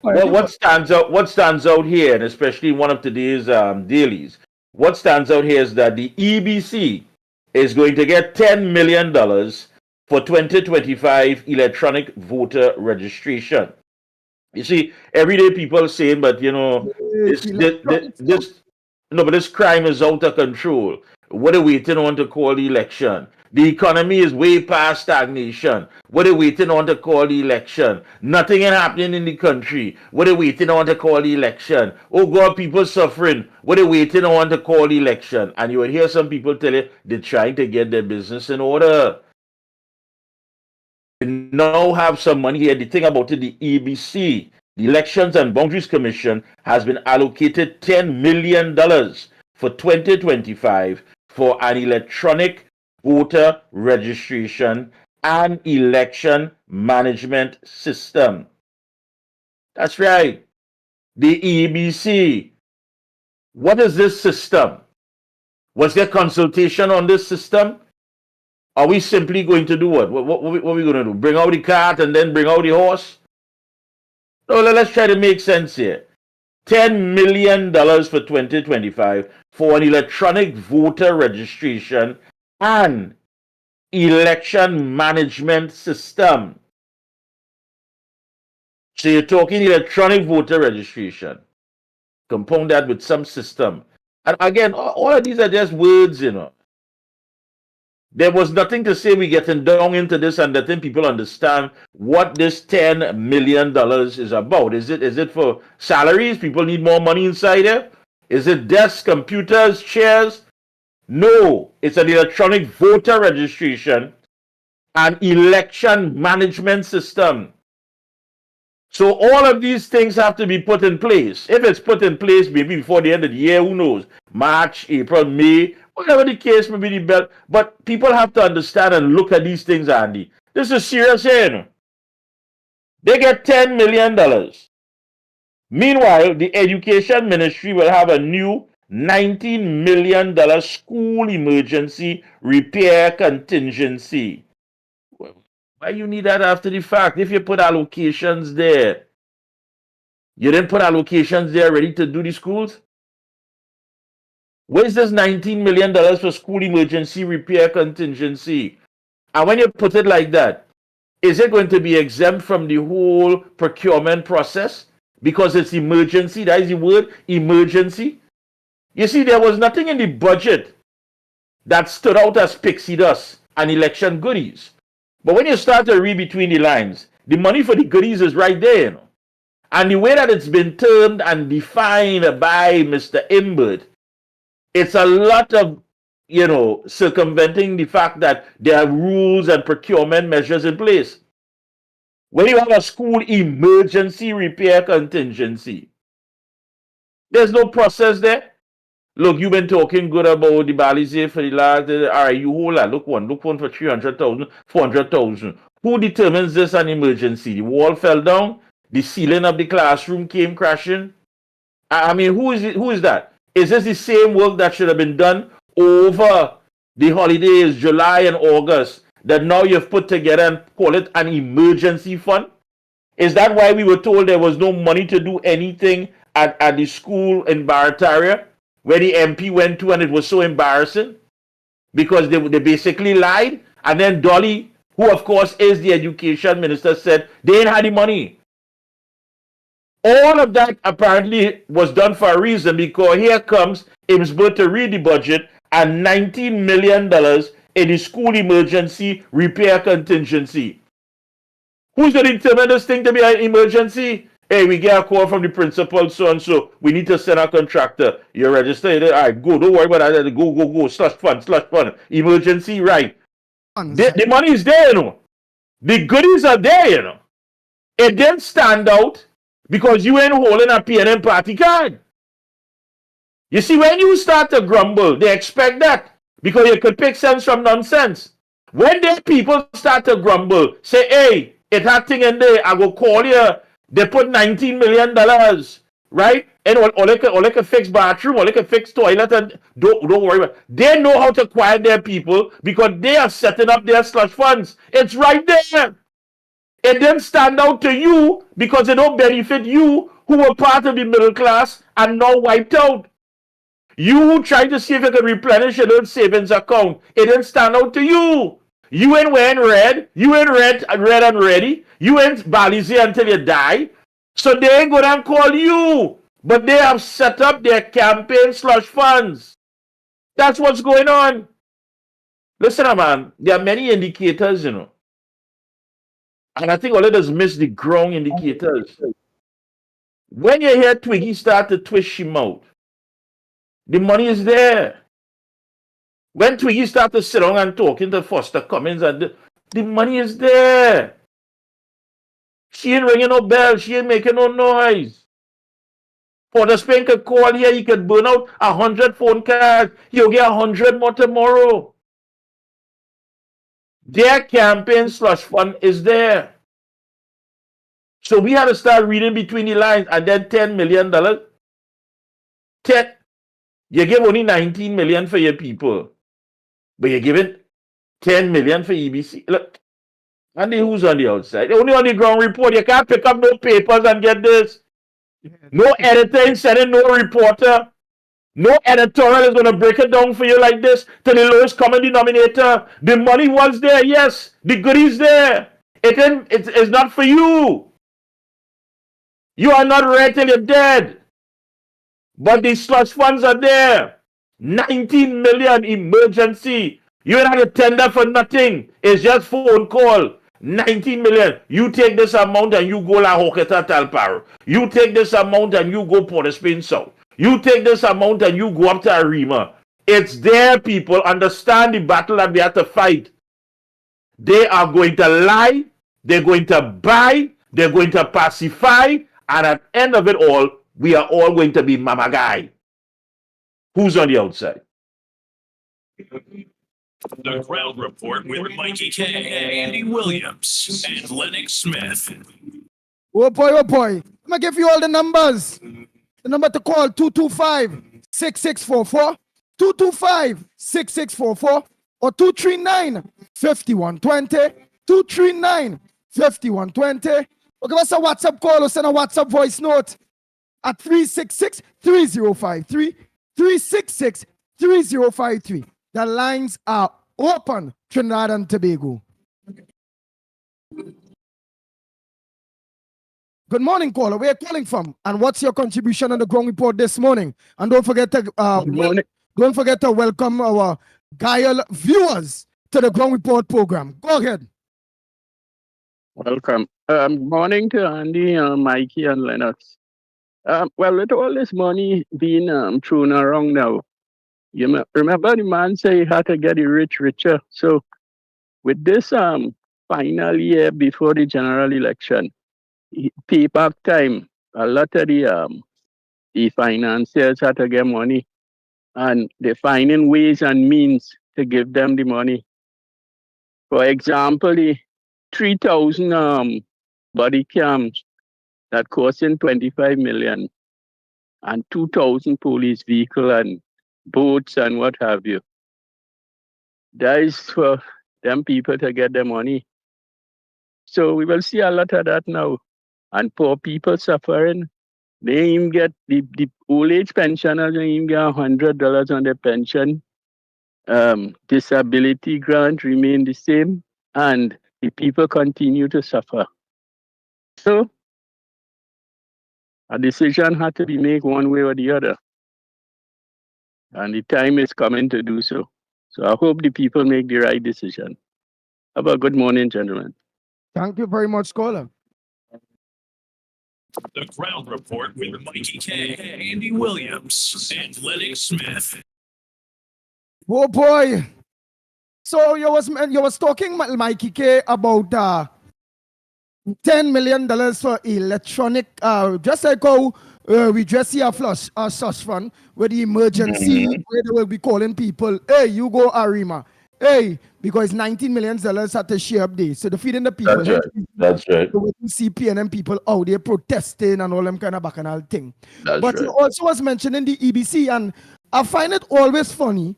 what stands out? What stands out here, and especially one of today's dailies, what stands out here is that the EBC is going to get $10 million for 2025 electronic voter registration. You see, everyday people are saying, but this crime is out of control. What are we waiting on to call the election? The economy is way past stagnation. What are we waiting on to call the election? Nothing is happening in the country. What are we waiting on to call the election? Oh God, people suffering. What are we waiting on to call the election? And you will hear some people tell you they're trying to get their business in order. Now have some money here. The thing about it, the EBC, the Elections and Boundaries Commission, has been allocated $10 million for 2025 for an electronic voter registration and election management system. That's right. The EBC. What is this system? Was there consultation on this system? Are we simply going to do what? What are we going to do? Bring out the cart and then bring out the horse? No, let's try to make sense here. $10 million for 2025 for an electronic voter registration and election management system. So you're talking electronic voter registration. Compound that with some system. And again, all of these are just words, you know. There was nothing to say we getting down into this and letting people understand what this $10 million is about. Is it for salaries? People need more money inside there? Is it desks, computers, chairs? No, it's an electronic voter registration and election management system. So all of these things have to be put in place. If it's put in place maybe before the end of the year, who knows? March, April, May, whatever the case may be, the belt. But people have to understand and look at these things, Andy. This is serious here, you know. They get $10 million. Meanwhile, the education ministry will have a new $19 million school emergency repair contingency. Why you need that after the fact? If you put allocations there, you didn't put allocations there ready to do the schools? Where's this $19 million for school emergency repair contingency? And when you put it like that, is it going to be exempt from the whole procurement process? Because it's emergency, that is the word, emergency. You see, there was nothing in the budget that stood out as pixie dust and election goodies. But when you start to read between the lines, the money for the goodies is right there, you know. And the way that it's been termed and defined by Mr. Imbert, it's a lot of, you know, circumventing the fact that there are rules and procurement measures in place. When you have a school emergency repair contingency, there's no process there. Look, you've been talking good about the Balize for the last, all right, you hold that. Look one for 300,000, 400,000. Who determines this an emergency? The wall fell down, the ceiling of the classroom came crashing. I mean, who is that? Is this the same work that should have been done over the holidays, July and August, that now you've put together and call it an emergency fund? Is that why we were told there was no money to do anything at the school in Barataria, where the MP went to and it was so embarrassing? Because they basically lied. And then Dolly, who of course is the education minister, said they ain't had the money. All of that apparently was done for a reason, because here comes Imsbert to read the budget and $19 million in the school emergency repair contingency. Who's going to determine this thing to be an emergency? Hey, we get a call from the principal, so and so. We need to send a contractor. You're registered. All right, go. Don't worry about that. Go. Slush fund. Emergency, right. The money is there, you know. The goodies are there, you know. It didn't stand out because you ain't holding a PNM party card. You see, when you start to grumble, they expect that because you could pick sense from nonsense. When the people start to grumble, say, hey, it had thing in there, I go call you. They put $19 million, right? And or they can fix bathroom, or they can fix toilet, and don't worry about it. They know how to quiet their people because they are setting up their slush funds. It's right there. It didn't stand out to you because it don't benefit you, who were part of the middle class and now wiped out. You who tried to see if you could replenish your own savings account, it didn't stand out to you. You ain't wearing red. You ain't red and ready. You ain't Balize until you die. So they ain't gonna call you. But they have set up their campaign slush funds. That's what's going on. Listen, man, there are many indicators, you know. And I think all of us miss the ground indicators. When you hear Twiggy start to twist him out, the money is there. When Twiggy start to sit down and talking to Foster Cummings, and the money is there. She ain't ringing no bell. She ain't making no noise. Porter Spain could call here. He could burn out 100 phone cards. He'll get 100 more tomorrow. Their campaign slush fund is there. So we had to start reading between the lines, and then $10 million. You give only 19 million for your people, but you're giving 10 million for EBC. Look, and who's on the outside? Only on the ground report. You can't pick up no papers and get this. No editor sending no reporter. No editorial is going to break it down for you like this to the lowest common denominator. The money was there, yes. The goodies there. It's not for you. You are not ready till you're dead. But the slush funds are there. 19 million emergency. You ain't had a tender for nothing. It's just phone call. 19 million. You take this amount and you go La Hoqueta Talparo. You take this amount and you go Port of Spain South. You take this amount and you go up to Arima. It's there, people. Understand the battle that we have to fight. They are going to lie. They're going to buy. They're going to pacify. And at the end of it all, we are all going to be Mama Guy. Who's on the outside? The Crowd Report with Mikey K, Andy Williams, and Lennox Smith. Oh boy, oh boy. I'm going to give you all the numbers. The number to call, 225-6644, 225-6644, or 239-5120, 239-5120. Or give us a WhatsApp call or send a WhatsApp voice note at 366-3053, 366-3053. The lines are open, Trinidad and Tobago. Good morning, caller. Where are you calling from? And what's your contribution on the ground report this morning? And don't forget to welcome our Guile viewers to the ground report program. Go ahead. Welcome. Morning to Andy, Mikey, and Lennox. Well, with all this money being thrown around now, you remember the man say he had to get the rich richer. So with this final year before the general election, payback time, a lot of the financiers had to get money, and they're finding ways and means to give them the money. For example, the 3,000 body cams that costing 25 million, and 2,000 police vehicle and boats and what have you. That is for them people to get their money. So we will see a lot of that now. And poor people suffering. They even get the old age pensioners, they even get $100 on their pension. Disability grant remain the same, and the people continue to suffer. So a decision had to be made one way or the other. And the time is coming to do so. So I hope the people make the right decision. Have a good morning, gentlemen. Thank you very much, caller. The Crowd Report with Mikey K, Andy Williams, and Lennox Smith. Oh boy. So you was talking, Mikey K, about $10 million for electronic, just like how we just see a slush fund where the emergency, where they will be calling people, hey, you go Arima. Hey, because $19 million at the share up day. So they're feeding the people. That's right. So we can see PNM people out there protesting and all them kind of bacchanal thing. But right. he also was mentioning the EBC, and I find it always funny.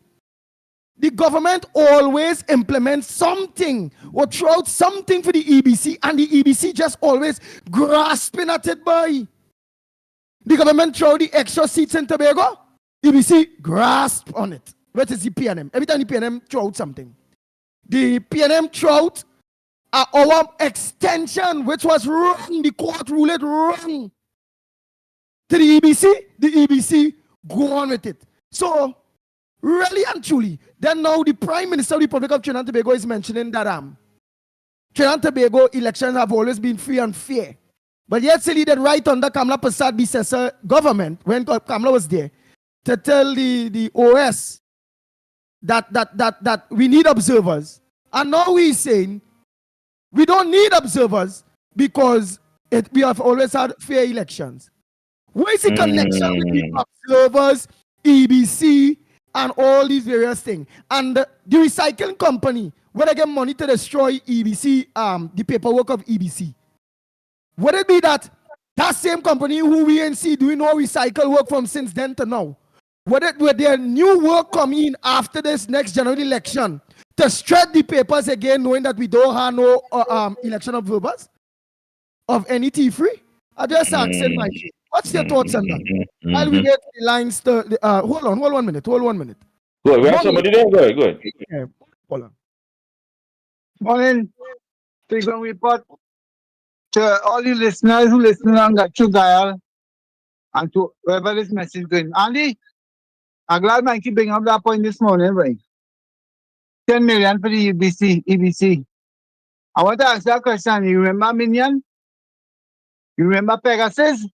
The government always implements something or throw out something for the EBC, and the EBC just always grasping at it, boy. The government throw the extra seats in Tobago, EBC grasp on it. What is the PNM? Every time the PNM throw out something. The PNM throw out our extension, which was wrong. The court ruled it wrong. To the EBC go on with it. So, really and truly, then now the Prime Minister of the Republic of Trinidad and Tobago is mentioning that Trinidad and Tobago elections have always been free and fair. But yet, he did right under Kamla Prasad Bissessar government, when Kamla was there, to tell the OS that we need observers. And now he's saying we don't need observers because we have always had fair elections. Where is the connection with the observers, EBC, and all these various things? And the recycling company where they get money to destroy EBC, the paperwork of EBC? Would it be that same company who we ain't see doing all recycle work from since then to now? Would there new work come in after this next general election to shred the papers again, knowing that we don't have no election observers of any T3? I just asking, Mike, what's your thoughts on that? While we get the lines to hold on 1 minute. Go ahead. We have somebody there. Go ahead. Yeah, hold on. Morning. Frequent report to all you listeners who listen on Gachu Dial and to wherever this message going. Andy, I'm glad Mikey bring up that point this morning, right? 10 million for the EBC. I want to ask that question. You remember Minion? You remember Pegasus?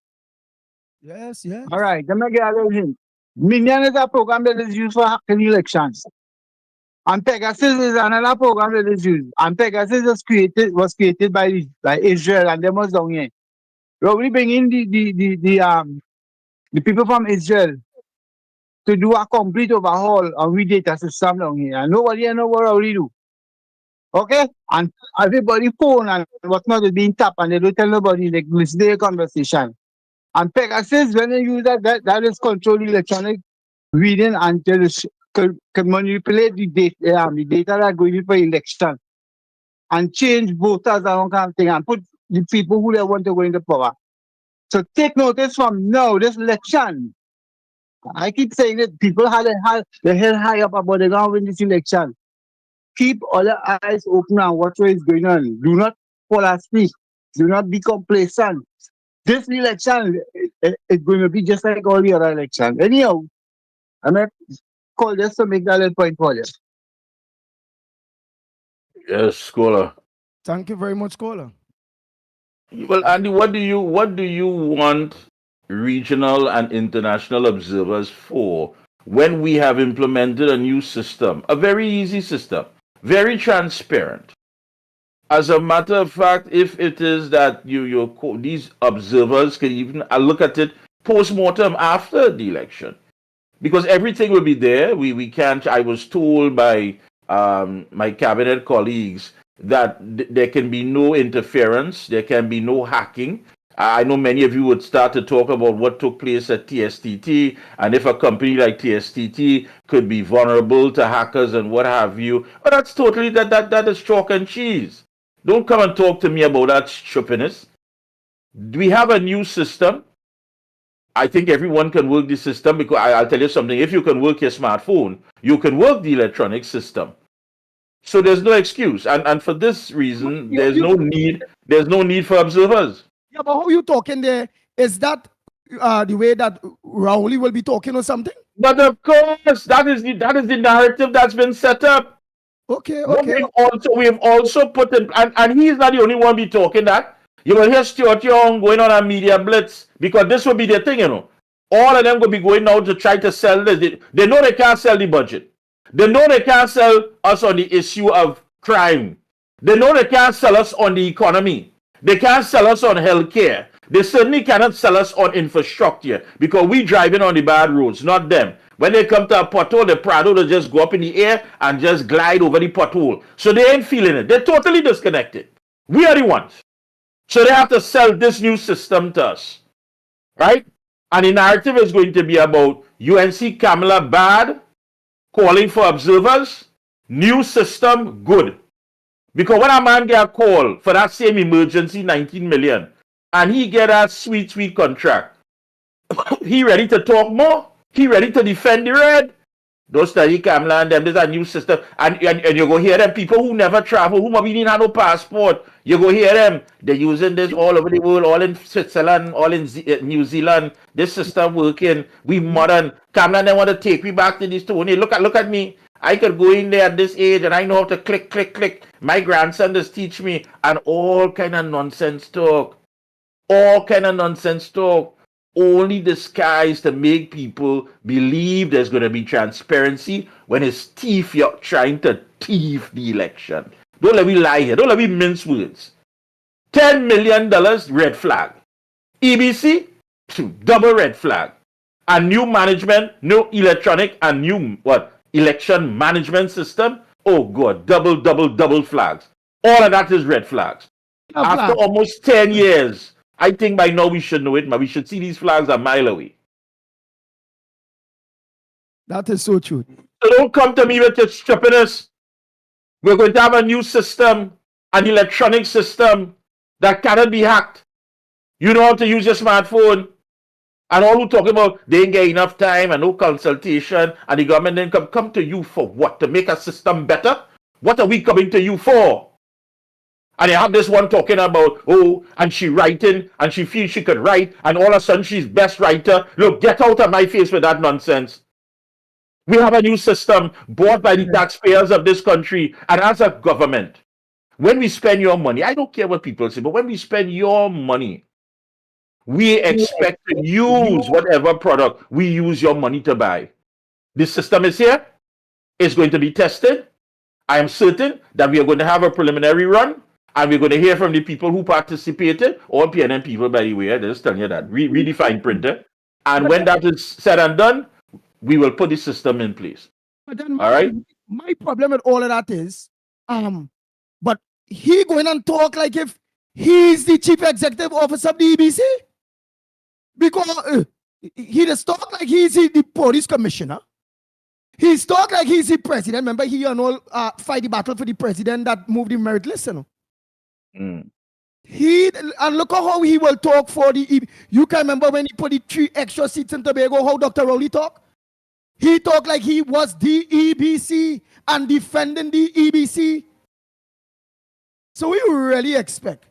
Yes. All right, let me get a little hint. Minion is a program that is used for hacking elections. And Pegasus is another program that is used. And Pegasus was created by Israel, and they was down here. So we bring in the people from Israel to do a complete overhaul of we data system down here. And nobody know what we do. Okay? And everybody phone and whatnot is being tapped, and they don't tell nobody, they listen to the conversation. And Pegasus, when they use that is control electronic reading and can manipulate the data that going in for election and change voters and all kind of thing and put the people who they want to go into power. So take notice from now, this election. I keep saying that people had their head high up about they're going to win this election. Keep all the eyes open and watch what is going on. Do not fall asleep. Do not be complacent. This election is going to be just like all the other elections. Anyhow, I may call just to make that little point for you. Yes, Scholar. Thank you very much, Scholar. Well, Andy, what do you want regional and international observers for when we have implemented a new system, a very easy system, very transparent? As a matter of fact, if it is that these observers can even look at it post-mortem after the election, because everything will be there. We can't. I was told by my cabinet colleagues that there can be no interference, there can be no hacking. I know many of you would start to talk about what took place at TSTT, and if a company like TSTT could be vulnerable to hackers and what have you. But that's totally that is chalk and cheese. Don't come and talk to me about that stupidness. We have a new system. I think everyone can work the system, because I'll tell you something. If you can work your smartphone, you can work the electronic system. So there's no excuse. And for this reason, there's no need for observers. Yeah, but how you talking there? Is that the way that Rauli will be talking or something? But of course, that is the narrative that's been set up. Okay. We have also put in, and he's not the only one be talking that. You will hear Stuart Young going on a media blitz, because this will be their thing, All of them will be going out to try to sell this. They know they can't sell the budget. They know they can't sell us on the issue of crime. They know they can't sell us on the economy. They can't sell us on healthcare. They certainly cannot sell us on infrastructure, because we driving on the bad roads, not them. When they come to a pothole, the Prado will just go up in the air and just glide over the pothole. So they ain't feeling it. They're totally disconnected. We are the ones. So they have to sell this new system to us. Right? And the narrative is going to be about UNC Kamala bad, calling for observers, new system good. Because when a man get a call for that same emergency 19 million, and he get a sweet contract, he ready to talk more? He ready to defend the red? Those study Kamala and them, there's a new system. And you go hear them, people who never travel, who maybe didn't have no passport, you go hear them, they're using this all over the world, all in Switzerland, all in New Zealand. This system working, we modern. Kamala, they want to take me back to this Tony. Look at me. I could go in there at this age and I know how to click. My grandson just teach me, and all kind of nonsense talk. Only disguised to make people believe there's going to be transparency when it's you're trying to thief the election. Don't let me lie here. Don't let me mince words. $10 million, red flag. EBC, double red flag. And new management, new electronic and new election management system, Oh God, double flags. All of that is red flags. After almost 10 years, I think by now we should know it, but we should see these flags a mile away. That is so true. So don't come to me with your stupidness. We're going to have a new system, an electronic system that cannot be hacked. You know how to use your smartphone. And all who talking about they ain't get enough time and no consultation, and the government then come to you for what? To make a system better? What are we coming to you for? And you have this one talking about, oh, and she writing, and she feels she could write, and all of a sudden she's best writer. Look, get out of my face with that nonsense. We have a new system bought by the taxpayers of this country, and as a government, when we spend your money, I don't care what people say, but when we spend your money, we expect to use whatever product we use your money to buy. This system is here. It's going to be tested. I am certain that we are going to have a preliminary run, and we're going to hear from the people who participated, all PNM people, by the way. I'm just telling you that. Really fine printer. And when that is said and done, we will put the system in place. But then all right. My problem with all of that is, but he going and talk like if he's the chief executive officer of the EBC, because he just talk like he's the police commissioner. He's talk like he's the president. Remember, he and all fight the battle for the president that moved the merit list. He and look at how he will talk for the. You can remember when he put the 3 extra seats in Tobago, how Dr. Rowley talk. He talked like he was the EBC and defending the EBC. So we really expect.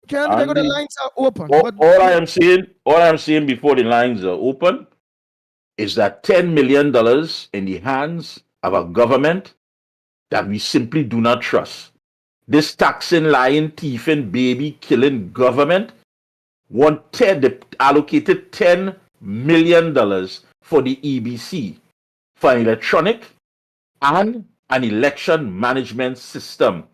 The lines are open. All I am saying before the lines are open is that $10 million in the hands of a government that we simply do not trust. This taxing, lying, thieving, baby killing government allocated $10 million for the EBC, for an electronic and an election management system.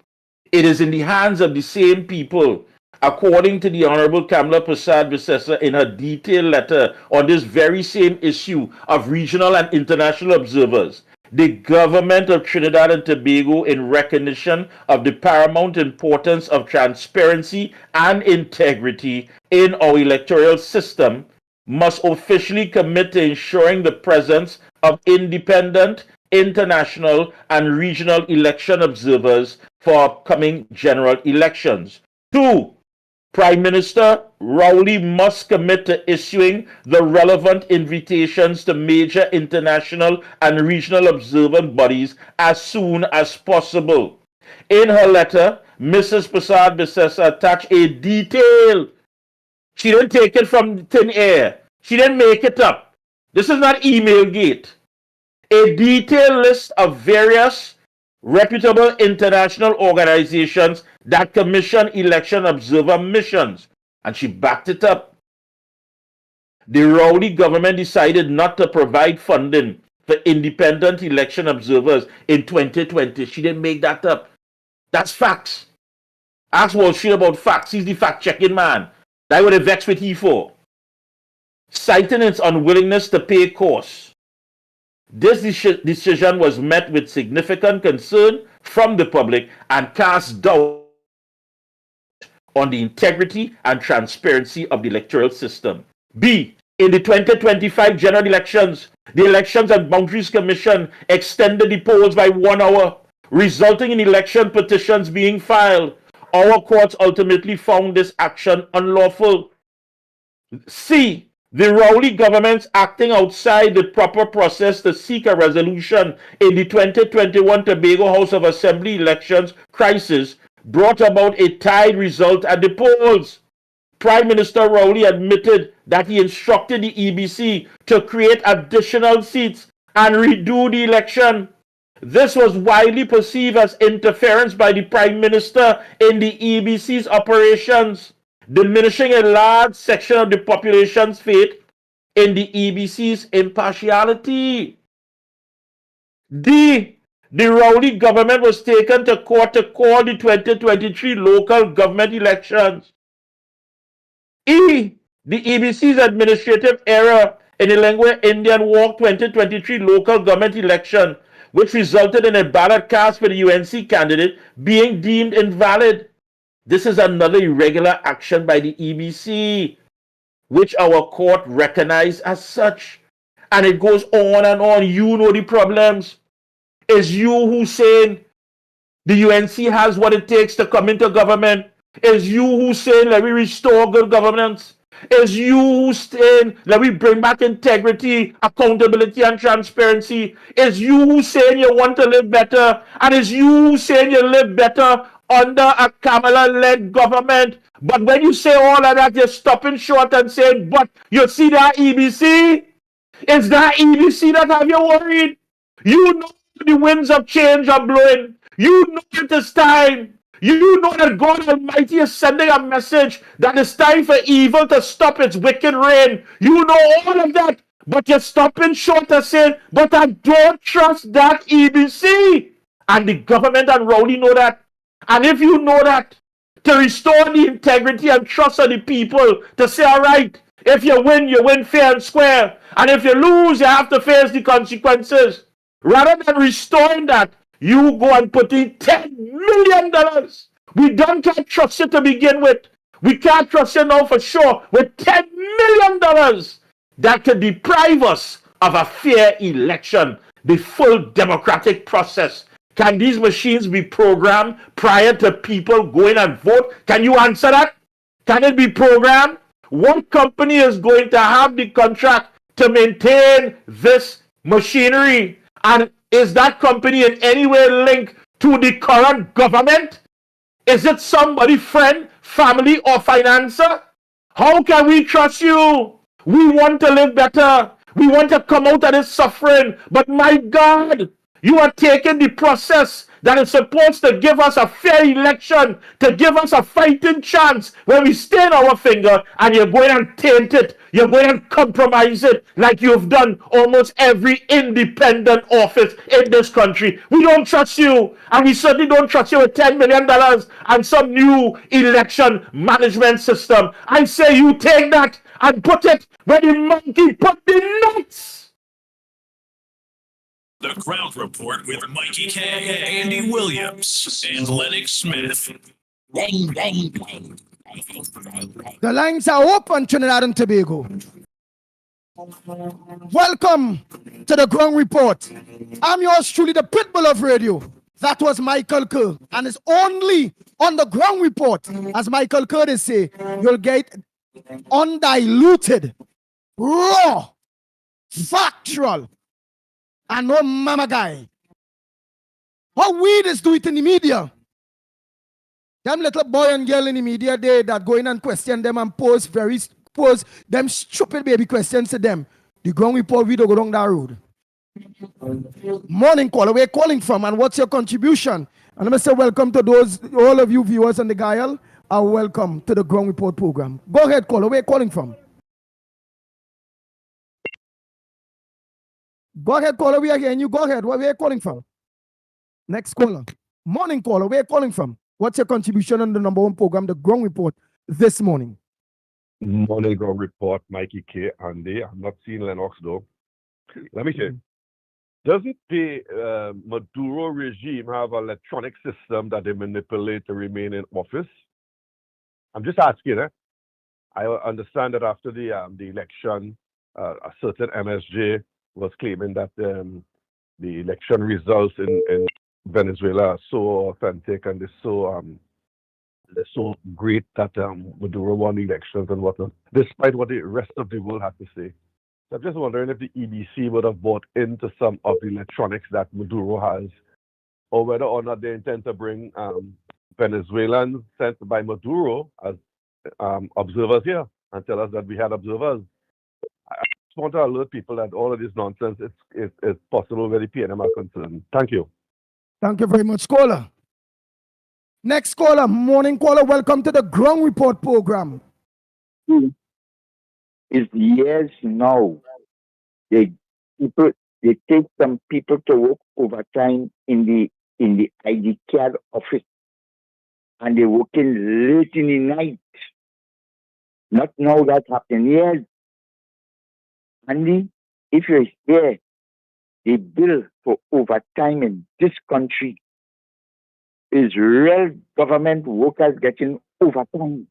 It is in the hands of the same people, according to the Honorable Kamala Prasad-Visesa in her detailed letter on this very same issue of regional and international observers. The government of Trinidad and Tobago, in recognition of the paramount importance of transparency and integrity in our electoral system, must officially commit to ensuring the presence of independent, international, and regional election observers for upcoming general elections. 2. Prime Minister Rowley must commit to issuing the relevant invitations to major international and regional observant bodies as soon as possible. In her letter, Mrs. Prasad-Visesa attached a detailed. She didn't take it from thin air. She didn't make it up. This is not email gate. A detailed list of various reputable international organizations that commission election observer missions. And she backed it up. The Rowley government decided not to provide funding for independent election observers in 2020. She didn't make that up. That's facts. Ask Wall Street about facts. He's the fact-checking man. That would have vexed with he for. Citing its unwillingness to pay costs. This decision was met with significant concern from the public and cast doubt on the integrity and transparency of the electoral system. B. In the 2025 general elections, the Elections and Boundaries Commission extended the polls by 1 hour, resulting in election petitions being filed. Our courts ultimately found this action unlawful. C. The Rowley government, acting outside the proper process to seek a resolution in the 2021 Tobago House of Assembly elections crisis, brought about a tied result at the polls. Prime Minister Rowley admitted that he instructed the EBC to create additional seats and redo the election. This was widely perceived as interference by the Prime Minister in the EBC's operations, diminishing a large section of the population's faith in the EBC's impartiality. D. The Rowley government was taken to court to call the 2023 local government elections. E. The EBC's administrative error in the Lengua Indian Walk 2023 local government election which resulted in a ballot cast for the UNC candidate being deemed invalid. This is another irregular action by the EBC, which our court recognized as such. And it goes on and on. You know the problems. It's you who's saying the UNC has what it takes to come into government. It's you who's saying let me restore good governance. It's you who's saying let me bring back integrity, accountability, and transparency. It's you who's saying you want to live better. And it's you who's saying you live better under a Kamala-led government. But when you say all of that, you're stopping short and saying, but you see that EBC? It's that EBC that have you worried. You know the winds of change are blowing. You know it is time. You know that God Almighty is sending a message that it's time for evil to stop its wicked reign. You know all of that. But you're stopping short of saying, but I don't trust that EBC. And the government and Rowley know that. And if you know that, to restore the integrity and trust of the people, to say, all right, if you win fair and square. And if you lose, you have to face the consequences. Rather than restoring that, you go and put in $10 million. We don't can't trust you to begin with. We can't trust you now for sure. With $10 million, that could deprive us of a fair election, the full democratic process. Can these machines be programmed prior to people going and vote? Can you answer that? Can it be programmed? What company is going to have the contract to maintain this machinery? And is that company in any way linked to the current government? Is it somebody, friend, family, or financer? How can we trust you? We want to live better. We want to come out of this suffering. But my God, you are taking the process that is supposed to give us a fair election, to give us a fighting chance when we stain our finger, and you're going and taint it. You're going and compromise it like you've done almost every independent office in this country. We don't trust you, and we certainly don't trust you with $10 million and some new election management system. I say you take that and put it where the monkey put the nuts. The Ground Report with Mikey K, Andy Williams, and Lennox Smith. Bang, bang, bang. The lines are open, Trinidad and Tobago. Welcome to the Ground Report. I'm yours truly, the Pitbull of Radio. That was Michael Kerr. And it's only on the Ground Report, as Michael Curtis say, you'll get undiluted, raw, factual, and no mama guy. How we just do it in the media. Them little boy and girl in the media, they that go in and question them and pose them stupid baby questions to them. The Ground Report, we don't go down that road. Morning caller, where you calling from and what's your contribution? And let me say welcome to all of you viewers on the dial. Welcome to the Ground Report program. Go ahead, caller, where you calling from? Go ahead, caller, we are hearing you. Go ahead, where are you calling from? Next caller. Morning caller, where are you calling from? What's your contribution on the number one program, the Ground Report, this morning? Morning Ground Report, Mikey K. Andy. I'm not seeing Lennox though. Let me say, doesn't the Maduro regime have an electronic system that they manipulate to remain in office? I'm just asking, I understand that after the election, a certain MSJ was claiming that the election results in Venezuela are so authentic and they're so great that Maduro won the elections and whatnot, despite what the rest of the world had to say. So I'm just wondering if the EBC would have bought into some of the electronics that Maduro has, or whether or not they intend to bring Venezuelans sent by Maduro as observers here and tell us that we had observers. I just want to alert people that all of this nonsense is possible where the PNM are concerned. Thank you. Thank you very much, caller. Next caller, morning caller, welcome to the Ground Report program. It's years now. They take some people to work overtime in the ID card office, and they're working late in the night. Not now that happened. Yes, Andy, if you're here, the bill for overtime in this country is real government workers getting overtime.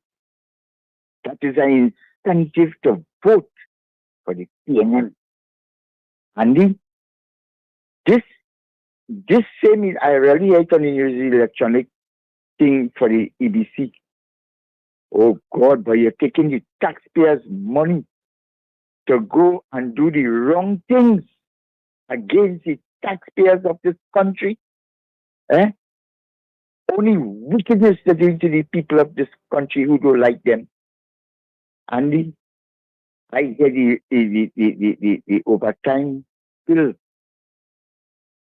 That is an incentive to vote for the PNM. And this same is, I really hate on the electronic thing for the EBC. Oh God, but you're taking the taxpayers' money to go and do the wrong things against the taxpayers of this country. Only wickedness to do to the people of this country who don't like them. And I hear the overtime bill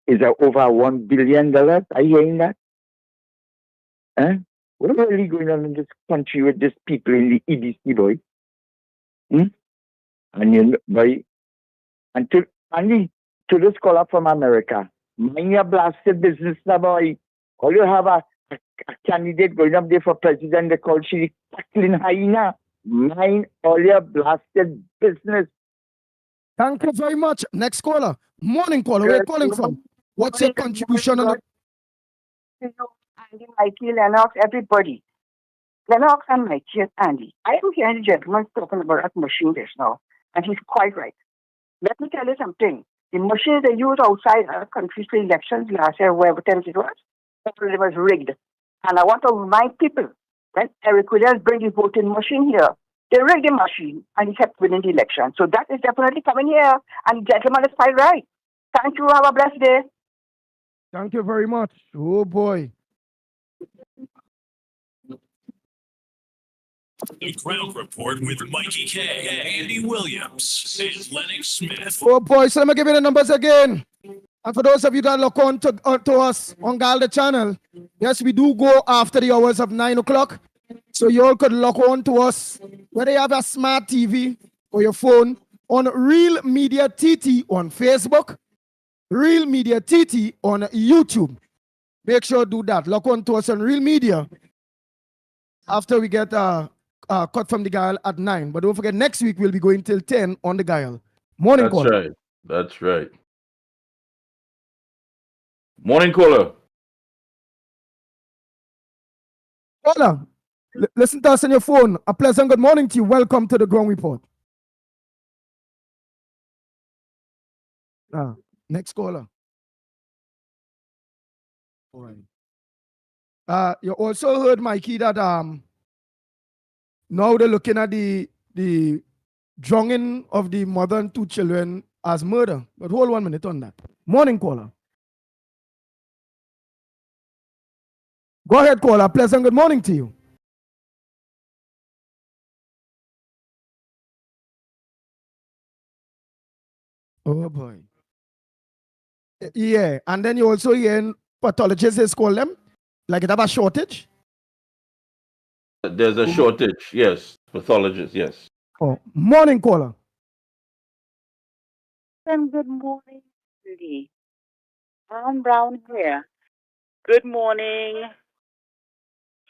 is over $1 billion. Are you hearing that? What is really going on in this country with these people in the EBC, boy? And you know, boy, and to this caller from America, mind your blasted business now, boy. All you have a candidate going up there for president, they call she tackling hyena. Mind all your blasted business. Thank you very much. Next caller. Morning caller. Where are you calling from? What's your contribution on the... Andy, Mikey, Lennox, everybody. Lennox and Mikey and Andy. I am hearing the gentleman talking about that machine just now, and he's quite right. Let me tell you something. The machine they used outside our countries for elections last year, wherever time it was rigged. And I want to remind people that Eric Williams bring the voting machine here. They rigged the machine and he kept winning the election. So that is definitely coming here. And the gentleman is quite right. Thank you. Have a blessed day. Thank you very much. Oh boy. The Ground Report with Mikey K, Andy Williams, and Lennox Smith. Oh boy, so let me give you the numbers again. And for those of you that look on to us on Galda channel, yes, we do go after the hours of 9 o'clock. So you all could log on to us, whether you have a smart TV or your phone, on Real Media TT on Facebook, Real Media TT on YouTube. Make sure to do that. Log on to us on Real Media after we get cut from the Guile at 9. But don't forget, next week we'll be going till 10 on the Guile. Morning That's caller. right. That's right. Morning caller. Caller, listen to us on your phone. A pleasant good morning to you. Welcome to the Ground Report. Next caller. All right. You also heard, Mikey, that now they're looking at the drowning of the mother and 2 children as murder. But hold 1 minute on that. Morning caller. Go ahead, caller. Pleasant good morning to you. Oh boy. Yeah, and then you also hear pathologists call them, like it have a shortage. There's a shortage, yes. Pathologists, yes. Oh, morning caller. And good morning, Lee. I'm Brown here. Good morning.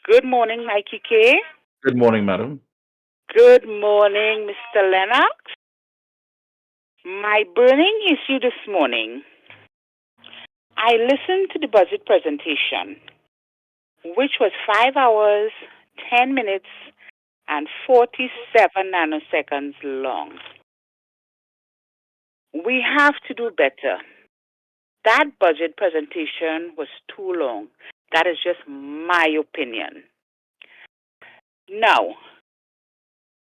Good morning, Mikey K. Good morning, madam. Good morning, Mr. Lennox. My burning issue this morning, I listened to the budget presentation, which was 5 hours, 10 minutes, and 47 nanoseconds long. We have to do better. That budget presentation was too long. That is just my opinion. Now,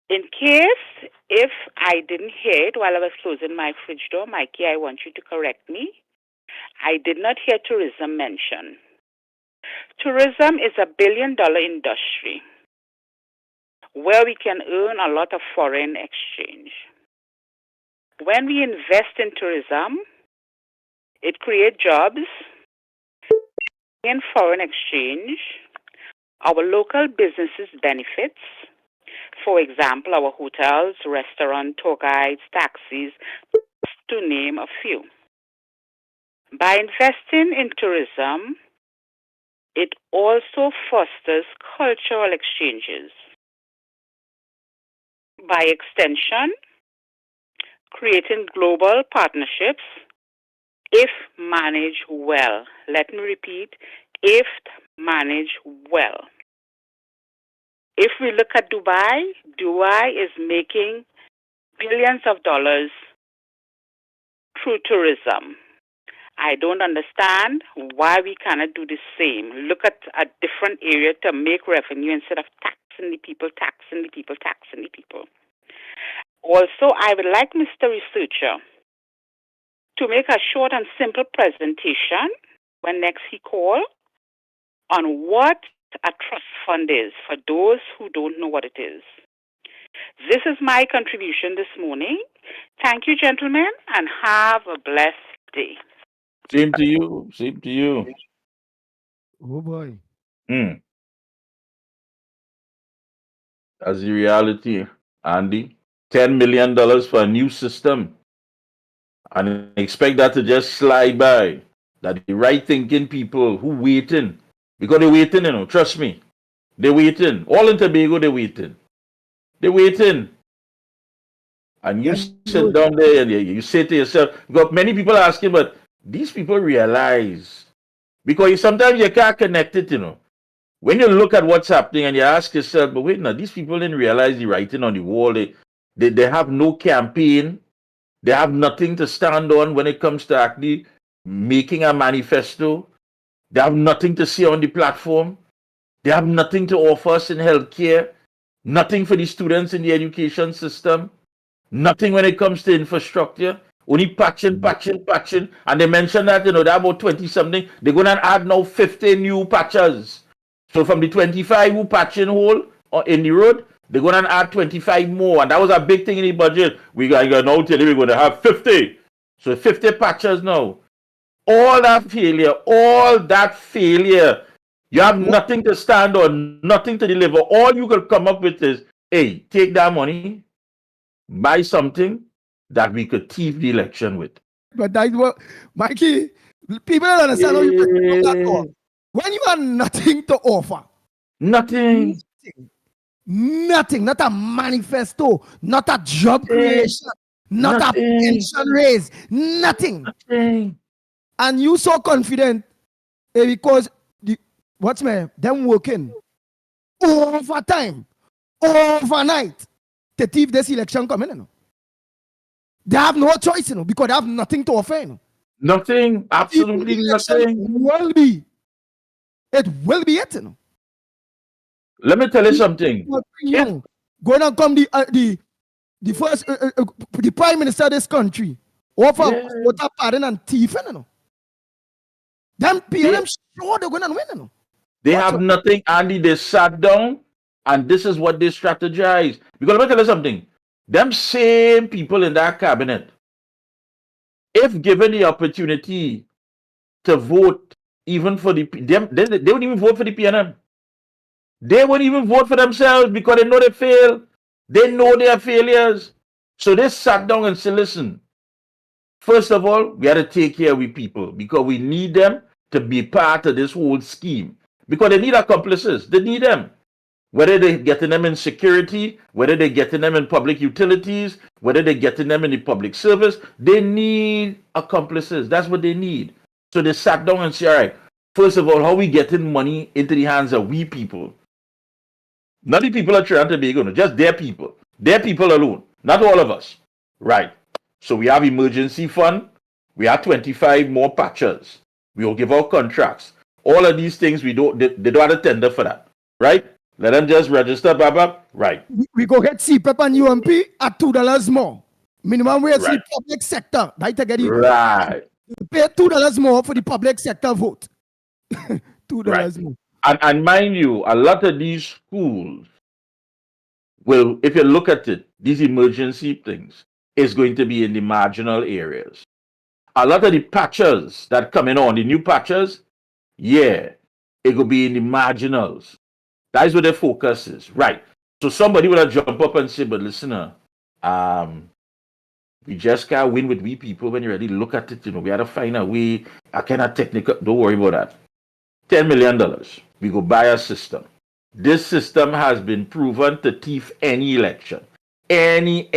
in case if I didn't hear it while I was closing my fridge door, Mikey, I want you to correct me. I did not hear tourism mentioned. Tourism is a $1 billion industry where we can earn a lot of foreign exchange. When we invest in tourism, it creates jobs in foreign exchange. Our local businesses benefits. For example, our hotels, restaurants, tour guides, taxis, to name a few. By investing in tourism, it also fosters cultural exchanges. By extension, creating global partnerships if managed well. Let me repeat, if managed well. If we look at Dubai, Dubai is making billions of dollars through tourism. I don't understand why we cannot do the same. Look at a different area to make revenue instead of taxing the people, taxing the people, taxing the people. Also, I would like Mr. Researcher to make a short and simple presentation when next he calls on what a trust fund is for those who don't know what it is. This is my contribution this morning. Thank you, gentlemen, and have a blessed day. Same to you. Same to you. Oh boy. That's the reality, Andy. $10 million for a new system. And expect that to just slide by. That the right thinking people who waiting. Because they're waiting, trust me. They're waiting. All in Tobago, they're waiting. They're waiting. And you sit down there and you say to yourself, because many people are asking, but these people realize. Because sometimes you can't connect it, When you look at what's happening and you ask yourself, but wait, now these people didn't realize the writing on the wall. They have no campaign. They have nothing to stand on when it comes to actually making a manifesto. They have nothing to say on the platform. They have nothing to offer us in healthcare. Nothing for the students in the education system. Nothing when it comes to infrastructure. Only patching. And they mentioned that, they're about 20 something. They're going to add now 50 new patches. So from the 25 who patching hole in the road, they're going to add 25 more. And that was a big thing in the budget. We got now tell you we're going to have 50. So 50 patches now. All that failure, you have nothing to stand on, nothing to deliver. All you could come up with is, hey, take that money, buy something that we could thief the election with. But that's what, Mikey, people don't understand how you can do that. When you have nothing to offer. Nothing. Nothing. Not a manifesto, not a job creation, not a pension raise, nothing. And you so confident because them working overtime, overnight to thief this election coming. They have no choice, because they have nothing to offer. Nothing, absolutely nothing. It will be it. Let me tell you something. Going to come the first the prime minister of this country offer voter pardon and thieving. Them PM sure they're going to win. They have nothing, Andy. They sat down and this is what they strategize. Because let me tell you something. Them same people in that cabinet, if given the opportunity to vote even for they wouldn't even vote for the PNM. They wouldn't even vote for themselves because they know they fail. They know they are failures. So they sat down and said, listen, first of all, we got to take care of we people because we need them to be part of this whole scheme. Because they need accomplices. They need them. Whether they're getting them in security, whether they're getting them in public utilities, whether they're getting them in the public service, they need accomplices. That's what they need. So they sat down and said, all right, first of all, how we getting money into the hands of we people? Not the people at Trinidad and Tobago, just their people. Their people alone. Not all of us. Right. So we have emergency fund. We have 25 more patches. We will give out contracts. All of these things, they don't have a tender for that. Right? Let them just register, Baba. Right. We go get CPEP and UMP at $2 more. Minimum wage for the public sector. Right. Right. Pay $2 more for the public sector vote. $2 more. And mind you, a lot of these schools will, if you look at it, these emergency things is going to be in the marginal areas. A lot of the patches that coming on, the new patches, it will be in the marginals. That is where the focus is. Right. So somebody will jump up and say, but listener, we just can't win with we people when you really look at it. We have to find a way, a kind of technical, don't worry about that. $10 million. We go buy a system. This system has been proven to thief any election. Any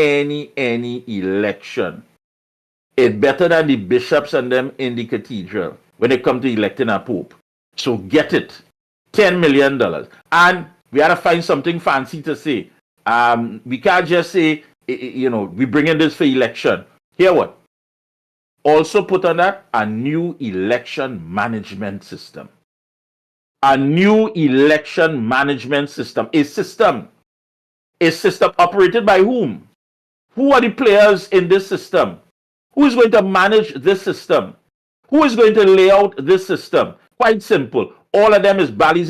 election. It's better than the bishops and them in the cathedral when it comes to electing a pope. So get it. $10 million. And we got to find something fancy to say. We can't just say, we bring in this for election. Hear what? Also put on that a new election management system. A new election management system. A system operated by whom? Who are the players in this system? Who is going to manage this system? Who is going to lay out this system? Quite simple. All of them is balize,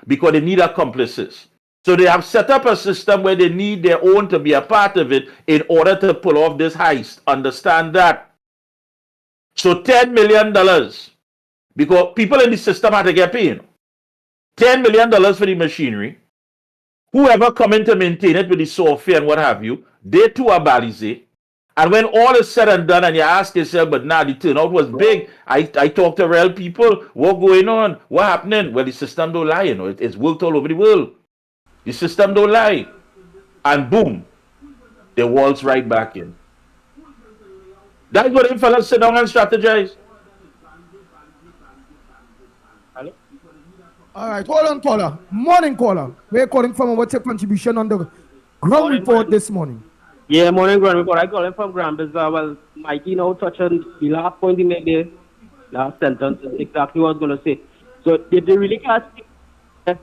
because they need accomplices. So they have set up a system where they need their own to be a part of it in order to pull off this heist. Understand that. So $10 million, because people in the system have to get paid. $10 million for the machinery. Whoever come in to maintain it with the software and what have you, they too are balize. And when all is said and done, and you ask yourself, but now the turnout was big. I talked to real people. What going on? What happening? Well, the system don't lie, It's worked all over the world. The system don't lie. And boom, the wall's right back in. That's what them fellas sit down and strategize. Hello? All right, hold on, caller. Morning, caller. We're calling from what's your contribution on the ground report this morning? Yeah, morning, ground report. I call him from Grand Bazaar. Well, Mikey now touched on the last point he made there. Last sentence is exactly what I was going to say. So if they really can't speak, that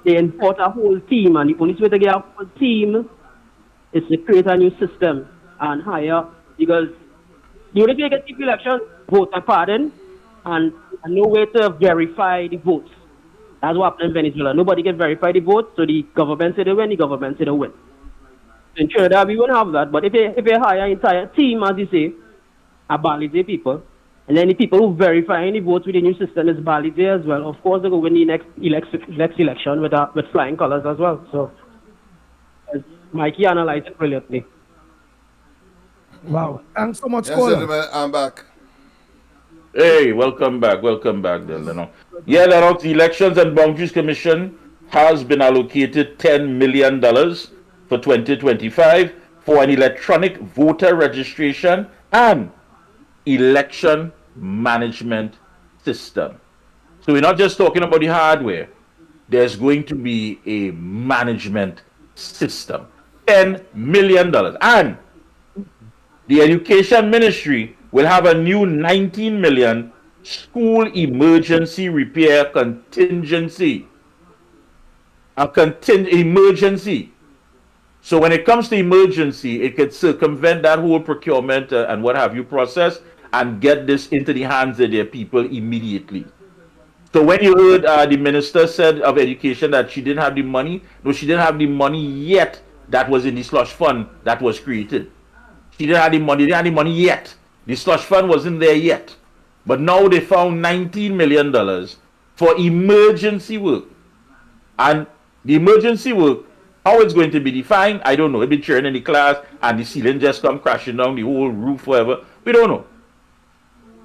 they import a whole team, and the only way to get a whole team is to create a new system and hire, because the only way to get the election, vote and pardon, and no way to verify the votes. That's what happened in Venezuela. Nobody can verify the votes, so the government say they win, the government say they win. In Trinidad, we won't have that, but if you hire an entire team, as you say, a balize people, and then the people who verify any votes with the new system is balize as well, of course they go win the next election with flying colors as well. So, as Mikey analyzed it brilliantly. Wow. Thanks so much, Yes, caller. gentlemen, I'm back. Hey, welcome back there, Lennox. Yeah, Lennox, the Elections and Boundaries Commission has been allocated $10 million for 2025 for an electronic voter registration and election management system. So we're not just talking about the hardware. There's going to be a management system. $10 million. And the Education Ministry will have a new 19 million school emergency repair contingency. Emergency. So when it comes to emergency, it could circumvent that whole procurement and what have you process and get this into the hands of their people immediately. So when you heard the minister said of education that she didn't have the money, no, she didn't have the money yet that was in the slush fund that was created. She didn't have the money, yet. The slush fund wasn't there yet. But now they found $19 million for emergency work. And the emergency work, how it's going to be defined, I don't know. It'll be churning in the class and the ceiling just come crashing down, the whole roof, whatever. We don't know.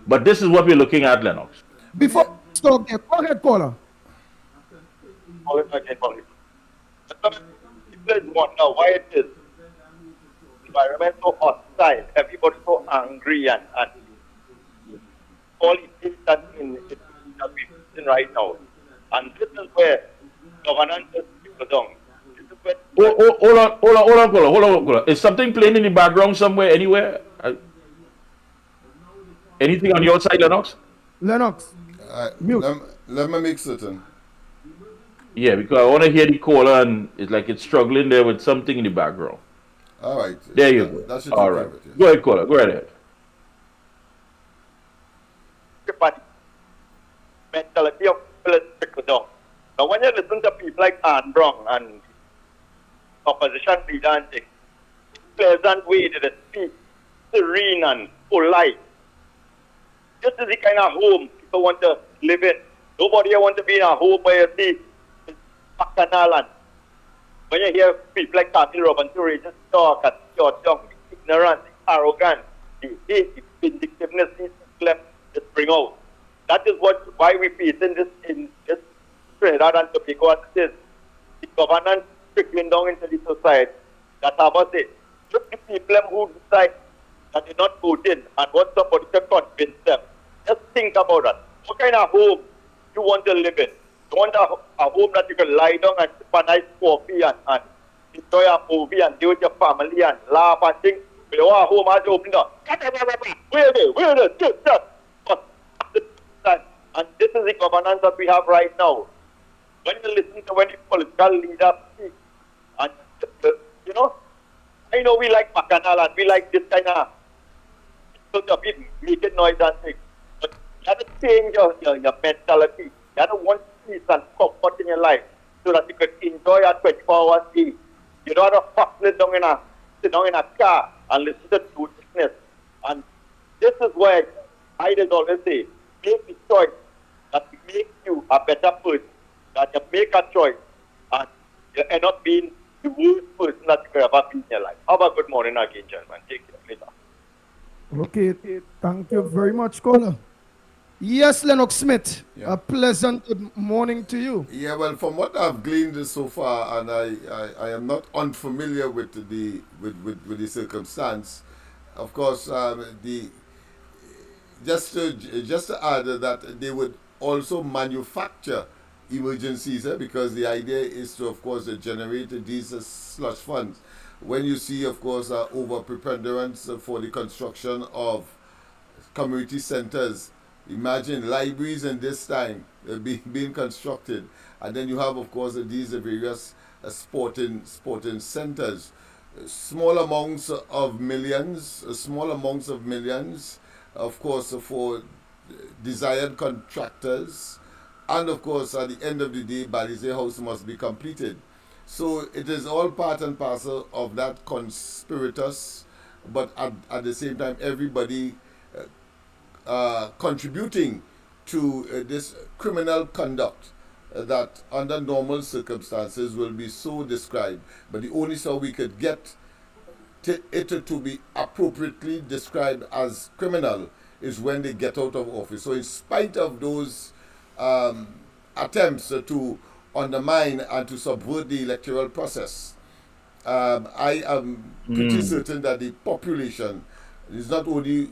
But this is what we're looking at, Lennox. Before we stop there, go ahead, caller. Call it again, call it. There's one now, why it is environment so hostile, everybody so angry and all it is that we're facing right now. And this is where governance is down. Hold on. Is something playing in the background somewhere, anywhere? Anything on your side, Lennox? Lennox. Mute. Let me make certain. Yeah, because I want to hear the caller and it's like it's struggling there with something in the background. All right. There you go. That should All right. Go ahead, caller. Go right ahead. Mentality of people is trickle down. Now, when you listen to people like Anne Brown and opposition leader and things, pleasant way to speak, serene and polite. This is the kind of home people want to live in. Nobody want to be in a home where you see bacchanal and when you hear people like Cathy Robinson just talk and your tongue, the ignorance, the arrogance, the hate, the vindictiveness these people just bring out. That is why we facing this in this Trinidad and Tobago as it is. The governance trickling down into the society. That's about it. Just the people who decide that they're not voting and want somebody to convince them. Just think about that. What kind of home you want to live in? You want a home that you can lie down and sip a nice coffee and enjoy a movie and deal with your family and laugh and think. But you want a home as you open up. Where are they? And this is the governance that we have right now. When you listen to when the political leaders speak, and you know, I know we like Bacchanal and we like this kind of people to be making noise and things, but you have to change your mentality. You have to want peace and comfort in your life so that you can enjoy a 24 hours day. You don't have to sit down in a car and listen to foolishness. And this is why I just always say, make the choice that makes you a better person, that you make a choice and you end up being the worst person that you could ever be in your life. Have a good morning again, gentlemen. Take care. Later. Okay, thank you very much, caller. Yes, Lennox Smith. Yeah. A pleasant good morning to you. Yeah, well, from what I've gleaned so far, and I am not unfamiliar with the circumstance. Of course, just to add that they would also manufacture emergencies, because the idea is to, of course, generate these slush funds. When you see, of course, over preponderance for the construction of community centers, imagine libraries in this time being constructed, and then you have, of course, these various sporting centers, small amounts of millions, of course, for desired contractors, and of course, at the end of the day, Balize House must be completed. So it is all part and parcel of that conspirators, but at the same time, everybody contributing to this criminal conduct that under normal circumstances will be so described. But the only so we could get it to be appropriately described as criminal is when they get out of office. So in spite of those attempts to undermine and to subvert the electoral process, I am pretty certain that the population is not only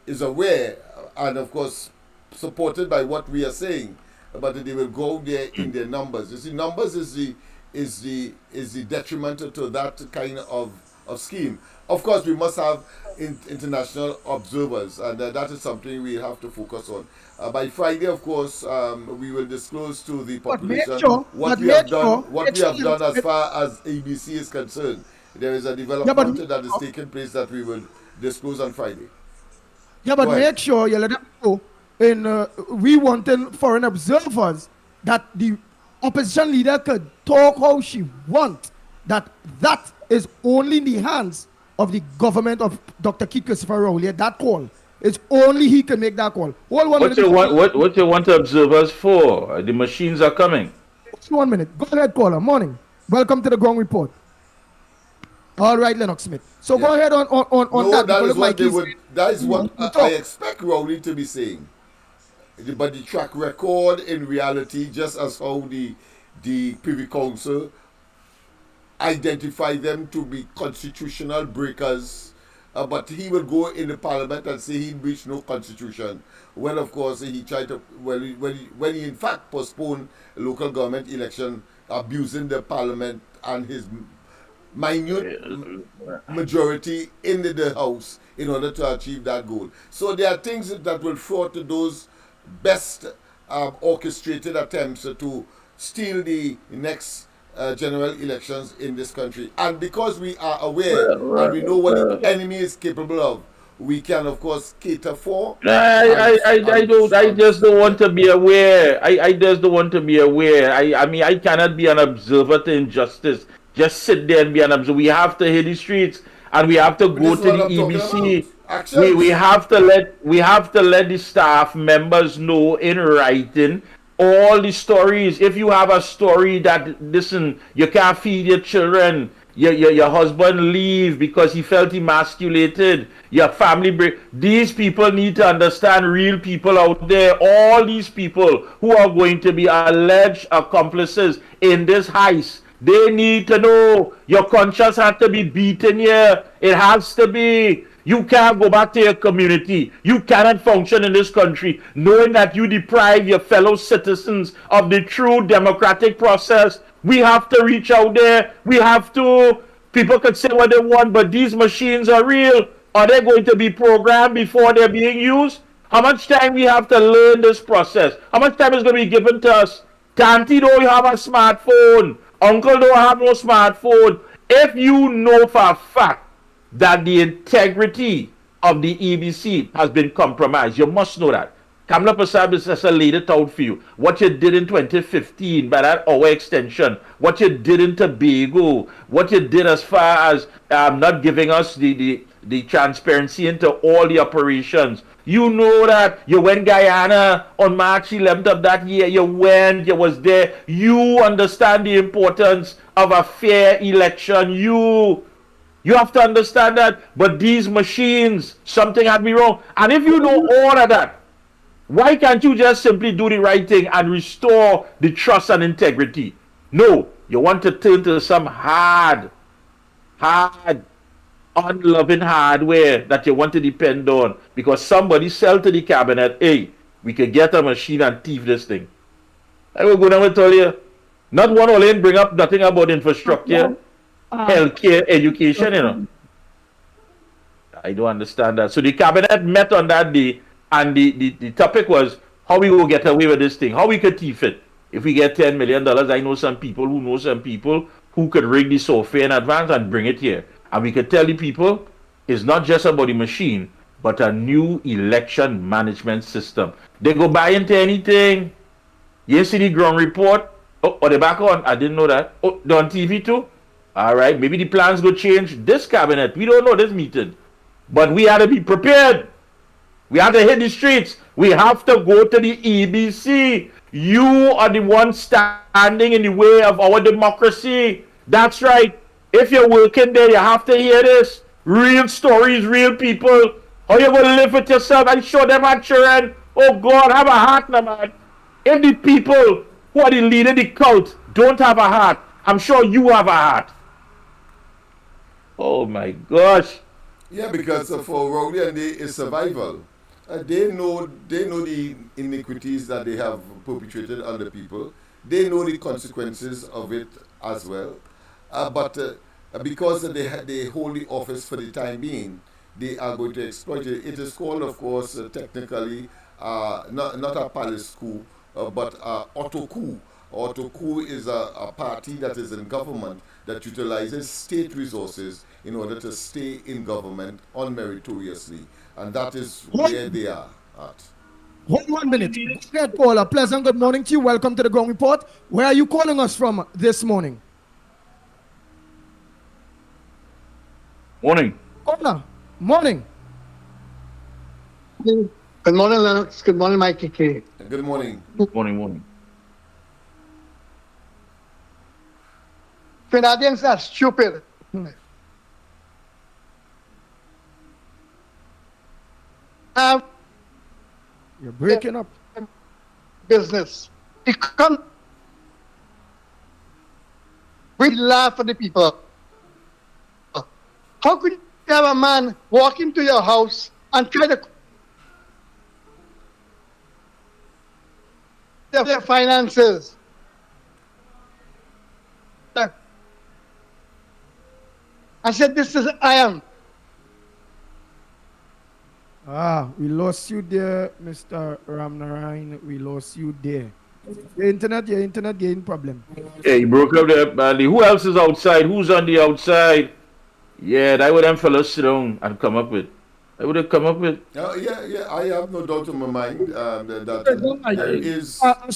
is aware and of course supported by what we are saying, but they will go there in their numbers. You see, numbers is the detriment to that kind of scheme. Of course, we must have international observers, and that is something we have to focus on. By Friday, of course, we will disclose to the population what we have done as far as ABC is concerned. There is a development that is taking place that we will disclose on Friday. Yeah, but make sure you let them know in we wanting foreign observers that the opposition leader could talk how she wants, that is only in the hands of the government of Dr. Keith Christopher Rowley. That call. It's only he can make that call. What you want observers for? The machines are coming. 1 minute. Go ahead, caller. Morning. Welcome to the Ground Report. All right, Lennox Smith. So go ahead on that. That is what I expect Rowley to be saying. But the track record in reality, just as how the Privy Council identify them to be constitutional breakers, but he will go in the parliament and say he breached no constitution. When of course he tried to, when he in fact postponed local government election, abusing the parliament and his minute majority in the house in order to achieve that goal. So there are things that will thwart those best orchestrated attempts to steal the next general elections in this country. And because we are aware and we know what the enemy is capable of, we can of course cater for. I just don't want to be aware. I just don't want to be aware. I mean, I cannot be an observer to injustice. Just sit there and be an observer. We have to hit the streets and we have to go to the EBC. We have to let the staff members know in writing all the stories. If you have a story that, listen, you can't feed your children, your husband leave because he felt emasculated, your family break. These people need to understand, real people out there, all these people who are going to be alleged accomplices in this heist. They need to know your conscience has to be beaten here. It has to be. You can't go back to your community. You cannot function in this country knowing that you deprive your fellow citizens of the true democratic process. We have to reach out there. We have to. People could say what they want, but these machines are real. Are they going to be programmed before they're being used? How much time we have to learn this process? How much time is going to be given to us? Tanti don't have a smartphone. Uncle don't have no smartphone. If you know for a fact that the integrity of the EBC has been compromised, you must know that. Kamala Prasad is just laid it out for you. What you did in 2015 by that hour extension, what you did in Tobago, what you did as far as not giving us the transparency into all the operations. You know that you went Guyana on March 11th of that year. You went, you was there. You understand the importance of a fair election. You have to understand that. But these machines, something had me wrong. And if you know all of that, why can't you just simply do the right thing and restore the trust and integrity? No, you want to turn to some hard, unloving hardware that you want to depend on because somebody sell to the cabinet, hey, we could get a machine and thief this thing. I will go down and tell you, not one only bring up nothing about infrastructure, healthcare, education, you know. I don't understand that. So the cabinet met on that day and the topic was how we will get away with this thing, how we could thief it. If we get $10 million, I know some people who know some people who could rig the software in advance and bring it here. And we could tell the people it's not just about the machine, but a new election management system. They go buy into anything. You see the ground report? Oh, are they back on? I didn't know that. Oh, they're on TV too? All right, maybe the plans go change this cabinet. We don't know this meeting. But we had to be prepared. We have to hit the streets. We have to go to the EBC. You are the one standing in the way of our democracy. That's right. If you're working there, you have to hear this. Real stories, real people. How you going to live with yourself and show them our children? Oh God, have a heart, now, man. If the people who are the leader, the cult, don't have a heart, I'm sure you have a heart. Oh my gosh. Yeah, because for Rowley and they is survival. They know the iniquities that they have perpetrated on the people. They know the consequences of it as well. But because they hold the office for the time being, they are going to exploit it. It is called, of course, technically not a palace coup, but auto coup. Auto coup is a party that is in government that utilizes state resources in order to stay in government unmeritoriously. And that is where they are at. Hold 1 minute. Good caller. Pleasant good morning to you. Welcome to the Ground Report. Where are you calling us from this morning? Morning. Caller. Morning. Good morning, Lennox. Good morning, Mikey K. Good morning. Morning. Canadians are stupid. You're breaking up. Business. We laugh at the people. How could you have a man walk into your house and try to their finances? I said, this is iron. We lost you there, Mr. Ramnarayan. We lost you there. Your internet getting problem. Yeah, you broke up there badly. Who else is outside? Who's on the outside? Yeah, that would them fellas sit down and come up with. I would have come up with. Yeah. I have no doubt in my mind that there is. I'm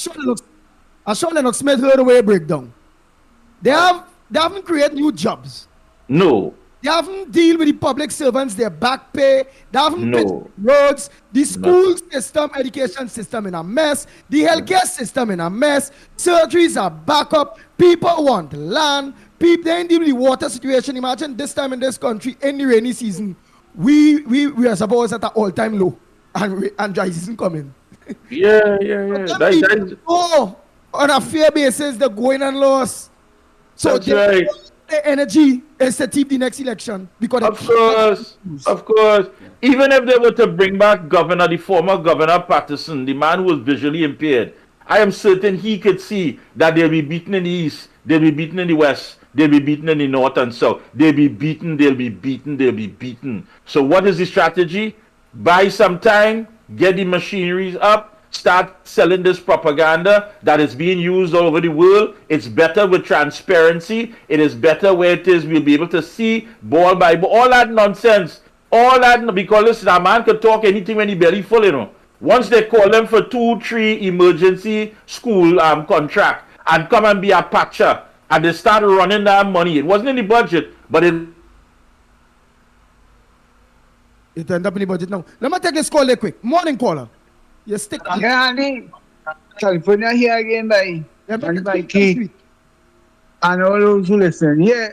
sure Lennox Smith heard the way breakdown. They haven't created new jobs. No. They haven't deal with the public servants, their back pay. They haven't fixed roads. The school system, education system in a mess. The healthcare system in a mess. Surgeries are back up. People want land. People, they ain't deal with the water situation. Imagine this time in this country, in the rainy season, we are supposed at an all-time low. And dry season coming. Yeah. On a fair basis, they're going and lost. So That's right. the energy is to keep the next election because Of course. Even if they were to bring back the former Governor Patterson, the man who was visually impaired, I am certain he could see that they'll be beaten in the east, they'll be beaten in the west, they'll be beaten in the north and south. They'll be beaten, they'll be beaten, they'll be beaten. So what is the strategy? Buy some time, get the machineries up, start selling this propaganda that is being used all over the world. It's better with transparency. It is better where it is we'll be able to see ball by ball. All that nonsense. All that, because listen, a man could talk anything when he belly full, you know. Once they call them for 2-3 emergency school contract and come and be a patcher and they start running that money. It wasn't in the budget, but it ended up in the budget now. Let me take this call there quick. Morning caller. You stick. Yeah, Andy. California here again by Key. And all those who listen. Yeah,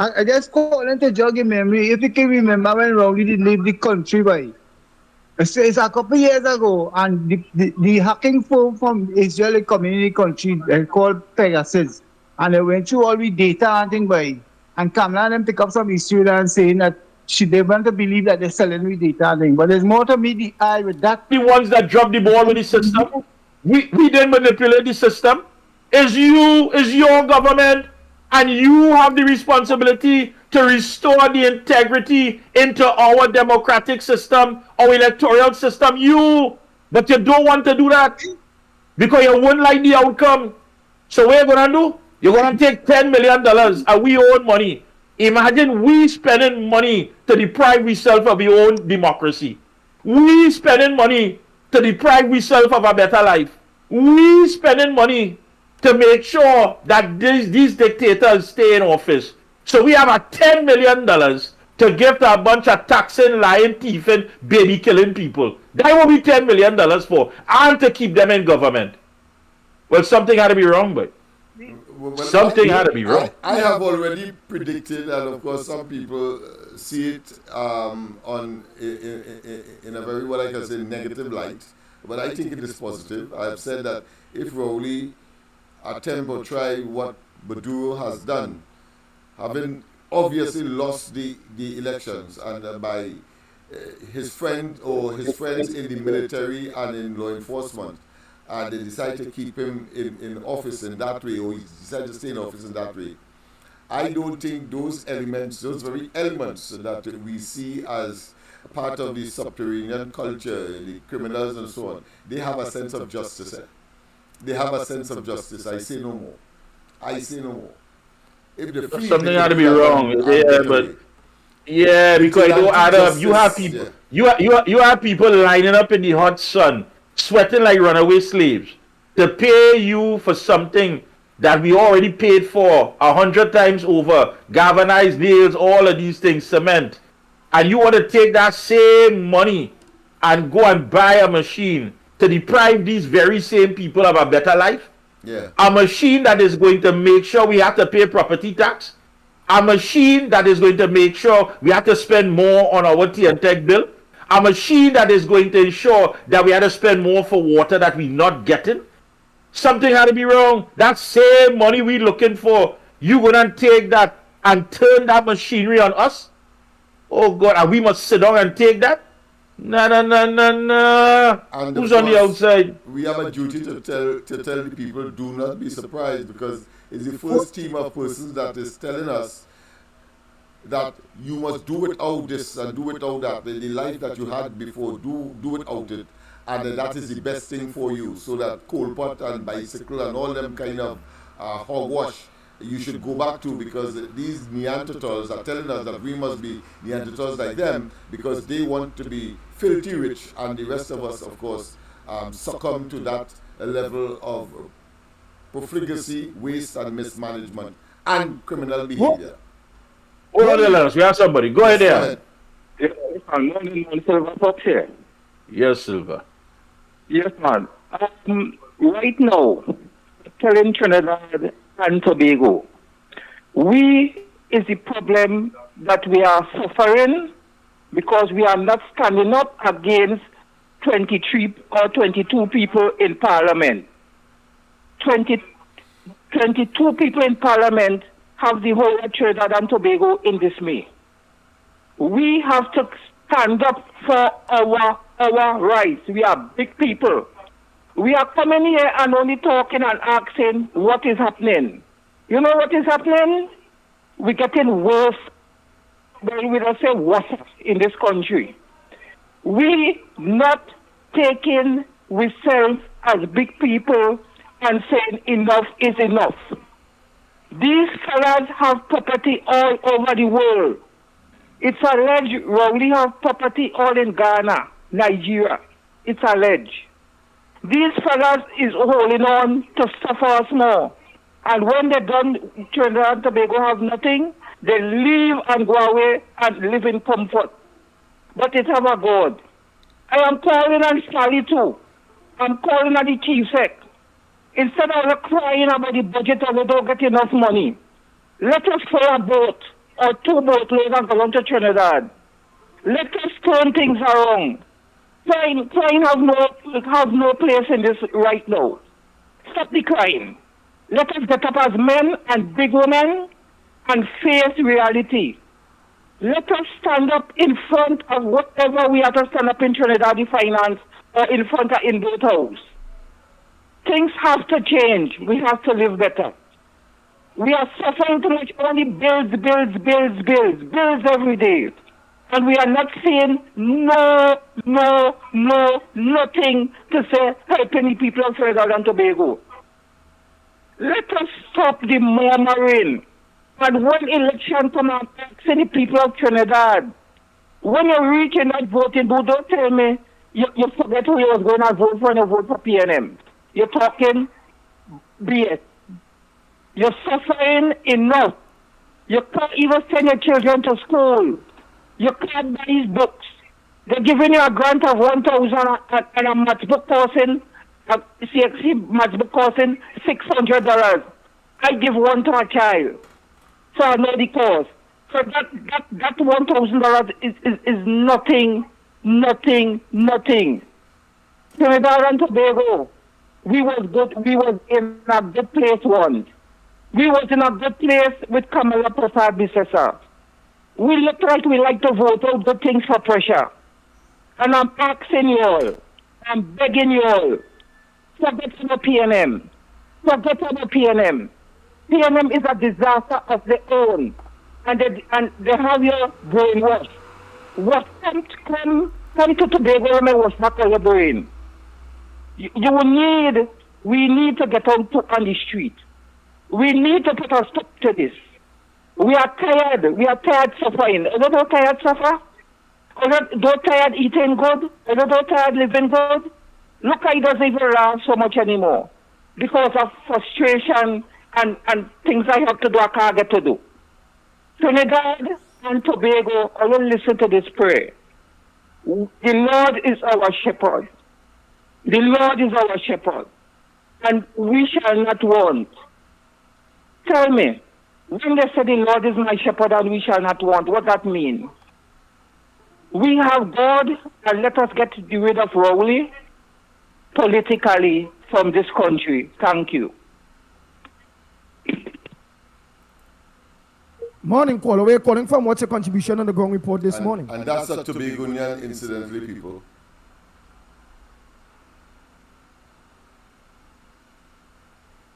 I just calling to jog your memory. If you can remember when Rowley did leave the country by. It's a couple of years ago, and the hacking firm from Israeli community country called Pegasus. And they went through all the data and things by. And Kamala them pick up some issue and saying that they want to believe that they're selling with data thing, but there's more to meet the eye with that. The ones that dropped the ball with the system. We didn't manipulate the system. Is your government, and you have the responsibility to restore the integrity into our democratic system, our electoral system. But you don't want to do that because you won't like the outcome. So what are you gonna do? You're gonna take $10 million and we own money. Imagine we spending money to deprive ourselves of our own democracy. We spending money to deprive ourselves of a better life. We spending money to make sure that these dictators stay in office. So we have a $10 million to give to a bunch of taxing, lying, thieving, baby killing people. That will be $10 million for, and to keep them in government. Well, something had to be wrong, but. Something had to be wrong. I have already predicted, and of course, some people see it in a very, what I can say, negative light. But I think it is positive. I have said that if Rowley attempt or try what Maduro has done, having obviously lost the elections, and by his friend or his friends in the military and in law enforcement, and they decide to keep him in office in that way, or he decided to stay in office in that way. I don't think those elements, those very elements that we see as part of the subterranean culture, the criminals and so on, they have a sense of justice. They have a sense of justice. I say no more. I say no more. If the free something had to be wrong. Because it don't add up. You have people. You have people lining up in the hot sun, sweating like runaway slaves, to pay you for something that we already paid for 100 times over. Galvanized nails, all of these things, cement, and you want to take that same money and go and buy a machine to deprive these very same people of a better life? Yeah. A machine that is going to make sure we have to pay property tax. A machine that is going to make sure we have to spend more on our T&Tech bill. A machine that is going to ensure that we have to spend more for water that we're not getting. Something had to be wrong. That same money we're looking for, you gonna take that and turn that machinery on us? Oh God, and we must sit down and take that? No. And who's on the outside? We have a duty to tell the people, do not be surprised, because it's the first team of persons that is telling us that you must do without this and do without that. The life that you had before, do without it. And that is the best thing for you. So that coal pot and bicycle and all them kind of hogwash you should go back to, because these Neanderthals are telling us that we must be Neanderthals like them, because they want to be filthy rich, and the rest of us, of course, succumb to that level of profligacy, waste and mismanagement and criminal behavior. Lennox, we have somebody. Go ahead there. Yes, Silver here. Yes, Silver. Yes, man. Right now, telling Trinidad and Tobago, is the problem that we are suffering because we are not standing up against 23 or 22 people in Parliament. 22 people in Parliament have the whole of Trinidad and Tobago in dismay. We have to stand up for our rights. We are big people. We are coming here and only talking and asking what is happening. You know what is happening? We're getting worse. Well, we don't say worse in this country. We not taking ourselves as big people and saying enough is enough. These fellas have property all over the world. It's alleged Rowley have property all in Ghana, Nigeria. It's alleged. These fellas is holding on to suffer us more. And when they're done, Trinidad and Tobago have nothing, they leave and go away and live in comfort. But it's our God. I am calling on Sally too. I'm calling on the chief sec. Instead of crying about the budget and we don't get enough money, let us fly a boat or 2 boatloads and go on to Trinidad. Let us turn things around. Crying have no place in this right now. Stop the crying. Let us get up as men and big women and face reality. Let us stand up in front of whatever we have to stand up in Trinidad, the finance, or in front of in both house. Things have to change. We have to live better. We are suffering too much, only bills every day. And we are not seeing nothing to say helping the people of Trinidad and Tobago. Let us stop the murmuring. And when election come out, asking the people of Trinidad, when you're reaching that voting booth, don't tell me you forget who you was going to vote for and you vote for PNM. You're talking BS. You're suffering enough. You can't even send your children to school. You can't buy these books. They're giving you a grant of 1,000 and a math book costing, a CXC math book costing $600. I give one to a child. So I know the cost. So that $1,000 is nothing. Trinidad and Tobago, we was good. We was in a good place once. We was in a good place with Kamala Prasad Bisesa. We look like we like to vote out good things for pressure. And I'm asking you all, I'm begging you all, forget about PNM. Forget about PNM. PNM is a disaster of their own. And they have your brainwash. What come to Tobago and was not your brain. We need to get on the street. We need to put a stop to this. We are tired. We are tired suffering. Are you not tired suffer? Are you not tired eating good? Are you not tired living good? Look, it doesn't even laugh so much anymore because of frustration and things I have to do, I can't get to do. Trinidad and Tobago, I will listen to this prayer. The Lord is our shepherd. The Lord is our shepherd. And we shall not want. Tell me, when they say the Lord is my shepherd and we shall not want, what that mean? We have God, and let us get rid of Rowley politically from this country. Thank you. Morning, caller. We're calling from. What's your contribution on the ground report this morning? And that's a Tobagonian, incidentally, people.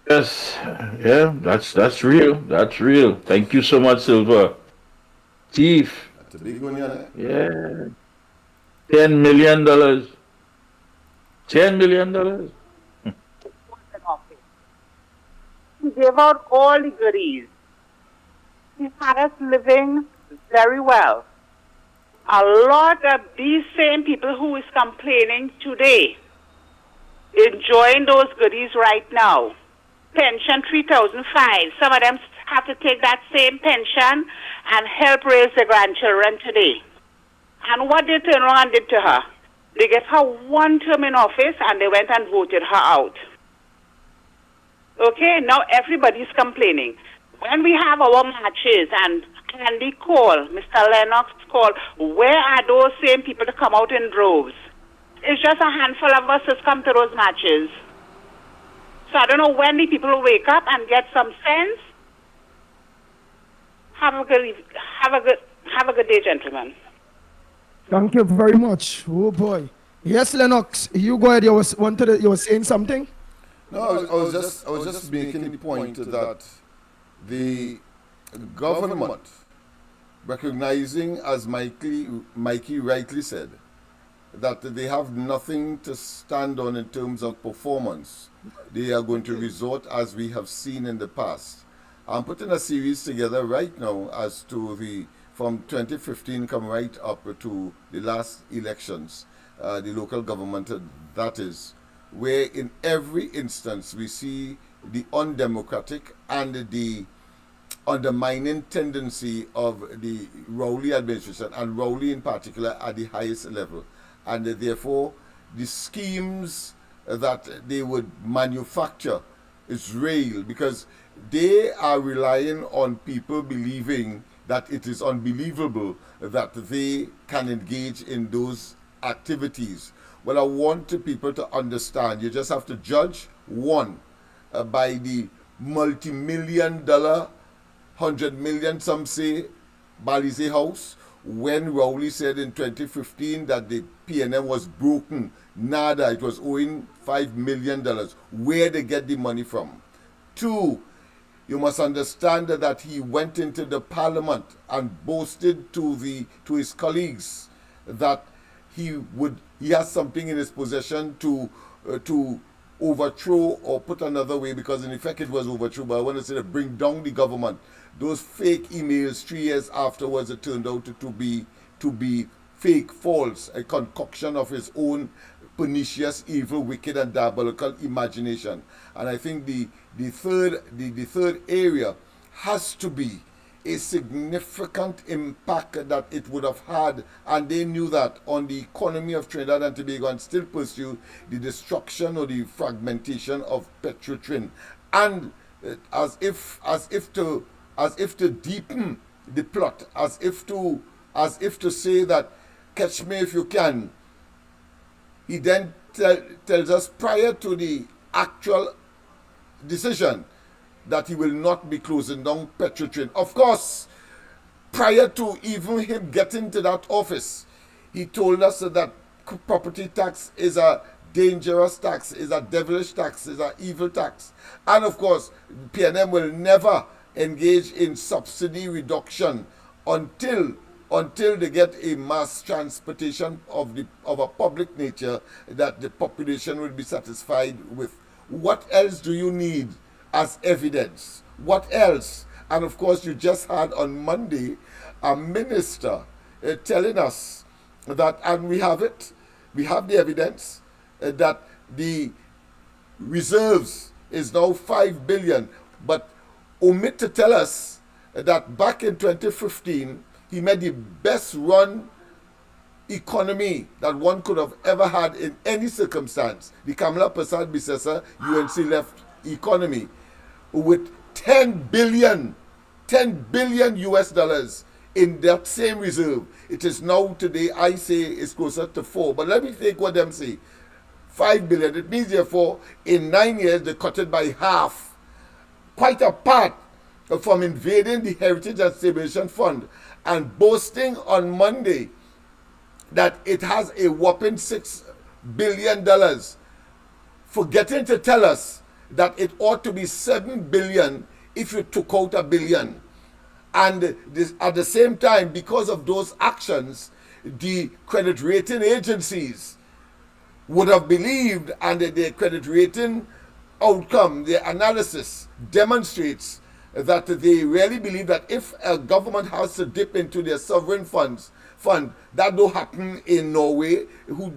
Yes, yeah, that's real. That's real. Thank you so much, Silver. Chief. Tobagonian, Yeah. $10 million. $10 million. He gave out all the goodies. He had us living very well. A lot of these same people who is complaining today, enjoying those goodies right now. Pension 3,005. Some of them have to take that same pension and help raise their grandchildren today. And what they turned around and did to her? They gave her 1 term in office and they went and voted her out. Okay, now everybody's complaining. When we have our matches and Andy call, Mr. Lennox call, where are those same people to come out in droves? It's just a handful of us who's come to those matches. So I don't know when the people will wake up and get some sense. Have a good day, gentlemen. Thank you very much. Oh boy. Yes, Lennox, you go ahead. You were saying something? No, I was just making the point that the government, recognizing, as Mikey rightly said, that they have nothing to stand on in terms of performance. They are going to resort, as we have seen in the past. I'm putting a series together right now as to from 2015 come right up to the last elections, the local government, that is, where in every instance we see the undemocratic and the undermining tendency of the Rowley administration, and Rowley in particular at the highest level. And therefore, the schemes that they would manufacture is real, because they are relying on people believing that it is unbelievable that they can engage in those activities. Well, I want people to understand, you just have to judge one by the multi-million dollar, 100 million, some say, Balize House, when Rowley said in 2015 that the PNM was broken. Nada, it was owing $5 million. Where they get the money from? Two, you must understand that he went into the parliament and boasted to his colleagues that he has something in his possession to overthrow, or put another way, because in effect it was overthrow, but I want to say to bring down the government. Those fake emails 3 years afterwards, it turned out to be fake, false, a concoction of his own pernicious, evil, wicked, and diabolical imagination. And I think the third area has to be a significant impact that it would have had, and they knew that, on the economy of Trinidad and Tobago, and still pursue the destruction or the fragmentation of Petrotrin, and as if to deepen the plot, as if to say that, catch me if you can. He then tells us, prior to the actual decision, that he will not be closing down Petrotrin. Of course, prior to even him getting to that office, he told us that property tax is a dangerous tax, is a devilish tax, is an evil tax. And of course, PNM will never engage in subsidy reduction until they get a mass transportation of a public nature that the population will be satisfied with. What else do you need as evidence? What else? And of course, you just had on Monday a minister telling us that, and we have it, we have the evidence, that the reserves is now 5 billion, but omit to tell us that back in 2015, he made the best run economy that one could have ever had in any circumstance. The Kamala Prasad Bisesa UNC left economy with 10 billion US dollars in that same reserve. It is now today, I say, is closer to 4. But let me take what them say. 5 billion. It means therefore in 9 years they cut it by half. Quite apart from invading the Heritage and Stabilization Fund and boasting on Monday that it has a whopping $6 billion, forgetting to tell us that it ought to be 7 billion if you took out $1 billion. And this, at the same time, because of those actions, the credit rating agencies would have believed, and the credit rating outcome, the analysis demonstrates that they really believe that if a government has to dip into their sovereign fund, that don't happen in Norway,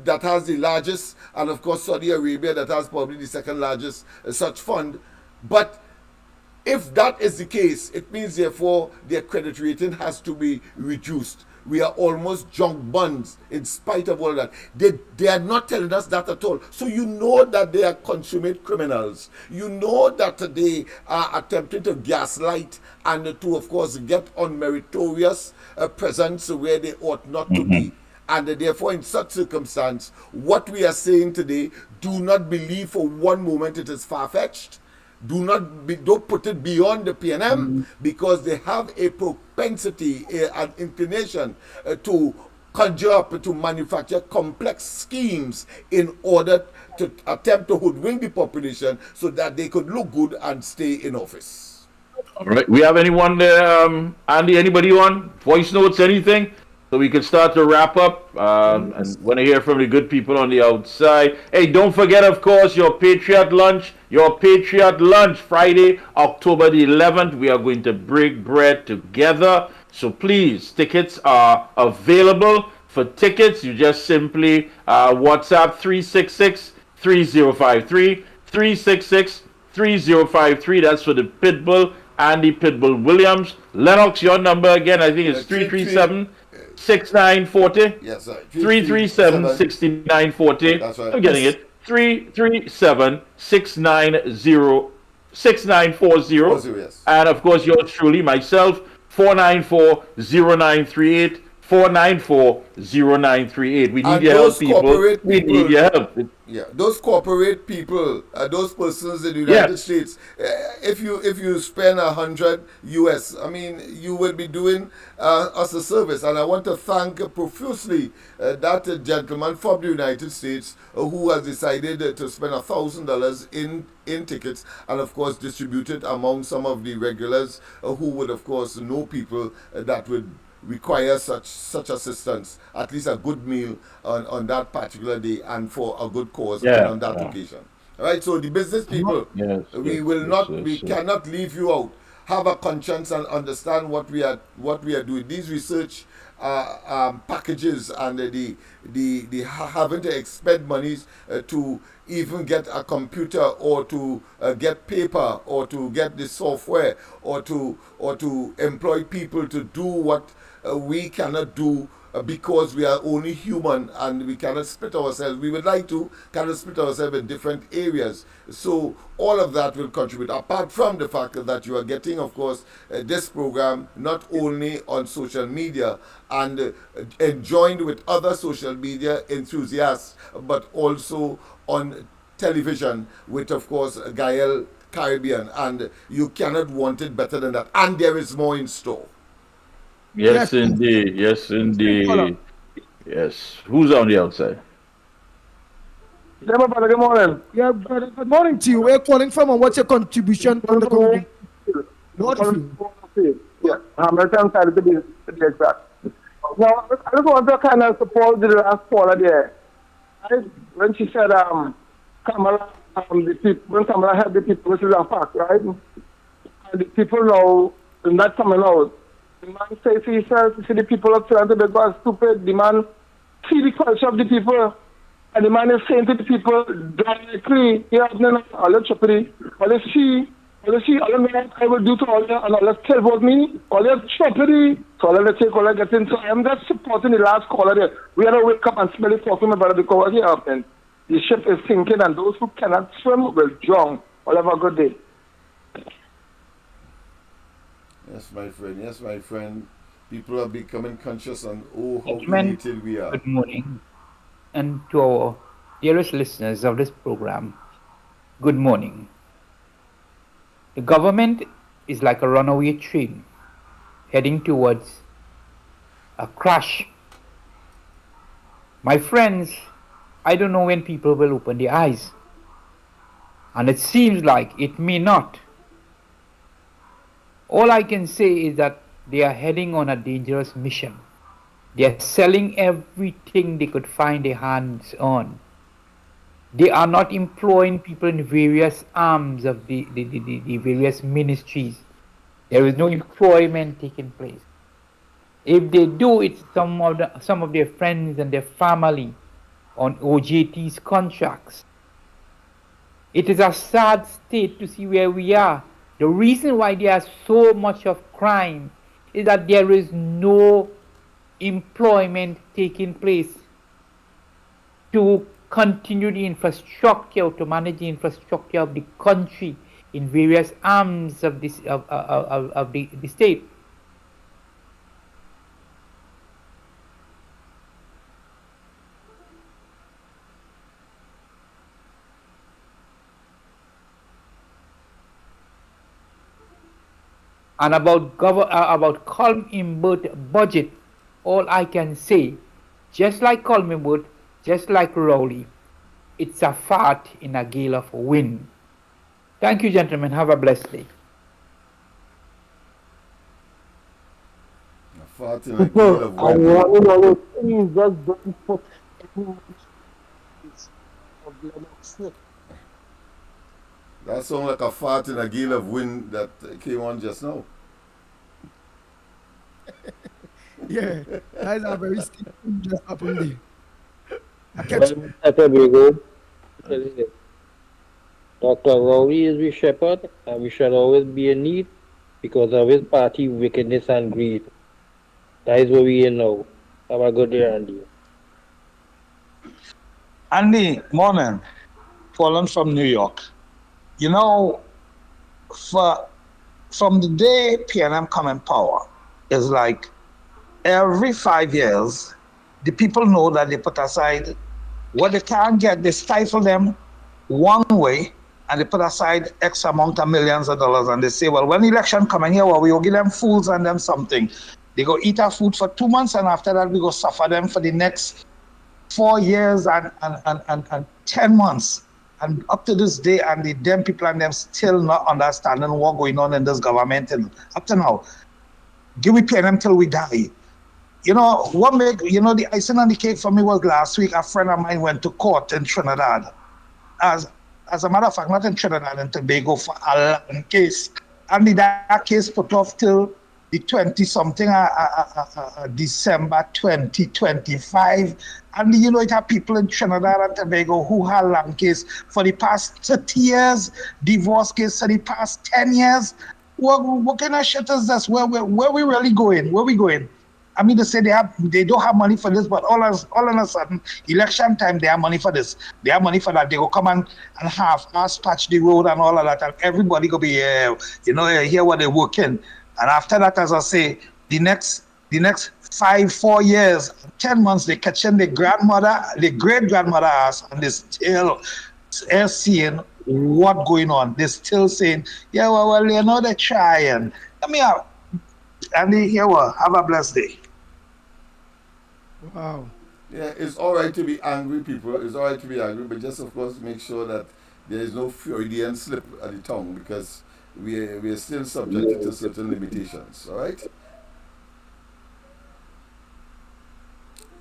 that has the largest, and of course Saudi Arabia, that has probably the second largest such fund. But if that is the case, it means therefore their credit rating has to be reduced. We are almost junk bonds in spite of all that. They are not telling us that at all. So you know that they are consummate criminals. You know that they are attempting to gaslight and to, of course, get unmeritorious presence where they ought not to be. And therefore, in such circumstance, what we are saying today, do not believe for one moment it is far-fetched. Don't put it beyond the PNM, because they have a propensity, an inclination to conjure up, to manufacture complex schemes in order to attempt to hoodwink the population so that they could look good and stay in office. All right. We have anyone there, Andy? Anybody on voice notes? Anything? So we can start to wrap up. And want to hear from the good people on the outside. Hey, don't forget, of course, your Patriot Lunch. Your Patriot Lunch, Friday, October the 11th. We are going to break bread together. So please, tickets are available. For tickets, you just simply WhatsApp 366 3053 366 3053. That's for the Pitbull, Andy Pitbull Williams. Lennox, your number again, I think it's 337 6940. Yes, sir. 337 6940. That's right. I'm getting it. 337 6940. Yes. And of course, yours truly, myself, 494-0938. 494-0938. We need your help, people. We need your help. Yeah, those corporate people, those persons in the United States, if you spend $100 I mean, you will be doing us a service. And I want to thank profusely that gentleman from the United States who has decided to spend $1,000 in tickets, and of course distribute it among some of the regulars who would of course know people that would require such assistance, at least a good meal on that particular day, and for a good cause on that occasion. All right, so the business people, we cannot leave you out. Have a conscience and understand what we are doing. These research packages and the having to expend monies to even get a computer, or to get paper, or to get the software, or to employ people to do what we cannot do because we are only human and we cannot split ourselves. We would like to kind of split ourselves in different areas. So all of that will contribute, apart from the fact that you are getting, of course, this program not only on social media and joined with other social media enthusiasts, but also on television with, of course, Gael Caribbean. And you cannot want it better than that. And there is more in store. Yes, indeed. Yes, indeed. Yes. Who's on the outside? Yeah, my brother, good morning. Yeah, brother, good morning to you. Where are you calling from, and what's your contribution on the ground? Yeah, I'm excited to be exact. Now, I just want to kind of support the last caller there. Right? When she said, Kamala, when Kamala had the people, which is a fact, right? And the people know, not coming out. The man says he says, see the people of Toronto, they are stupid. The man see the culture of the people. And the man is saying to the people directly, yeah, no, all the choppity, all the see, all the know I will do to all you, and all the tell about me, all the choppity, so all the take, all the get in. So I'm just supporting the last caller there. We have to wake up and smell it coffee, my brother, because what happened? The ship is sinking, and those who cannot swim will drown. All have a good day. Yes, my friend. Yes, my friend. People are becoming conscious on how united we are. Good morning. And to our dearest listeners of this program, good morning. The government is like a runaway train heading towards a crash. My friends, I don't know when people will open their eyes. And it seems like it may not. All I can say is that they are heading on a dangerous mission. They are selling everything they could find their hands on. They are not employing people in various arms of the various ministries. There is no employment taking place. If they do, it's some of their friends and their family on OJT's contracts. It is a sad state to see where we are. The reason why there is so much of crime is that there is no employment taking place to continue the infrastructure, to manage the infrastructure of the country in various arms of this of the state. And about Colmingwood budget, all I can say, just like Colmingwood, just like Rowley, it's a fart in a gale of wind. Thank you, gentlemen. Have a blessed day. A fart in a gale People of are wind. running on it. Please just don't put any more stories of Lennox Smith. That sounds like a fart in a gale of wind that came on just now. Yeah, that is a very steep thing just happened there. I catch. Well, Mr. Tobago, tell you this. Dr. Rowley is the shepherd, and we shall always be in need because of his party wickedness and greed. That is what we know. Have a good day, Andy. Andy, morning. Calling from New York. You know, from the day PNM come in power, it's like every 5 years, the people know that they put aside what they can't get, they stifle them one way, and they put aside X amount of millions of dollars, and they say, well, when election come in here, well, we will give them foods and them something. They go eat our food for 2 months, and after that, we go suffer them for the next 4 years and 10 months. And up to this day, and the damn people and them still not understanding what going on in this government. And up to now, give we pay them till we die. You know, the icing on the cake for me was last week, a friend of mine went to court in Trinidad. As a matter of fact, not in Trinidad and Tobago, for a land case. And that case put off till the 20-something December 2025. And you know, it have people in Trinidad and Tobago who had land case for the past 30 years, divorce case for the past 10 years. What kind of shit is this? Where we really going? Where we going? I mean, they say they don't have money for this, but all of a sudden, election time, they have money for this. They have money for that. They will come and have us patch the road and all of that, and everybody go be hear what they're working. And after that, as I say, the next 4 years, 10 months, they catching the great grandmother ass, and they still seeing what going on. They're still saying, yeah, well, you know, they're trying. Let me out. Andy, here, have a blessed day. Wow. Yeah, it's all right to be angry, people. It's all right to be angry, but just, of course, make sure that there is no Freudian slip at the tongue, because we are still subjected to certain limitations, all right?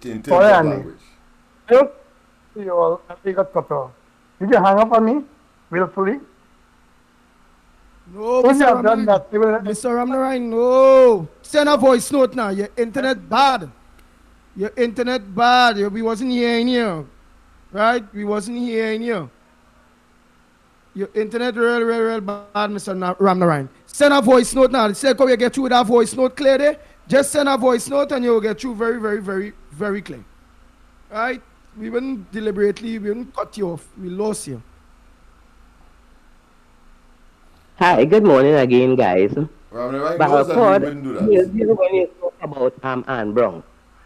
In terms Sorry, of Andy. language. Look, you all, I got cut off. Did you hang up on me willfully? No, If you Mr. have done that, they will- Mr. Ramnarine, no. Send a voice note now. Your internet bad. Your internet bad. We wasn't hearing you. Right? We wasn't hearing you. Your internet real bad, Mr. Ramnarine. Send a voice note now. Say, come you get through with that voice note clear there. Just send a voice note and you'll get through very, very, very, very clear. Right? We wouldn't deliberately, we wouldn't cut you off. We lost you. Hi, good morning again, guys. Ramnarine But knows that we wouldn't do that. here's when you talk about Anne Brown.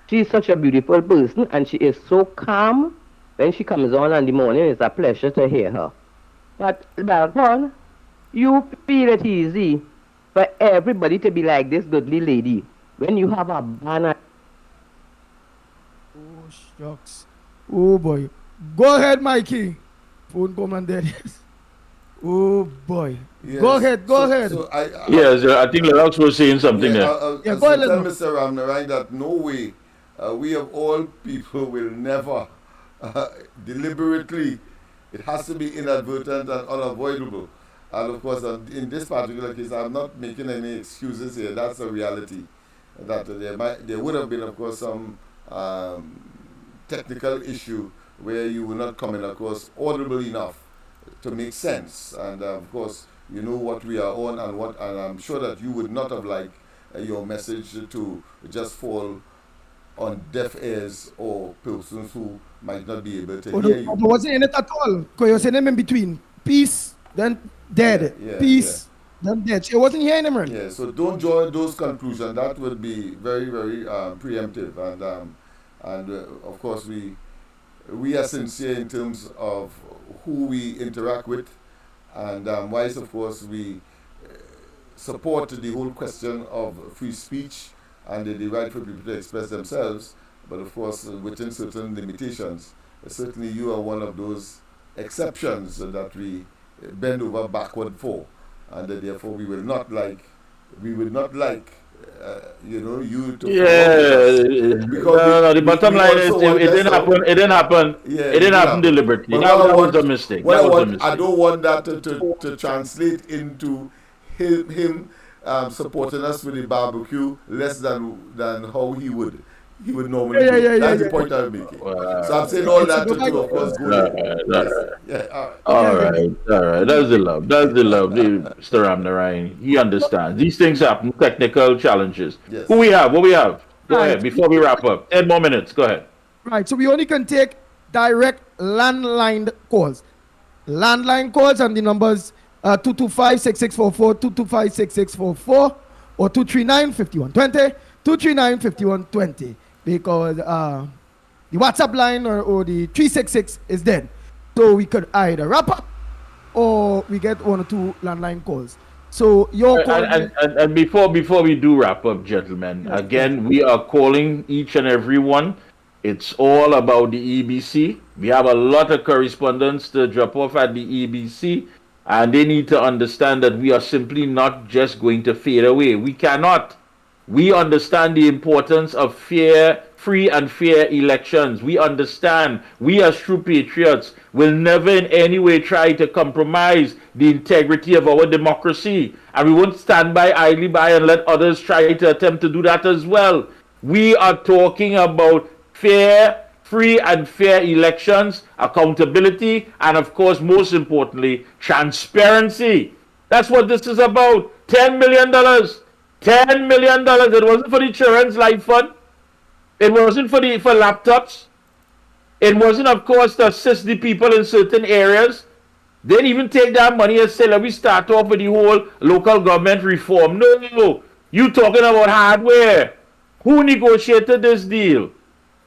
She's such a beautiful person, and she is so calm. When she comes on in the morning, it's a pleasure to hear her. But Balcon, you feel it easy for everybody to be like this goodly lady when you have a banner. Oh, shucks. Oh, boy. Go ahead, Mikey. Phone come and dead. Oh, boy. Yes. Go ahead. Yes, I think Lennox was saying something there. Go ahead, tell Mr. Ramnarine that no way we of all people will never deliberately, it has to be inadvertent and unavoidable. And of course, in this particular case, I'm not making any excuses here. That's a reality. That there would have been, of course, some technical issue where you were not coming across audible enough to make sense. And of course, you know what we are on, and I'm sure that you would not have liked your message to just fall on deaf ears or persons who might not be able to hear you. There wasn't in it at all. Because you're saying them in between. Peace, then dead. Peace, then dead. She wasn't hearing them really. Yeah, so don't draw those conclusions. That would be very, very preemptive. And of course, we are sincere in terms of who we interact with. And whilst, of course, we support the whole question of free speech and the right for people to express themselves, but of course within certain limitations. Certainly you are one of those exceptions that we bend over backward for, and therefore we will not like you to no. The bottom line is it didn't happen. It didn't happen. Yeah, it didn't happen deliberately. That was a mistake. That was a mistake. I don't want that to translate into him supporting us with the barbecue less than how he would normally do. That's the point I'm making. So I'm saying all that to of course go there. All right. That's the love. Mr. Ramnarayan. He understands. These things happen. Technical challenges. Yes. Who we have? What we have? Go ahead. Before we wrap up. 10 more minutes. Go ahead. Right. So we only can take direct landline calls. Landline calls and the numbers 225-6644, 225-6644, or 239-5120, 239-5120. Because the WhatsApp line or the 366 is dead. So we could either wrap up or we get 1 or 2 landline calls. So your call. And before we do wrap up, gentlemen, again, we are calling each and every one. It's all about the EBC. We have a lot of correspondence to drop off at the EBC, and they need to understand that we are simply not just going to fade away. We cannot. We understand the importance of free and fair elections. We understand we as true patriots will never in any way try to compromise the integrity of our democracy. And we won't stand idly by and let others try to attempt to do that as well. We are talking about free and fair elections, accountability, and of course, most importantly, transparency. That's what this is about. $10 million. $10 million. It wasn't for the children's life fund. It wasn't for laptops. It wasn't, of course, to assist the people in certain areas. They didn't even take that money and say, let me start off with the whole local government reform. No. You talking about hardware. Who negotiated this deal?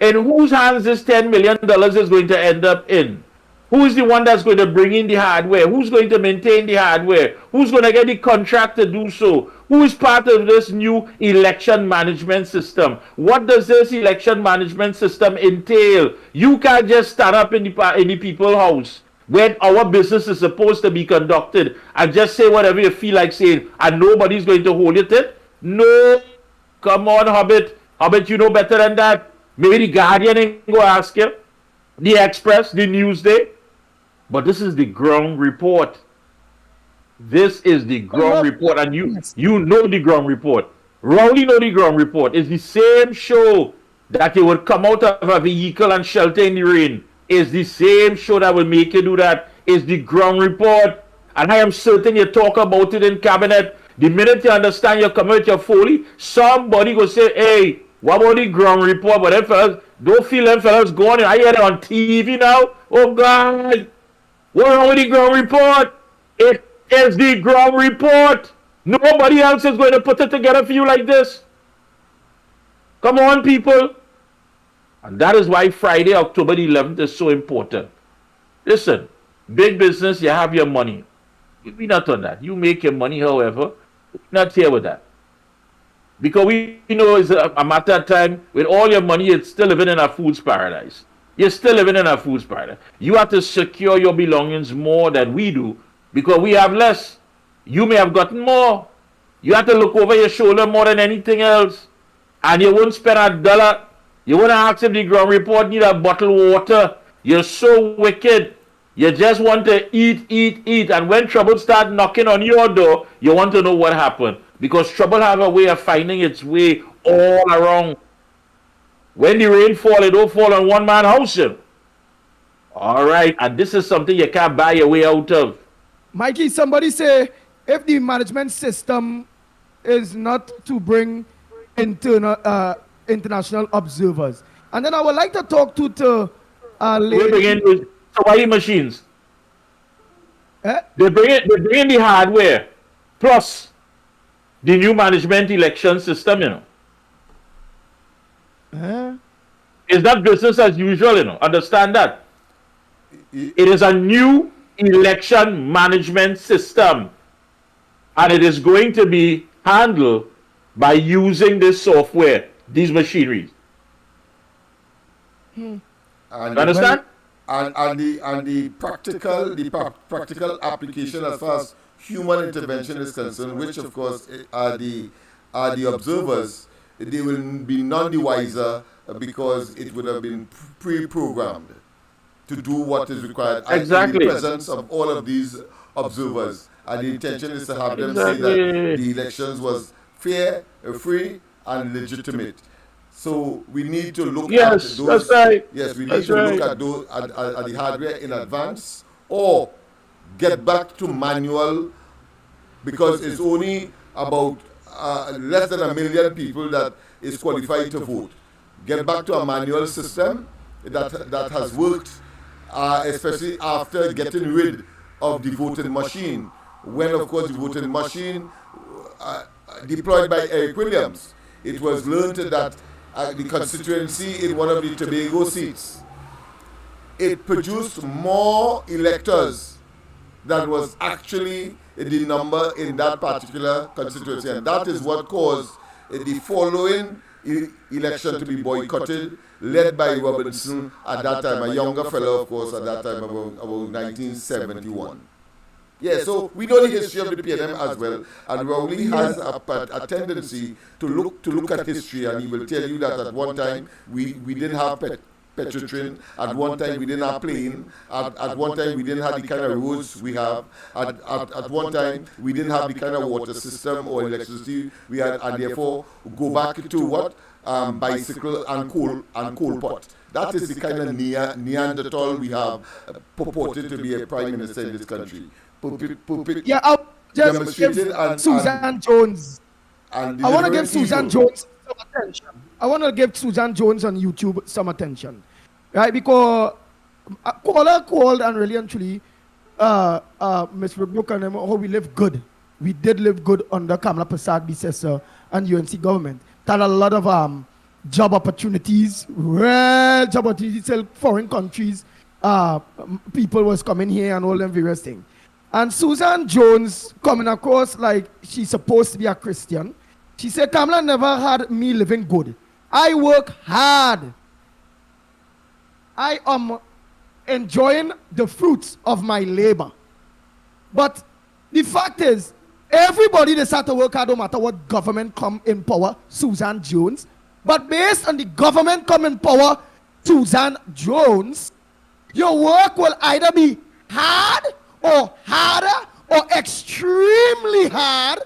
In whose hands this $10 million is going to end up in? Who is the one that's going to bring in the hardware? Who's going to maintain the hardware? Who's going to get the contract to do so? Who is part of this new election management system? What does this election management system entail? You can't just stand up in the people's house where our business is supposed to be conducted and just say whatever you feel like saying and nobody's going to hold it in? No. Come on, Hobbit. Hobbit, you know better than that. Maybe the Guardian ain't go ask you. The Express, the Newsday. But this is the ground report. This is the ground report, and you know the ground report. Rowley know the ground report. It's the same show that you would come out of a vehicle and shelter in the rain. It's the same show that will make you do that. It's the ground report. And I am certain you talk about it in cabinet. The minute you understand you come with your foley, somebody will say, hey, what about the ground report? But them fellas, don't feel them fellas going. I hear it on TV now. Oh, God. What's wrong with the ground report? It is the ground report. Nobody else is going to put it together for you like this. Come on, people. And that is why Friday, October the 11th is so important. Listen, big business, you have your money. We're not on that. You make your money, however. We're not here with that. Because we know it's a matter of time. With all your money, you're still living in a fool's paradise. You're still living in a fool's paradise. You have to secure your belongings more than we do because we have less. You may have gotten more. You have to look over your shoulder more than anything else. And you won't spend $1. You won't ask if the ground report need a bottle of water. You're so wicked. You just want to eat. And when trouble start knocking on your door, you want to know what happened. Because trouble have a way of finding its way all around. When the rain fall, it don't fall on one man house. All right, and this is something you can't buy your way out of. Mikey, somebody say if the management system is not to bring international observers, and then I would like to talk to we bring in Hawaii machines. They bring in the hardware plus the new management election system. It's not business as usual, Understand that. It is a new election management system. and it is going to be handled by using this software, these machineries. And Understand? And the practical application as far as human intervention is concerned, which of course are the observers, they will be none the wiser because it would have been pre-programmed to do what is required Exactly. in the presence of all of these observers. And the intention is to have them say that the elections was fair, free, and legitimate. So we need to look at those. That's right. Yes, we need That's to right. look at those at the hardware in advance, or get back to manual, because it's only about less than 1 million people that is qualified to vote. Get back to a manual system that has worked, especially after getting rid of the voting machine. When, of course, the voting machine deployed by Eric Williams, it was learned that the constituency in one of the Tobago seats, it produced more electors than was actually the number in that particular constituency. And that is what caused the following election to be boycotted, led by Robinson at that time, a younger fellow, of course, at that time, about 1971. Yeah, so we know the history of the PNM as well, and Rowley has a tendency to look at history, and he will tell you that at one time we didn't have petrotrin, at one time we didn't have plane, at one time we didn't have the kind of roads we have, at one time we didn't have the kind of water system or electricity we had, and therefore go back to what? Bicycle and coal pot. That is the kind of Neanderthal we have purported to be a prime minister in this country. Yeah, I'll just give Susan Jones. I want to give Susan Jones some attention. I want to give Susan Jones on YouTube some attention, right? Because caller called and really and truly, Ms. Rebecca and how we live good. We did live good under Kamala Prasad, BCSR, and UNC government. Had a lot of job opportunities, real job opportunities in foreign countries. People was coming here and all them various things. And Susan Jones coming across like she's supposed to be a Christian. She said, Kamala never had me living good. I work hard. I am enjoying the fruits of my labor. But the fact is, everybody they start to work hard no matter what government come in power, Susan Jones. But based on the government come in power, Susan Jones, your work will either be hard or harder or extremely hard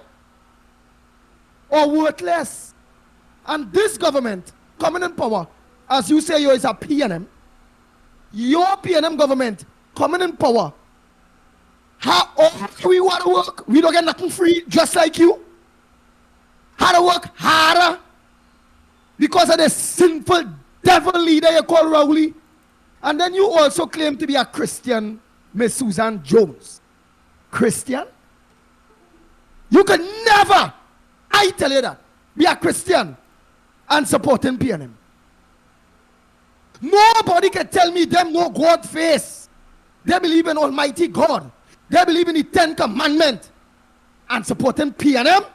or worthless. And this government coming in power, as you say, you is a PNM. Your PNM government coming in power. How we want to work? We don't get nothing free, just like you. How to work harder because of the sinful devil leader you call Rowley. And then you also claim to be a Christian, Miss Susan Jones. Christian? You can never, I tell you that, be a Christian and supporting PNM. Nobody can tell me them no God face. They believe in Almighty God. They believe in the 10 Commandments and supporting PNM.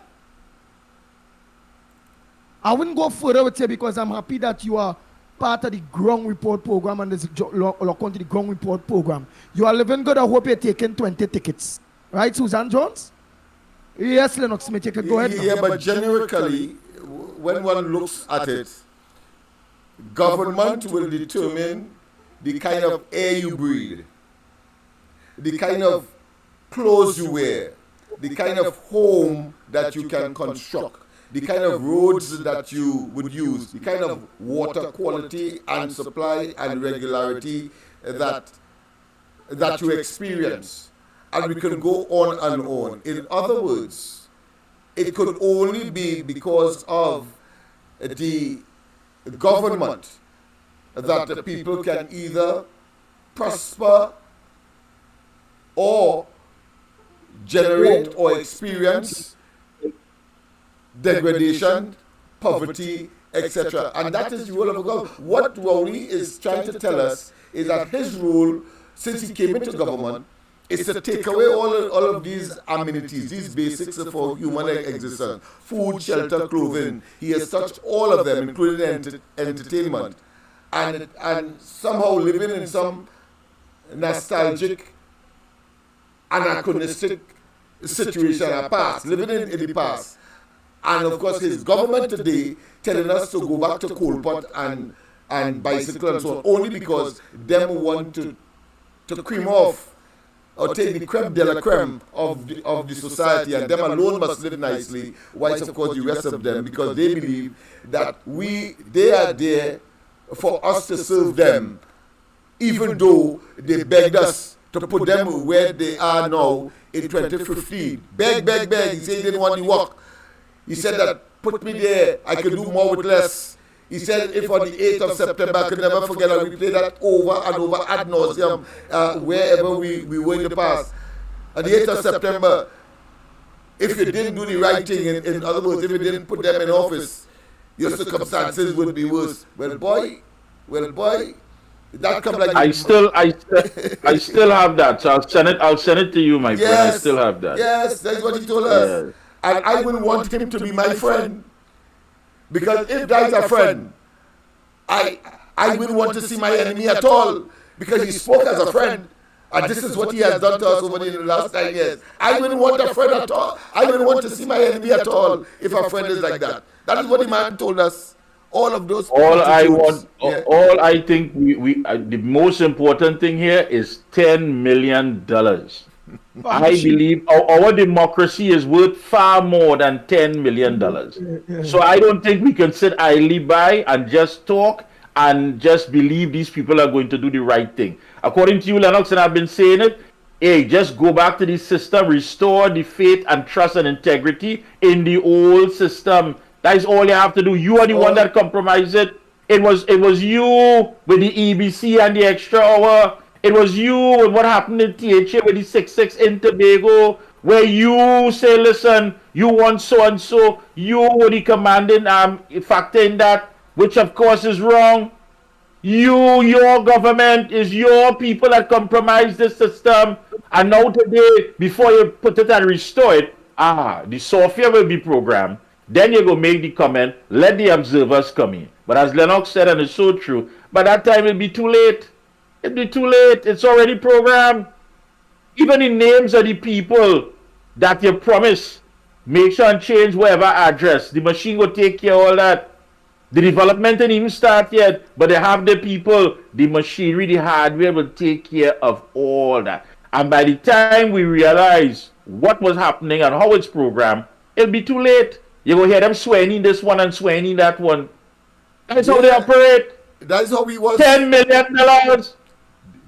I wouldn't go further with you because I'm happy that you are part of the Ground Report program and this look onto the Ground Report program. You are living good. I hope you're taking 20 tickets. Right, Susan Jones? Yes, Lennox Smith, you can go ahead. Yeah, but generically, when one looks at it, government will determine the kind of air you breathe, the kind of clothes you wear, the kind of home that you can construct, the kind of roads that you would use, the kind of water quality and supply and regularity that you experience. And we can go on and on. In other words, it could only be because of the government that the people can either prosper or generate or experience degradation, poverty, etc. And that is the role of a government. What Rowley is trying to tell us is that his role, since he came into government, is to take away all of these amenities, these basics for human existence, food, shelter, clothing. He has touched all of them, including entertainment, and somehow living in some nostalgic, anachronistic situation of past, living in the past. And of course, his government today telling us to go back to coal pot and bicycle and so on, only because them want to cream off or take the creme de la creme of the society, and them alone must live nicely, whilst of course the rest of them, because they believe that they are there for us to serve them, even though they begged us to put them where they are now in 2015. Beg. He said he didn't want to work. He said that, put me there, I can do more with less. He said if on the 8th of September, I could never forget, and we play that over and over ad nauseum wherever we were in the past. On the 8th of September, if you didn't do the right thing, in other words, if you didn't put them in office, your circumstances would be worse. Well, boy, that come like I still have that. So I'll send it to you, my friend. I still have that. Yes, that's what he told us. Yes. And I wouldn't want him to be my friend. Because if that's a friend, I wouldn't want to see my enemy at all. Because he spoke as a friend. And this is what he has done to us over the last 9 years. I wouldn't want a friend at all. I wouldn't want to see my enemy at all if a friend is like that. That is what the man told us. All of those. All I think the most important thing here is $10 million. I believe our democracy is worth far more than $10 million. So I don't think we can sit idly by and just talk and just believe these people are going to do the right thing. According to you, Lennox, and I've been saying it, hey, just go back to the system, restore the faith and trust and integrity in the old system. That is all you have to do. You are the one that compromised it. It was you with the EBC and the extra hour. It was you with what happened in THA with the 6-6 in Tobago, where you say, listen, you want so and so. You were the commanding factor in that, which of course is wrong. Your government is your people that compromise the system. And now today, before you put it and restore it, the software will be programmed. Then you go make the comment, let the observers come in. But as Lennox said, and it's so true, by that time it'll be too late. It'll be too late. It's already programmed. Even the names of the people that you promise, make sure and change whatever address. The machine will take care of all that. The development didn't even start yet, but they have the people, the machinery, the hardware will take care of all that. And by the time we realize what was happening and how it's programmed, it'll be too late. You go hear them swearing this one and swearing that one. That's how they operate. That's how he was. $10 million.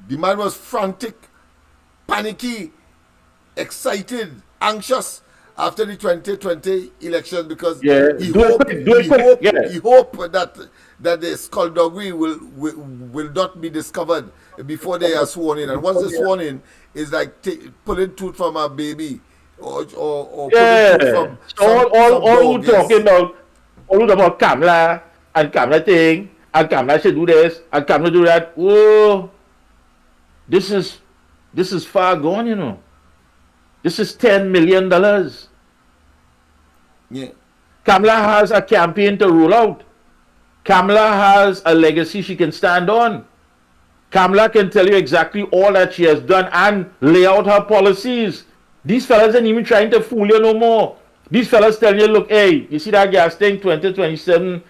The man was frantic, panicky, excited, anxious after the 2020 election because he hoped that the skullduggery will not be discovered before they are sworn in. And once they're sworn in, it's like pulling tooth from a baby. Or pulling tooth from all talking about Kamala and Kamala thing, and Kamala should do this, and Kamala do that. Whoa. This is far gone, you know. This is $10 million. Yeah. Kamala has a campaign to roll out. Kamala has a legacy she can stand on. Kamala can tell you exactly all that she has done and lay out her policies. These fellas ain't even trying to fool you no more. These fellas telling you, look, hey, you see that gas thing 2027?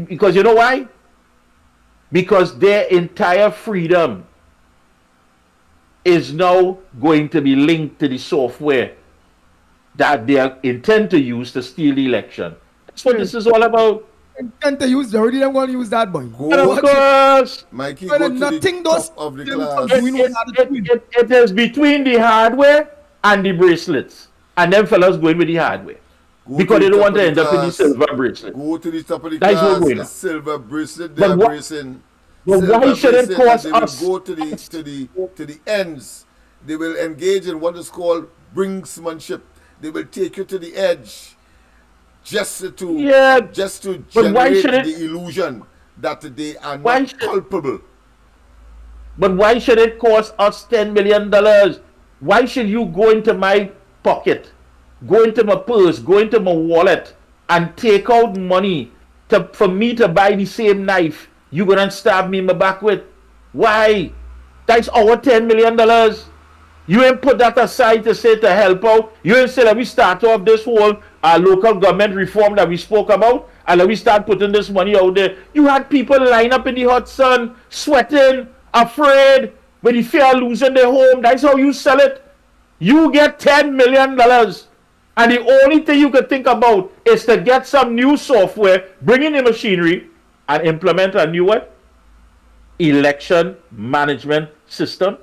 Because you know why? Because their entire freedom is now going to be linked to the software that they intend to use to steal the election. That's what this is all about. Intend to use, they already don't want to use that, boy. And of course, Mikey, go to nothing the does top of the class. It is between the hardware and the bracelets. And them fellas going with the hardware. Because they don't want to end up in the silver bracelet. Go to the top of the That's class, what the silver bracelet, But they're what- bracing. But why should it cost They will us? go to the ends. They will engage in what is called brinksmanship. They will take you to the edge just to But why generate should it- the illusion that they are Why not should- culpable. But why should it cost us $10 million? Why should you go into my pocket, go into my purse, go into my wallet, and take out money for me to buy the same knife you gonna stab me in my back with? Why? That's our $10 million. You ain't put that aside to say to help out. You ain't say that we start off this whole local government reform that we spoke about, and that we start putting this money out there. You had people line up in the hot sun, sweating, afraid, with the fear of losing their home. That's how you sell it. You get $10 million. And the only thing you could think about is to get some new software, bring in the machinery, and implement a new what? Election management system.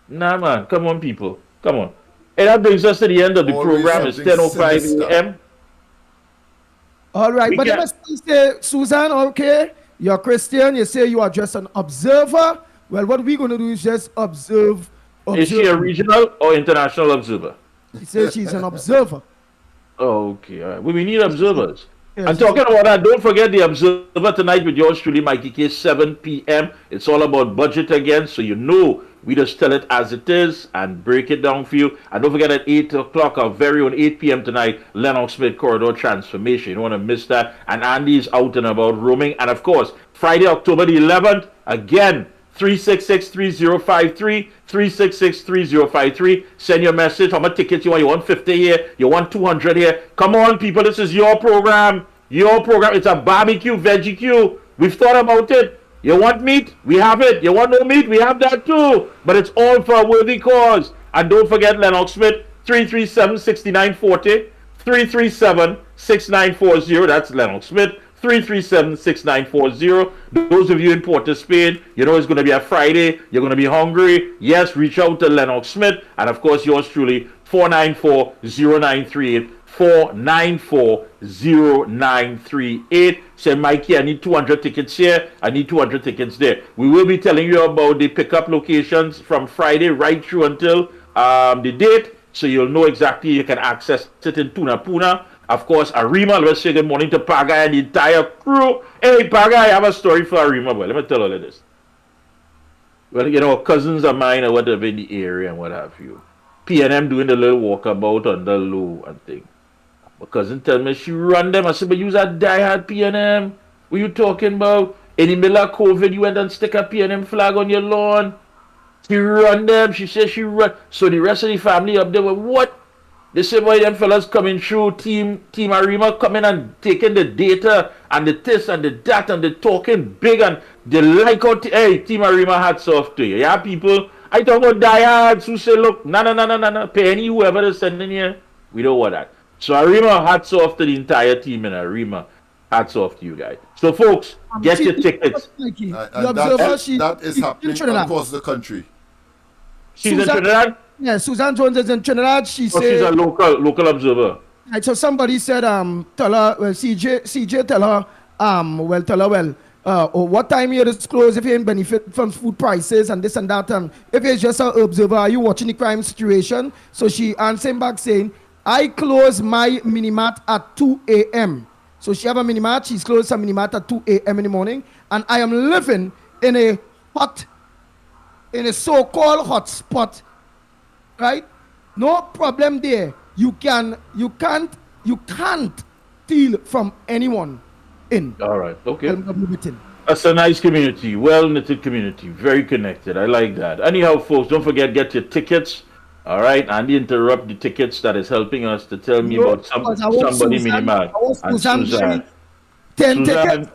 Nah, man. Come on, people. Come on. And that brings us to the end of the program. It's 10:05 a.m. All right. But let me say, Susan, okay, you're Christian. You say you are just an observer. Well, what we're going to do is just observe. Is she a regional or international observer? She says she's an observer. Okay, all right. Well, we need observers. And talking about that, don't forget the Observer tonight with yours truly, Mikey K, 7 p.m. It's all about budget again, so you know we just tell it as it is and break it down for you. And don't forget at 8 o'clock, our very own 8 p.m. tonight, Lennox Smith Corridor Transformation. You don't want to miss that. And Andy's out and about roaming. And of course, Friday, October the 11th, again, 366-3053, 366-3053. Send your message. How much tickets you want? You want 50 here? You want 200 here? Come on, people. This is your program. Your program. It's a barbecue, veggie queue. We've thought about it. You want meat? We have it. You want no meat? We have that too. But it's all for a worthy cause. And don't forget Lennox Smith, 337-6940, 337-6940. That's Lennox Smith. 337-6940. Those of you in Port of Spain, you know it's going to be a Friday. You're going to be hungry. Yes, reach out to Lennox Smith. And of course, yours truly, 494-0938. 494-0938. Say, Mikey, I need 200 tickets here. I need 200 tickets there. We will be telling you about the pickup locations from Friday right through until the date. So you'll know exactly you can access it in Tunapuna. Of course, Arima, let's say good morning to Pagai and the entire crew. Hey, Pagai, I have a story for Arima, boy. Let me tell all of this. Well, you know, cousins of mine or whatever in the area and what have you. PNM doing the little walkabout on the low and thing. My cousin tell me she run them. I said, but you's a diehard PNM. What you talking about? In the middle of COVID, you went and stick a PNM flag on your lawn. She run them. She said she run. So the rest of the family up there were, what? They say, boy, them fellas coming through, Team Arima coming and taking the data and the this and the that and they talking big and they like out. Hey, Team Arima, hats off to you. Yeah, people. I talk about diehards who say, look, no. Penny, whoever is sending here, we don't want that. So Arima, hats off to the entire team in Arima. Hats off to you guys. So, folks, get your tickets. That is happening across the country. She's in Trinidad? Yeah, Susan Jones is in Trinidad. She's a local observer. Right, so somebody said, tell her, well, CJ tell her, what time you disclose if you ain't benefit from food prices and this and that, and if it's just an observer, are you watching the crime situation? So she answered back saying, I close my minimart at 2 a.m. So she have a minimart, she's closed her minimart at 2 a.m. in the morning, and I am living in a so-called hot spot, right? No problem there. You can't steal from anyone in. All right, okay. That's a nice community, well-knitted community, very connected. I like that. Anyhow, folks, don't forget, get your tickets. All right, Andy interrupt the tickets that is helping us to tell me about somebody minimal. And Suzanne. 10 tickets.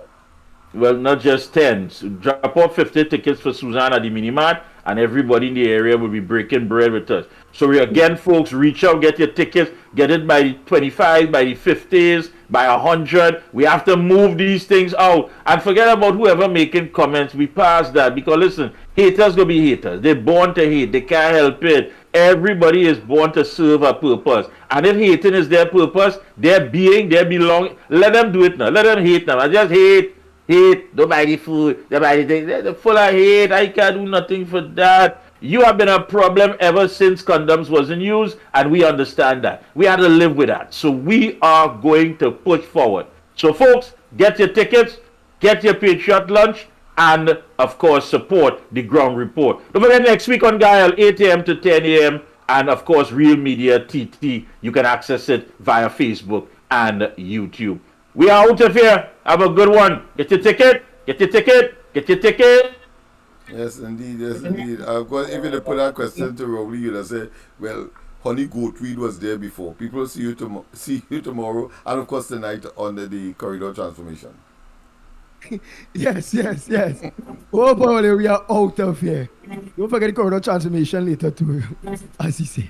Well, not just 10. So drop off 50 tickets for Suzanne at the Minimart, and everybody in the area will be breaking bread with us. So again, folks, reach out, get your tickets, get it by the 25, by the 50s, by 100. We have to move these things out. And forget about whoever making comments. We pass that. Because listen, haters gonna be haters. They're born to hate. They can't help it. Everybody is born to serve a purpose. And if hating is their purpose, their being, their belonging, let them do it now. Let them hate now. I just hate. Don't buy the food. Don't buy the thing. They're full of hate. I can't do nothing for that. You have been a problem ever since condoms wasn't used, and we understand that. We had to live with that. So we are going to push forward. So folks, get your tickets, get your Patriot lunch, and, of course, support the ground report. Don't forget, next week on Guile, 8 a.m. to 10 a.m., and, of course, Real Media TT. You can access it via Facebook and YouTube. We are out of here. Have a good one. Get your ticket. Get your ticket. Get your ticket. Yes, indeed. Yes, indeed. Of course, if you put that question to Rowley, you'd have said, well, honey goatweed was there before. People see you tomorrow, and of course tonight on the corridor transformation. Yes. Oh boy, we are out of here. Don't forget the corridor transformation later too, as he said.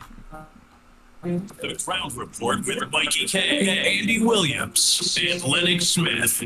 The Ground Report with Mikey K, Andy Williams, and Lennox Smith.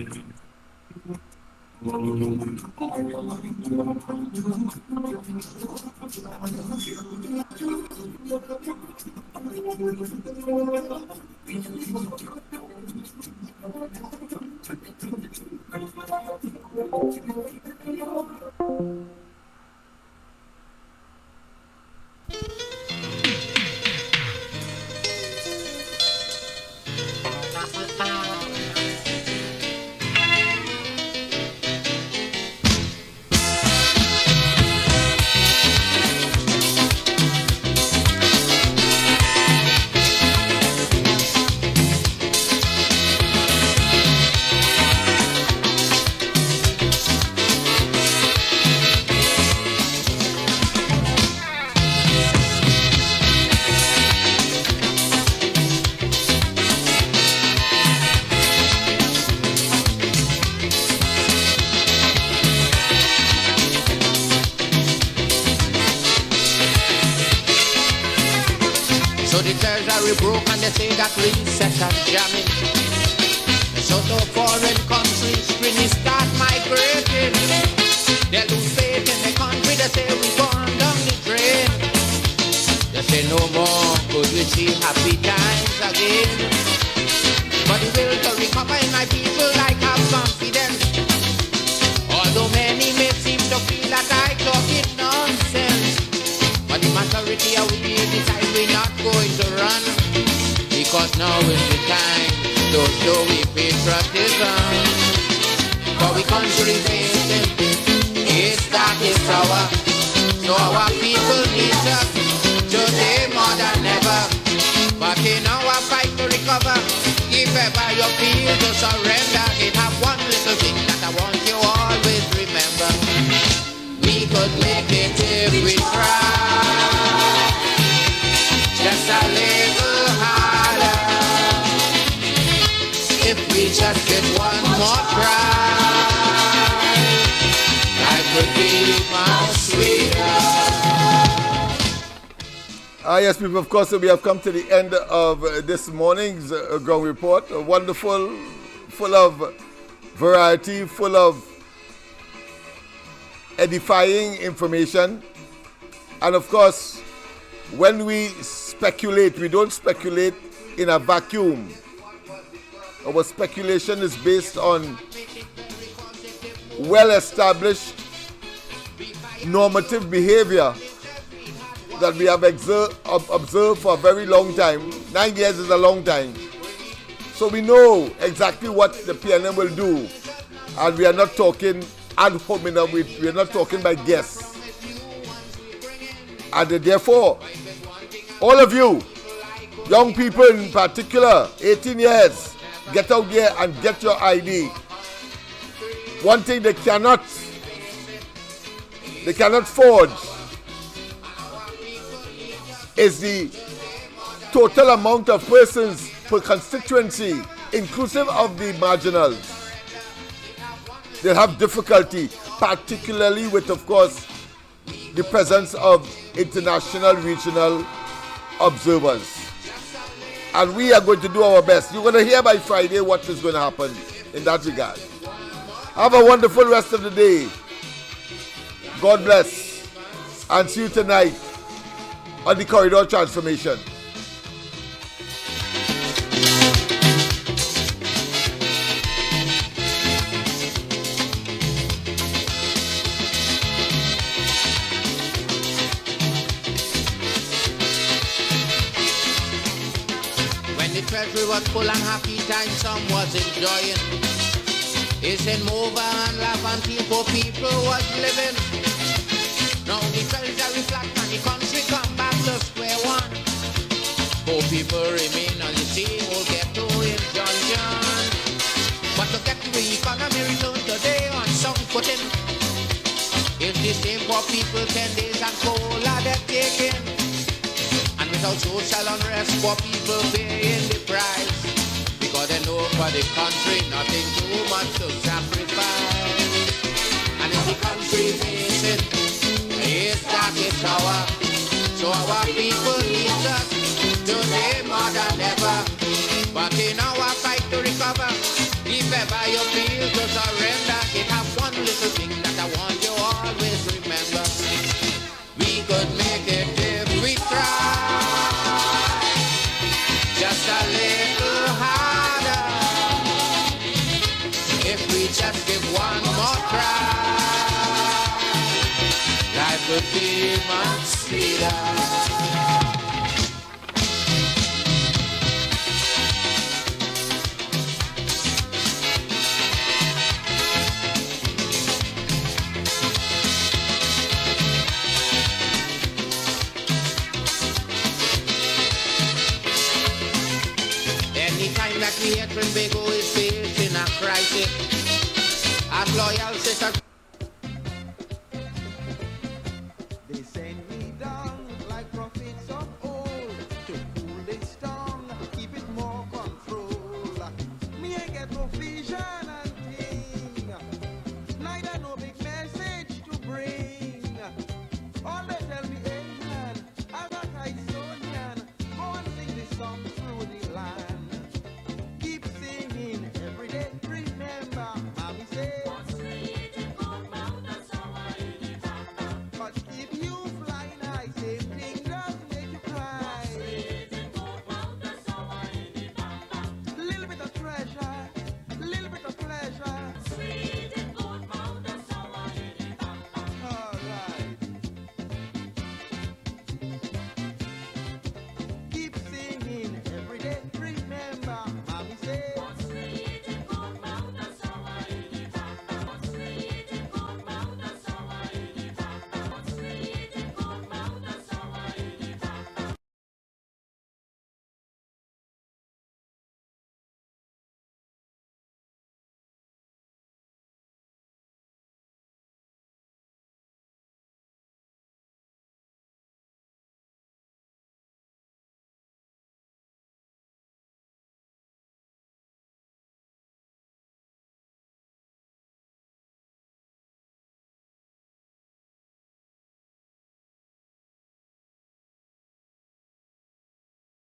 Broke and they say that recession jamming. So no foreign countries really start migrating. They lose faith in the country, they say we gone down the drain. They say no more could we see happy times again. But the will to recover in my people like have confidence. Although many may seem to feel that I talk it nonsense. But the majority of we decide we're not going to run. Because now is the time to show we patriotism. For we country nation, it's that is our. So our people need us today more than ever. But in our fight to recover, if ever you feel to surrender, it have one little thing that I want you always remember. We could make it if we try. Just a little harder. If we just get one more try, life could be much sweeter. Yes, people, of course, we have come to the end of this morning's ground report. Wonderful, full of variety, full of edifying information. And of course, when we speculate, we don't speculate in a vacuum. Our speculation is based on well-established normative behavior that we have observed for a very long time. 9 years is a long time. So we know exactly what the PNM will do. And we are not talking ad hominem, we are not talking by guess. And therefore, all of you, young people in particular, 18 years, get out there and get your ID. One thing they cannot forge is the total amount of persons per constituency, inclusive of the marginals. They'll have difficulty, particularly with, of course, the presence of international, regional observers. And we are going to do our best. You're going to hear by Friday what is going to happen in that regard. Have a wonderful rest of the day. God bless. And see you tonight on the Corridor Transformation. When the treasury was full and happy time some was enjoying. It's in move and laugh until poor people was living. Now the treasury flat and the country come back to square one. Poor people remain on the same old ghetto in dungeon. But to get the economy return today on some footing, if the same poor people 10 days and cola they're taking, and without social unrest, poor people paying the price, because they know for the country nothing too much to sacrifice. And if the country facing its darkest hour, so our people need us today more than ever. But in our fight to recover, if ever you feel to surrender, it have one little thing that I want you always remember. We could make it if we try, just a little harder. If we just give one more try, life could be much sweeter. Anytime that we hear Trimbago is facing a crisis, as loyal sisters